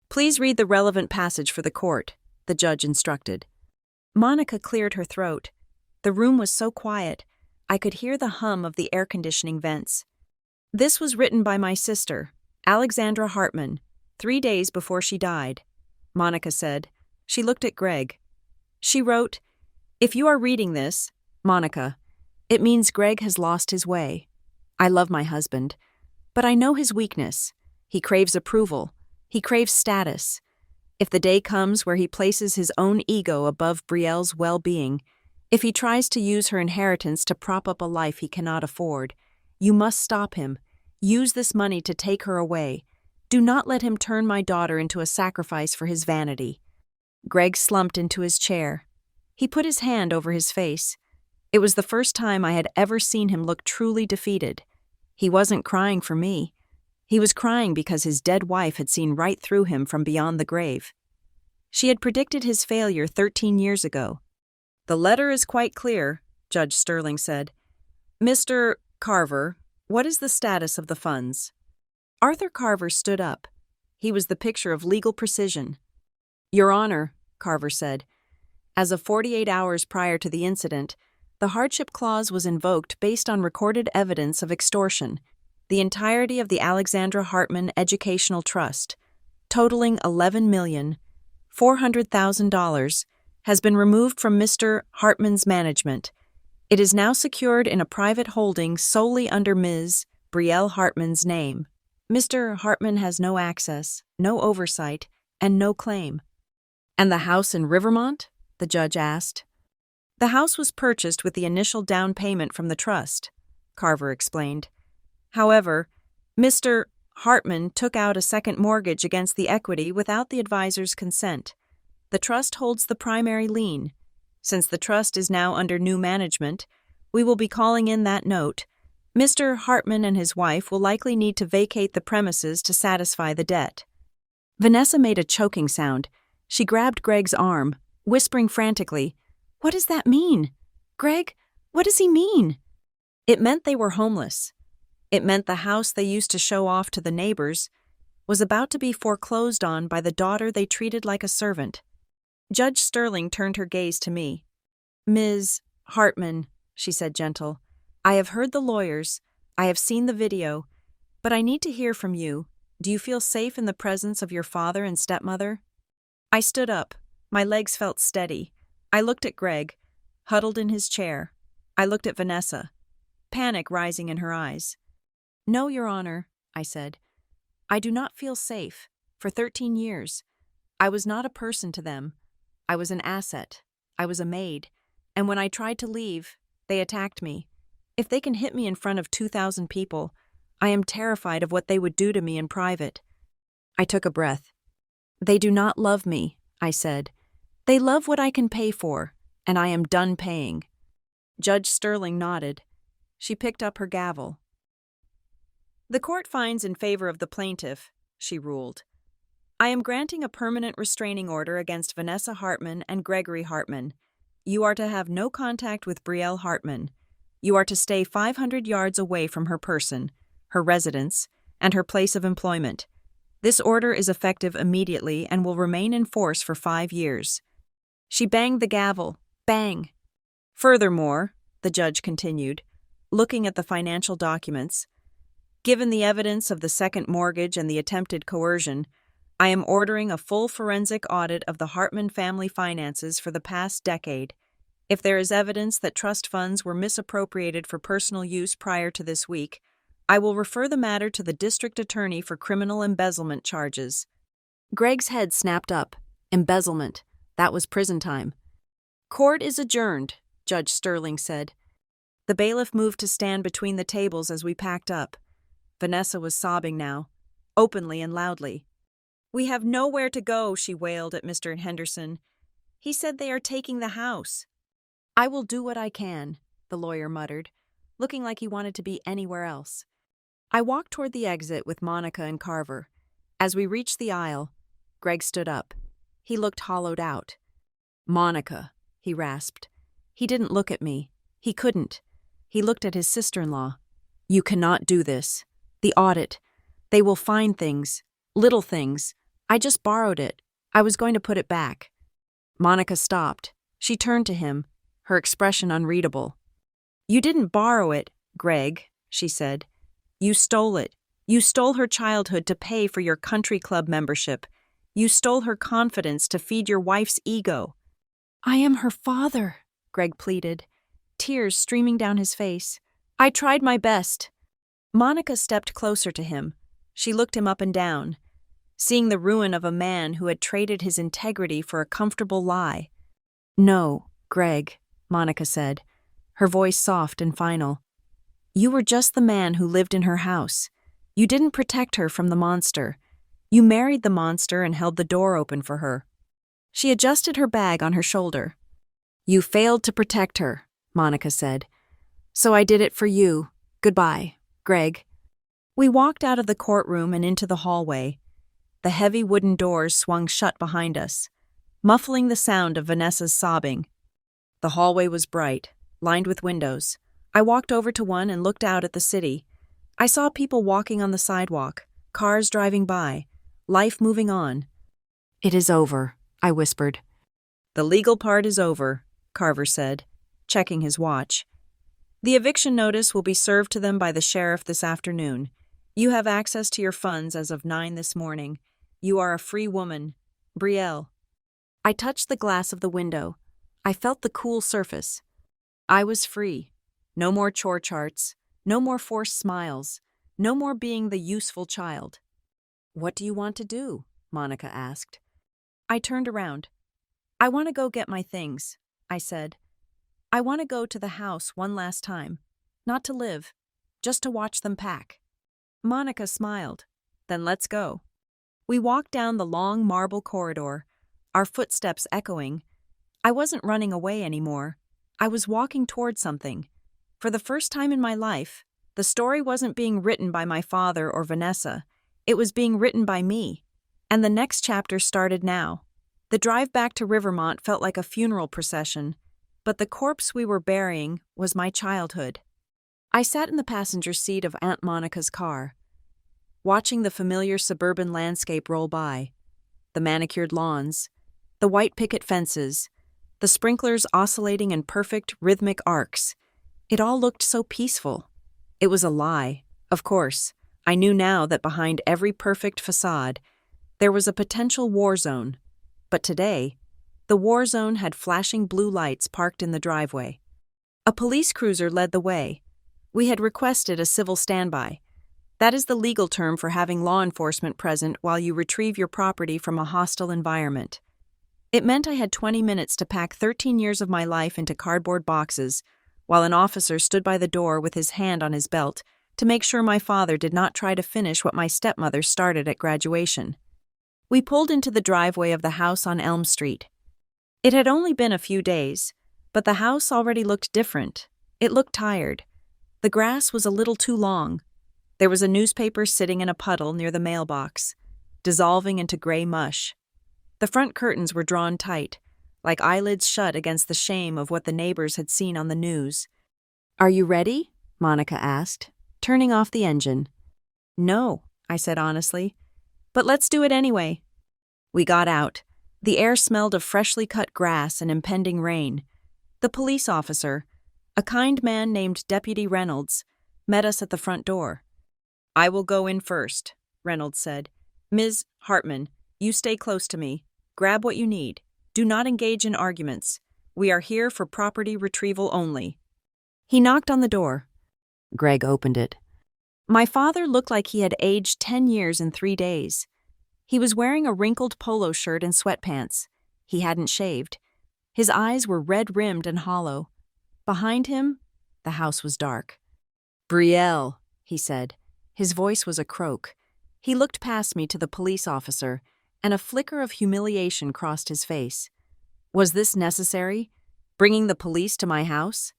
"Please read the relevant passage for the court," the judge instructed. Monica cleared her throat. The room was so quiet, I could hear the hum of the air conditioning vents. "This was written by my sister, Alexandra Hartman, 3 days before she died," Monica said. She looked at Greg. She wrote, "If you are reading this, Monica, it means Greg has lost his way. I love my husband, but I know his weakness. He craves approval. He craves status. If the day comes where he places his own ego above Brielle's well-being, if he tries to use her inheritance to prop up a life he cannot afford, you must stop him. Use this money to take her away. Do not let him turn my daughter into a sacrifice for his vanity. Greg slumped into his chair. He put his hand over his face. It was the first time I had ever seen him look truly defeated. He wasn't crying for me. He was crying because his dead wife had seen right through him from beyond the grave. She had predicted his failure 13 years ago. "The letter is quite clear," Judge Sterling said. "Mr. Carver, what is the status of the funds?" Arthur Carver stood up. He was the picture of legal precision. "Your Honor," Carver said, "as of 48 hours prior to the incident, the hardship clause was invoked based on recorded evidence of extortion. The entirety of the Alexandra Hartman Educational Trust, totaling $11,400,000, has been removed from Mr. Hartman's management. It is now secured in a private holding solely under Ms. Brielle Hartman's name. Mr. Hartman has no access, no oversight, and no claim." "And the house in Rivermont?" the judge asked. "The house was purchased with the initial down payment from the trust," Carver explained. "However, Mr. Hartman took out a second mortgage against the equity without the advisor's consent. The trust holds the primary lien. Since the trust is now under new management, we will be calling in that note. Mr. Hartman and his wife will likely need to vacate the premises to satisfy the debt." Vanessa made a choking sound. She grabbed Greg's arm, whispering frantically, "What does that mean? Greg, what does he mean?" It meant they were homeless. It meant the house they used to show off to the neighbors was about to be foreclosed on by the daughter they treated like a servant. Judge Sterling turned her gaze to me. "Ms. Hartman," she said gentle, "I have heard the lawyers, I have seen the video, but I need to hear from you. Do you feel safe in the presence of your father and stepmother?" I stood up. My legs felt steady. I looked at Greg, huddled in his chair. I looked at Vanessa, panic rising in her eyes. "No, Your Honor," I said. "I do not feel safe. For 13 years. I was not a person to them. I was an asset. I was a maid. And when I tried to leave, they attacked me. If they can hit me in front of 2,000 people, I am terrified of what they would do to me in private." I took a breath. "They do not love me," I said. "They love what I can pay for, and I am done paying." Judge Sterling nodded. She picked up her gavel. "The court finds in favor of the plaintiff," she ruled. "I am granting a permanent restraining order against Vanessa Hartman and Gregory Hartman. You are to have no contact with Brielle Hartman. You are to stay 500 yards away from her person, her residence, and her place of employment. This order is effective immediately and will remain in force for 5 years. She banged the gavel. Bang. "Furthermore," the judge continued, looking at the financial documents, "given the evidence of the second mortgage and the attempted coercion, I am ordering a full forensic audit of the Hartman family finances for the past decade. If there is evidence that trust funds were misappropriated for personal use prior to this week, I will refer the matter to the district attorney for criminal embezzlement charges." Greg's head snapped up. Embezzlement. That was prison time. "Court is adjourned," Judge Sterling said. The bailiff moved to stand between the tables as we packed up. Vanessa was sobbing now, openly and loudly. "We have nowhere to go," she wailed at Mr. Henderson. "He said they are taking the house." "I will do what I can," the lawyer muttered, looking like he wanted to be anywhere else. I walked toward the exit with Monica and Carver. As we reached the aisle, Greg stood up. He looked hollowed out. "Monica," he rasped. He didn't look at me. He couldn't. He looked at his sister-in-law. "You cannot do this. The audit. They will find things. Little things. I just borrowed it. I was going to put it back." Monica stopped. She turned to him, her expression unreadable. "You didn't borrow it, Greg," she said. "You stole it. You stole her childhood to pay for your country club membership. You stole her confidence to feed your wife's ego." "I am her father," Greg pleaded. tears streaming down his face. I tried my best. Monica stepped closer to him. She looked him up and down, seeing the ruin of a man who had traded his integrity for a comfortable lie. "No, Greg," Monica said, her voice soft and final. "You were just the man who lived in her house. You didn't protect her from the monster. You married the monster and held the door open for her." She adjusted her bag on her shoulder. "You failed to protect her," Monica said. "So I did it for you. Goodbye, Greg." We walked out of the courtroom and into the hallway. The heavy wooden doors swung shut behind us, muffling the sound of Vanessa's sobbing. The hallway was bright, lined with windows. I walked over to one and looked out at the city. I saw people walking on the sidewalk, cars driving by, life moving on. "It is over," I whispered. "The legal part is over," Carver said, checking his watch. "The eviction notice will be served to them by the sheriff this afternoon. You have access to your funds as of 9 this morning. You are a free woman. Brielle." I touched the glass of the window. I felt the cool surface. I was free. No more chore charts, no more forced smiles, no more being the useful child. "What do you want to do?" Monica asked. I turned around. "I want to go get my things," I said. "I want to go to the house one last time. Not to live, just to watch them pack." Monica smiled. "Then let's go." We walked down the long marble corridor, our footsteps echoing. I wasn't running away anymore. I was walking toward something. For the first time in my life, the story wasn't being written by my father or Vanessa. It was being written by me. And the next chapter started now. The drive back to Rivermont felt like a funeral procession, but the corpse we were burying was my childhood. I sat in the passenger seat of Aunt Monica's car, watching the familiar suburban landscape roll by. The manicured lawns, the white picket fences, the sprinklers oscillating in perfect, rhythmic arcs. It all looked so peaceful. It was a lie, of course. I knew now that behind every perfect facade, there was a potential war zone. But today, the war zone had flashing blue lights parked in the driveway. A police cruiser led the way. We had requested a civil standby. That is the legal term for having law enforcement present while you retrieve your property from a hostile environment. It meant I had 20 minutes to pack 13 years of my life into cardboard boxes, while an officer stood by the door with his hand on his belt to make sure my father did not try to finish what my stepmother started at graduation. We pulled into the driveway of the house on Elm Street. It had only been a few days, but the house already looked different. It looked tired. The grass was a little too long. There was a newspaper sitting in a puddle near the mailbox, dissolving into gray mush. The front curtains were drawn tight, like eyelids shut against the shame of what the neighbors had seen on the news. "Are you ready?" Monica asked, turning off the engine. "No," I said honestly, "but let's do it anyway." We got out. The air smelled of freshly cut grass and impending rain. The police officer, a kind man named Deputy Reynolds, met us at the front door. "I will go in first," Reynolds said. "Ms. Hartman, you stay close to me. Grab what you need. Do not engage in arguments. We are here for property retrieval only." He knocked on the door. Greg opened it. My father looked like he had aged 10 years in 3 days. He was wearing a wrinkled polo shirt and sweatpants. He hadn't shaved. His eyes were red-rimmed and hollow. Behind him, the house was dark. "Brielle," he said. His voice was a croak. He looked past me to the police officer, and a flicker of humiliation crossed his face. Was this necessary? Bringing the police to my house?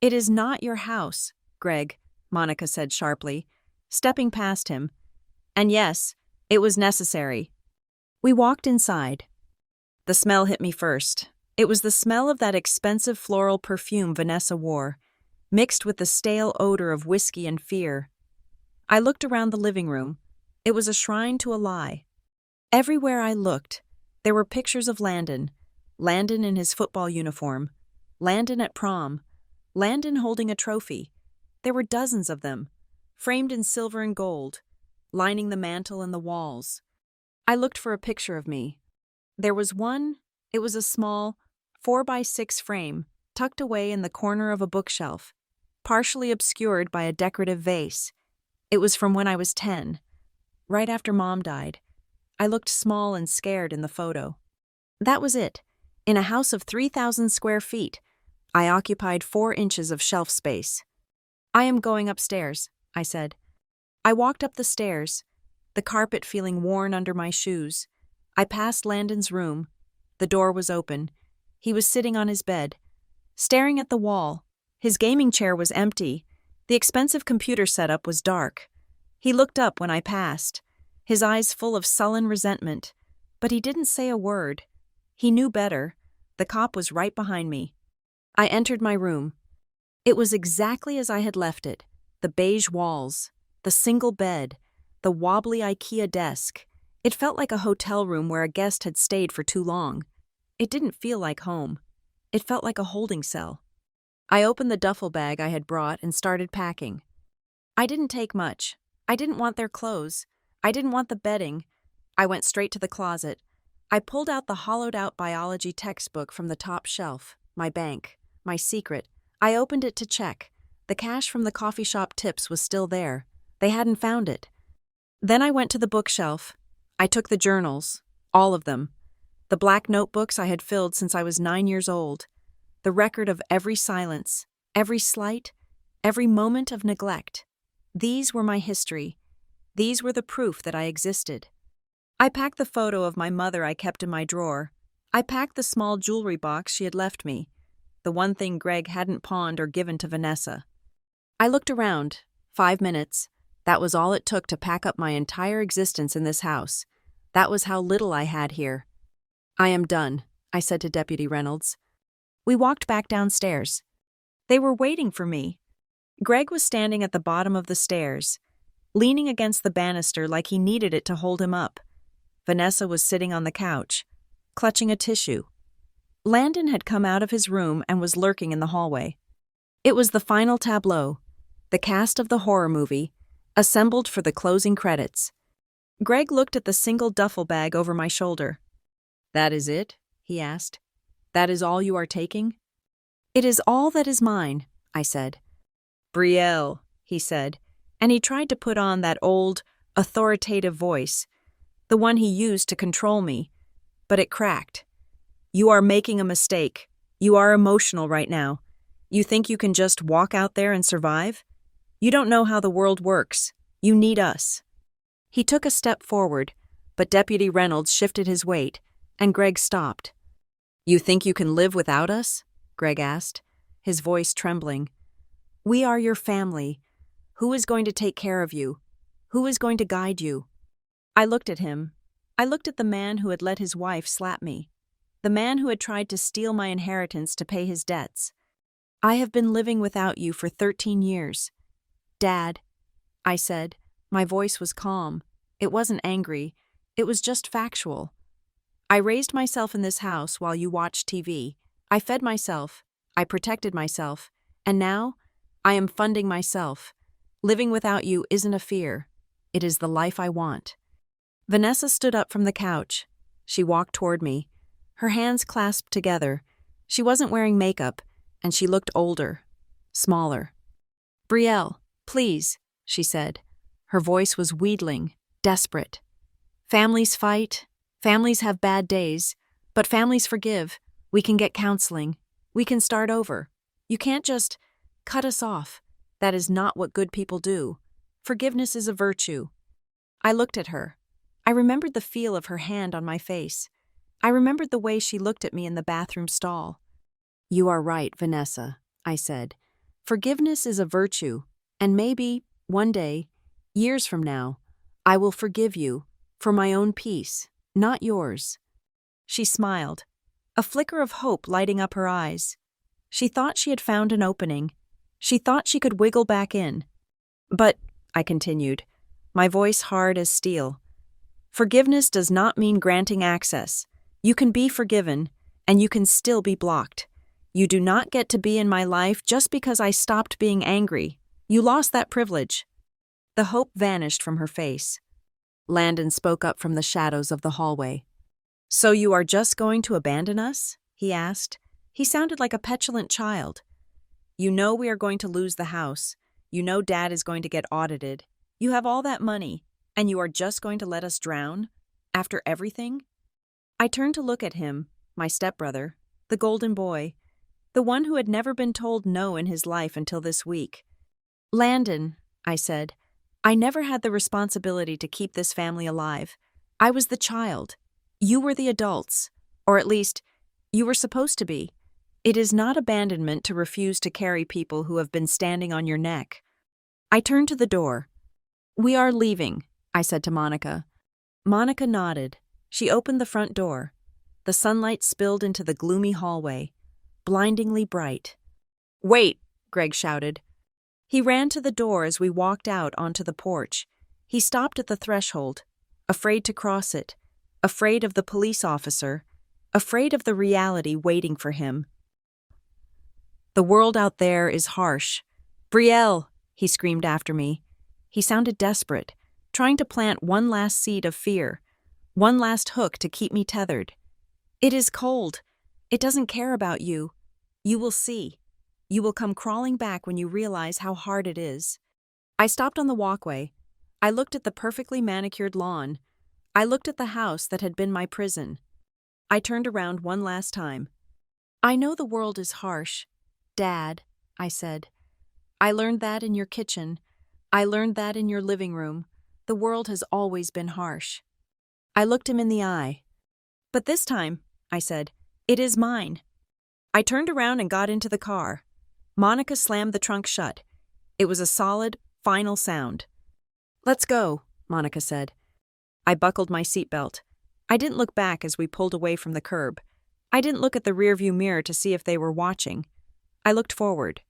"It is not your house, Greg," Monica said sharply, stepping past him. And yes, it was necessary. We walked inside. The smell hit me first. It was the smell of that expensive floral perfume Vanessa wore, mixed with the stale odor of whiskey and fear. I looked around the living room. It was a shrine to a lie. Everywhere I looked, there were pictures of Landon in his football uniform, Landon at prom, Landon holding a trophy. There were dozens of them, framed in silver and gold, lining the mantel and the walls. I looked for a picture of me. There was one. It was a small 4x6 frame, tucked away in the corner of a bookshelf, partially obscured by a decorative vase. It was from when I was 10, right after Mom died. I looked small and scared in the photo. That was it. In a house of 3,000 square feet, I occupied 4 inches of shelf space. "I am going upstairs," I said. I walked up the stairs, the carpet feeling worn under my shoes. I passed Landon's room. The door was open. He was sitting on his bed, staring at the wall. His gaming chair was empty. The expensive computer setup was dark. He looked up when I passed, his eyes full of sullen resentment, but he didn't say a word. He knew better. The cop was right behind me. I entered my room. It was exactly as I had left it. The beige walls, the single bed, the wobbly IKEA desk. It felt like a hotel room where a guest had stayed for too long. It didn't feel like home. It felt like a holding cell. I opened the duffel bag I had brought and started packing. I didn't take much. I didn't want their clothes. I didn't want the bedding. I went straight to the closet. I pulled out the hollowed-out biology textbook from the top shelf, my bank, my secret. I opened it to check. The cash from the coffee shop tips was still there. They hadn't found it. Then I went to the bookshelf. I took the journals, all of them. The black notebooks I had filled since I was 9 years old. The record of every silence, every slight, every moment of neglect. These were my history. These were the proof that I existed. I packed the photo of my mother I kept in my drawer. I packed the small jewelry box she had left me, the one thing Greg hadn't pawned or given to Vanessa. I looked around. 5 minutes. That was all it took to pack up my entire existence in this house. That was how little I had here. "I am done," I said to Deputy Reynolds. We walked back downstairs. They were waiting for me. Greg was standing at the bottom of the stairs, leaning against the banister like he needed it to hold him up. Vanessa was sitting on the couch, clutching a tissue. Landon had come out of his room and was lurking in the hallway. It was the final tableau, the cast of the horror movie, assembled for the closing credits. Greg looked at the single duffel bag over my shoulder. "That is it?" he asked. "That is all you are taking?" "It is all that is mine," I said. "Brielle," he said, and he tried to put on that old, authoritative voice, the one he used to control me, but it cracked. "You are making a mistake. You are emotional right now. You think you can just walk out there and survive? You don't know how the world works. You need us." He took a step forward, but Deputy Reynolds shifted his weight, and Greg stopped. "You think you can live without us?" Greg asked, his voice trembling. "We are your family. Who is going to take care of you? Who is going to guide you?" I looked at him. I looked at the man who had let his wife slap me, the man who had tried to steal my inheritance to pay his debts. "I have been living without you for 13 years. Dad," I said. My voice was calm. It wasn't angry. It was just factual. "I raised myself in this house while you watched TV. I fed myself. I protected myself. And now, I am funding myself. Living without you isn't a fear. It is the life I want." Vanessa stood up from the couch. She walked toward me, her hands clasped together. She wasn't wearing makeup, and she looked older, smaller. "Brielle, please," she said. Her voice was wheedling, desperate. "Families fight. Families have bad days. But families forgive. We can get counseling. We can start over. You can't just cut us off. That is not what good people do. Forgiveness is a virtue." I looked at her. I remembered the feel of her hand on my face. I remembered the way she looked at me in the bathroom stall. "You are right, Vanessa," I said. "Forgiveness is a virtue, and maybe, one day, years from now, I will forgive you, for my own peace, not yours." She smiled, a flicker of hope lighting up her eyes. She thought she had found an opening. She thought she could wiggle back in. "But," I continued, my voice hard as steel, "forgiveness does not mean granting access. You can be forgiven, and you can still be blocked. You do not get to be in my life just because I stopped being angry. You lost that privilege." The hope vanished from her face. Landon spoke up from the shadows of the hallway. "So you are just going to abandon us?" he asked, He sounded like a petulant child. You know we are going to lose the house. You know Dad is going to get audited. You have all that money, and you are just going to let us drown? After everything? I turned to look at him, my stepbrother, the golden boy, the one who had never been told no in his life until this week. Landon, I said, I never had the responsibility to keep this family alive. I was the child. You were the adults. Or at least, you were supposed to be. It is not abandonment to refuse to carry people who have been standing on your neck. I turned to the door. We are leaving, I said to Monica. Monica nodded. She opened the front door. The sunlight spilled into the gloomy hallway, blindingly bright. Wait, Greg shouted. He ran to the door as we walked out onto the porch. He stopped at the threshold, afraid to cross it, afraid of the police officer, afraid of the reality waiting for him. The world out there is harsh. Brielle, he screamed after me. He sounded desperate, trying to plant one last seed of fear, one last hook to keep me tethered. It is cold. It doesn't care about you. You will see. You will come crawling back when you realize how hard it is. I stopped on the walkway. I looked at the perfectly manicured lawn. I looked at the house that had been my prison. I turned around one last time. I know the world is harsh. Dad, I said. I learned that in your kitchen. I learned that in your living room. The world has always been harsh. I looked him in the eye. But this time, I said, it is mine. I turned around and got into the car. Monica slammed the trunk shut. It was a solid, final sound. Let's go, Monica said. I buckled my seatbelt. I didn't look back as we pulled away from the curb. I didn't look at the rearview mirror to see if they were watching. I looked forward.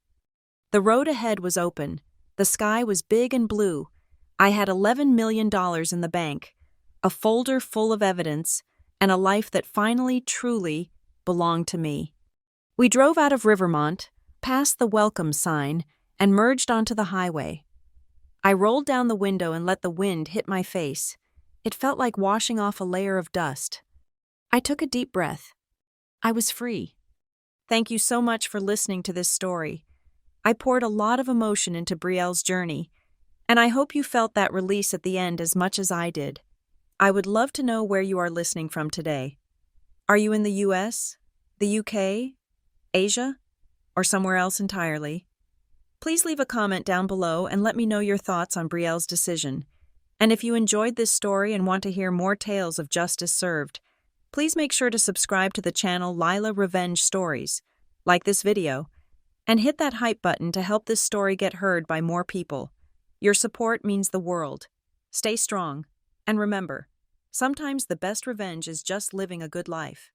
The road ahead was open. The sky was big and blue. I had $11 million in the bank, a folder full of evidence, and a life that finally, truly belonged to me. We drove out of Rivermont, past the welcome sign, and merged onto the highway. I rolled down the window and let the wind hit my face. It felt like washing off a layer of dust. I took a deep breath. I was free. Thank you so much for listening to this story. I poured a lot of emotion into Brielle's journey, and I hope you felt that release at the end as much as I did. I would love to know where you are listening from today. Are you in the US, the UK, Asia, or somewhere else entirely? Please leave a comment down below and let me know your thoughts on Brielle's decision. And if you enjoyed this story and want to hear more tales of justice served, please make sure to subscribe to the channel Lila Revenge Stories, like this video, and hit that hype button to help this story get heard by more people. Your support means the world. Stay strong, and remember, sometimes the best revenge is just living a good life.